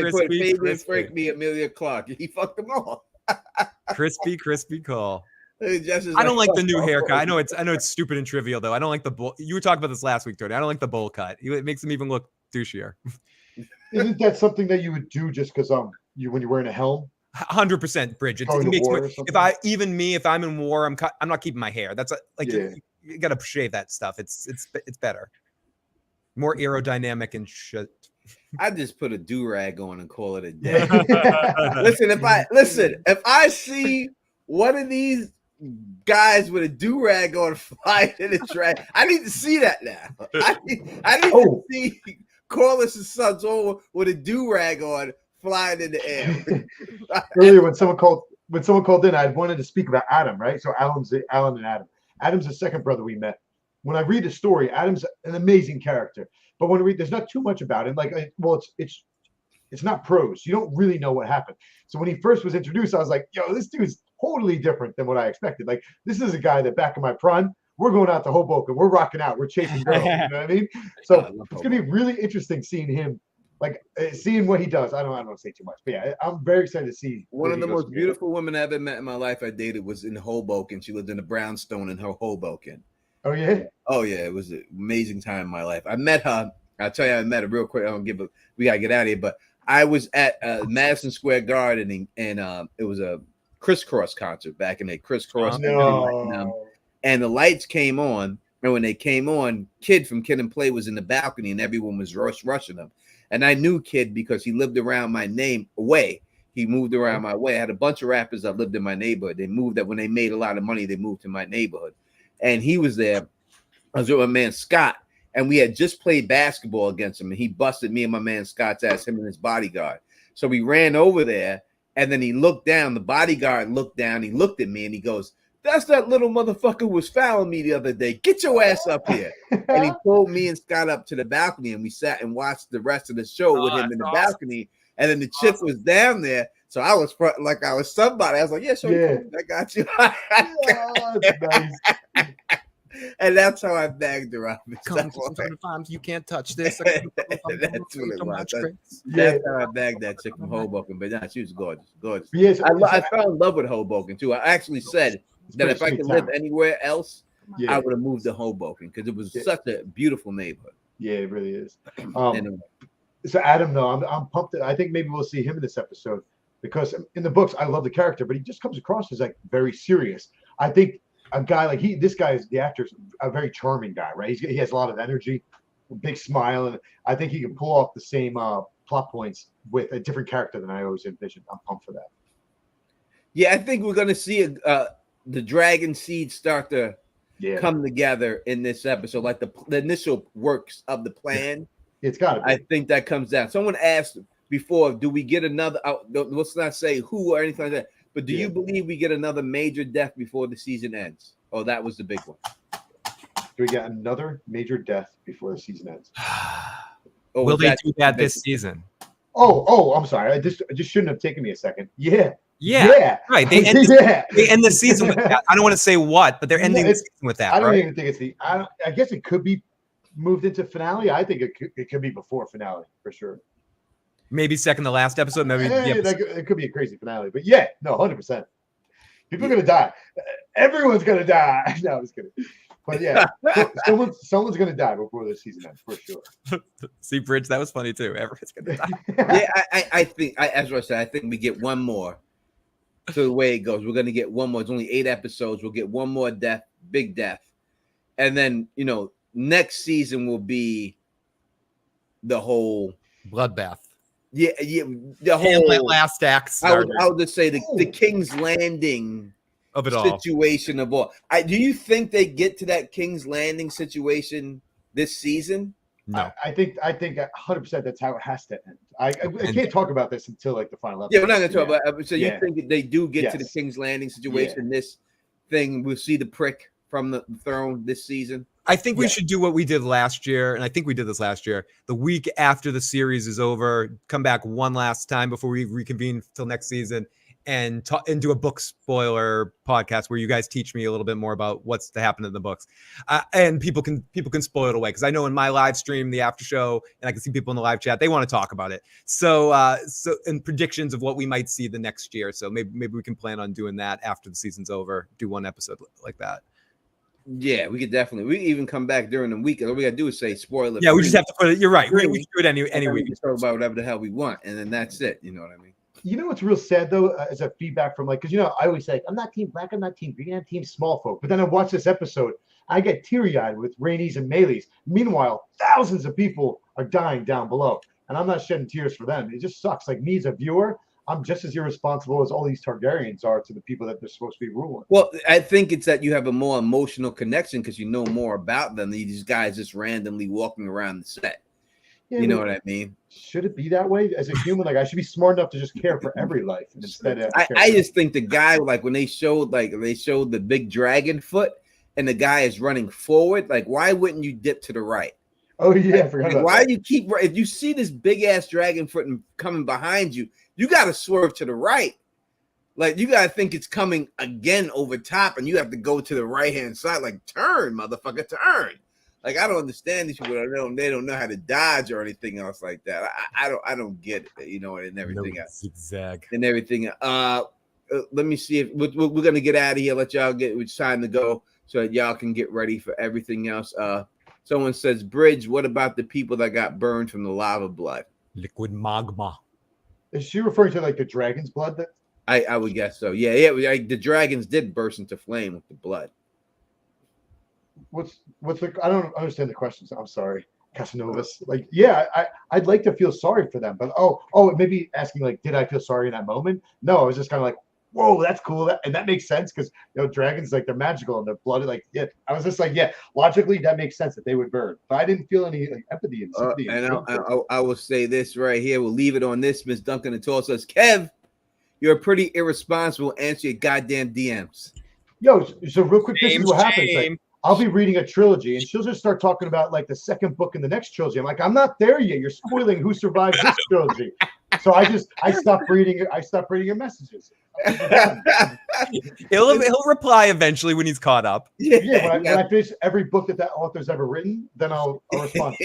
Frank me, Emilia Clarke. He fucked them all. Crispy call. I don't like the new haircut. I know it's stupid and trivial though. I don't like the bowl. You were talking about this last week, Tony. I don't like the bowl cut. It makes him even look douchier. Isn't that something that you would do just because when you're wearing a helm? 100%, Bridge. It makes me, if I'm in war, I'm not keeping my hair. That's you gotta shave that stuff. It's better, more aerodynamic and shit. I just put a do-rag on and call it a day. If I see one of these guys with a do-rag on flying in a drag, I need to see that now. I need to see Corlys' sons over with a do-rag on flying in the air. Earlier when someone called in, I wanted to speak about Adam, right? So Alan and Adam. Adam's the second brother we met. When I read the story, Adam's an amazing character. But when I read, there's not too much about him. It's not prose. You don't really know what happened. So when he first was introduced, I was like, yo, this dude's totally different than what I expected. Like, this is a guy that back in my prime, we're going out to Hoboken, we're rocking out, we're chasing girls. You know what I mean? So it's gonna be really interesting seeing him, seeing what he does. I don't want to say too much, but yeah, I'm very excited to see. One of the most beautiful women I ever met in my life I dated was in Hoboken. She lived in a brownstone in Hoboken. Oh yeah. Oh yeah, it was an amazing time in my life. I met her. I'll tell you, I met her real quick. We gotta get out of here. But I was at Madison Square Garden, and it was a Crisscross concert back in the Crisscross. And the lights came on, and when they came on, Kid from Kid and Play was in the balcony, and everyone was rushing him. And I knew Kid because he lived around my way. He moved around my way. I had a bunch of rappers that lived in my neighborhood. They moved that when they made a lot of money, they moved to my neighborhood. And he was there. I was with my man Scott, and we had just played basketball against him, and he busted me and my man Scott's ass, him and his bodyguard. So we ran over there, and then he looked down. The bodyguard looked down. He looked at me, and he goes, "That's that little motherfucker who was fouling me the other day. Get your ass up here." And he pulled me and Scott up to the balcony, and we sat and watched the rest of the show with him in the balcony. And then the chick was down there. So I was like I was somebody. I was like, yeah, I got you. That's nice. And that's how I bagged her up. Sometimes you can't touch this. That's what it was. That's how I bagged that chick from Hoboken. But nah, she was gorgeous. Yes, I fell in love with Hoboken too. I actually said that if I could live anywhere else, I would have moved to Hoboken because it was such a beautiful neighborhood. Yeah, it really is. Anyway. So Adam, though, I'm pumped. I think maybe we'll see him in this episode because in the books, I love the character, but he just comes across as like very serious. I think a guy like this guy is the actor's a very charming guy, right? He has a lot of energy, a big smile, and I think he can pull off the same plot points with a different character than I always envisioned. I'm pumped for that. Yeah, I think we're gonna see the dragon seeds start to come together in this episode, like the initial works of the plan. It's got to be. I think that comes down. Someone asked before, do we get another? Let's not say who or anything like that. But do you believe we get another major death before the season ends? Oh, that was the big one. Do we get another major death before the season ends? Will they do that this season? Oh, I'm sorry. I just shouldn't have taken me a second. Yeah. Right. They end, they end the season with that. I don't want to say what, but they're ending the season with that. I don't even think it's I guess it could be moved into finale. I think it could be before finale for sure. Maybe second to last episode. Maybe it could be a crazy finale. But yeah, no, 100%. People are gonna die. Everyone's gonna die. No, I'm just kidding. But yeah, someone's gonna die before the season ends for sure. See, Bridge, that was funny too. Everyone's gonna die. Yeah, I think as I said, I think we get one more. So the way it goes, we're gonna get one more. It's only 8 episodes. We'll get one more death, big death, and then next season will be the whole bloodbath. Yeah, the whole last act. I would just say the King's Landing of it all situation of all. Do you think they get to that King's Landing situation this season? No, I think 100% that's how it has to end. I can't talk about this until like the final episode. Yeah, we're not gonna talk about. So you think they do get to the King's Landing situation? This thing, we'll see the prick from the throne this season. I think we should do what we did last year, and I think we did this last year. The week after the series is over, come back one last time before we reconvene till next season, and do a book spoiler podcast where you guys teach me a little bit more about what's to happen in the books, and people can spoil it away, because I know in my live stream, the after show, and I can see people in the live chat, they want to talk about it. So and predictions of what we might see the next year. So maybe we can plan on doing that after the season's over. Do one episode like that. Yeah, we could definitely. We even come back during the week. All we gotta do is say spoiler. Yeah, we just have to put it. You're right. We should do it any week. We can talk about whatever the hell we want, and then that's it. You know what I mean? You know what's real sad though, as a feedback from because I always say I'm not team black, I'm not team green, I'm team small folk. But then I watch this episode, I get teary eyed with Rhaenys and Meleys. Meanwhile, thousands of people are dying down below, and I'm not shedding tears for them. It just sucks. Like me as a viewer, I'm just as irresponsible as all these Targaryens are to the people that they're supposed to be ruling. Well, I think it's that you have a more emotional connection because you know more about them. These guys just randomly walking around the set. Yeah, you know what I mean? Should it be that way? As a human, like I should be smart enough to just care for every life instead of. I just think the guy, like when they showed the big dragon foot and the guy is running forward, like why wouldn't you dip to the right? Oh yeah, I forgot about why that. Do you keep? If you see this big ass dragon foot and coming behind you, you got to swerve to the right. Like you got to think it's coming again over top, and you have to go to the right hand side. Like turn, motherfucker, turn. Like I don't understand these people. They don't know how to dodge or anything else like that. I don't get it, and everything else. Zigzag and everything. Let me see if we're gonna get out of here. Let y'all get. It's time to go so that y'all can get ready for everything else. Someone says, Bridge, what about the people that got burned from the lava blood? Liquid magma. Is she referring to like the dragon's blood? That I would guess so. Yeah. The dragons did burst into flame with the blood. What's the? I don't understand the questions. I'm sorry, Casanovas. Like, yeah, I'd like to feel sorry for them, but maybe asking like, did I feel sorry in that moment? No, I was just kind of like, whoa, that's cool, and that makes sense because dragons like they're magical and they're blooded. Like, yeah, I was just like, yeah, logically that makes sense that they would burn, but I didn't feel any like empathy and sympathy. I will say this right here. We'll leave it on this. Miss Duncan and Tall says, Kev, you're pretty irresponsible. Answer your goddamn DMs. Yo, so real quick, this is what happens. Like, I'll be reading a trilogy, and she'll just start talking about like the second book in the next trilogy. I'm like, I'm not there yet. You're spoiling who survives this trilogy. So I stopped reading. I stopped reading your messages. He'll reply eventually when he's caught up. Yeah, when I finish every book that author's ever written, then I'll respond.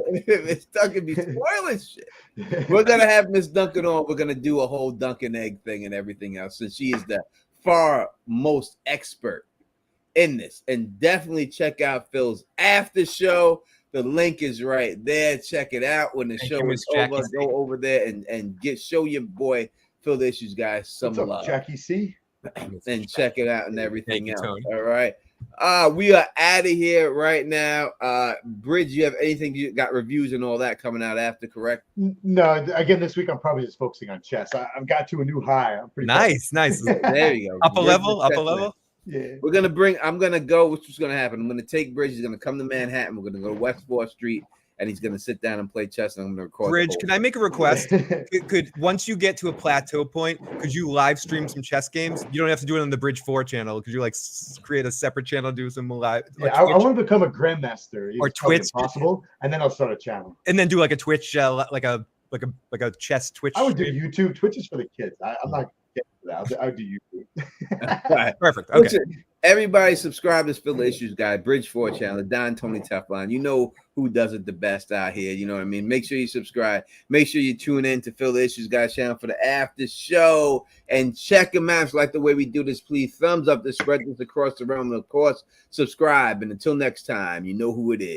Miss Duncan be spoiling shit. We're gonna have Miss Duncan on. We're gonna do a whole Duncan egg thing and everything else, since she is the far most expert in this. And definitely check out Phil's after show. The link is right there. Check it out. When the show is over, go over there and show your boy Phil the Issues guy some What's up, love. Jackie C? And check it out and everything else. Tony. All right. We are out of here right now. Bridge, you have anything you got reviews and all that coming out after, correct? No, again, this week I'm probably just focusing on chess. I've got to a new high. I'm pretty nice. There you go. Upper level. Yeah. I'm gonna go, which is gonna happen. I'm gonna take Bridge, he's gonna come to Manhattan, we're gonna go to West 4th Street, and he's gonna sit down and play chess, and I'm gonna record. Bridge, can I make a request? could once you get to a plateau point, could you live stream some chess games? You don't have to do it on the Bridge 4 channel. Could you like create a separate channel, do some live? Yeah, I want to become a grandmaster or Twitch, possible, and then I'll start a channel. And then do like a Twitch, like a chess Twitch. I would do YouTube. Twitch is for the kids. I'm not getting to that. I would do YouTube. Right. Perfect. Okay. Listen, everybody subscribe to Phil the Issues guy, Bridge 4 channel, Don Tony Teflon. You know who does it the best out here. You know what I mean? Make sure you subscribe. Make sure you tune in to Phil the Issues guy channel for the after show and check him out. If you like the way we do this, please thumbs up to spread this across the realm. And of course, subscribe. And until next time, you know who it is.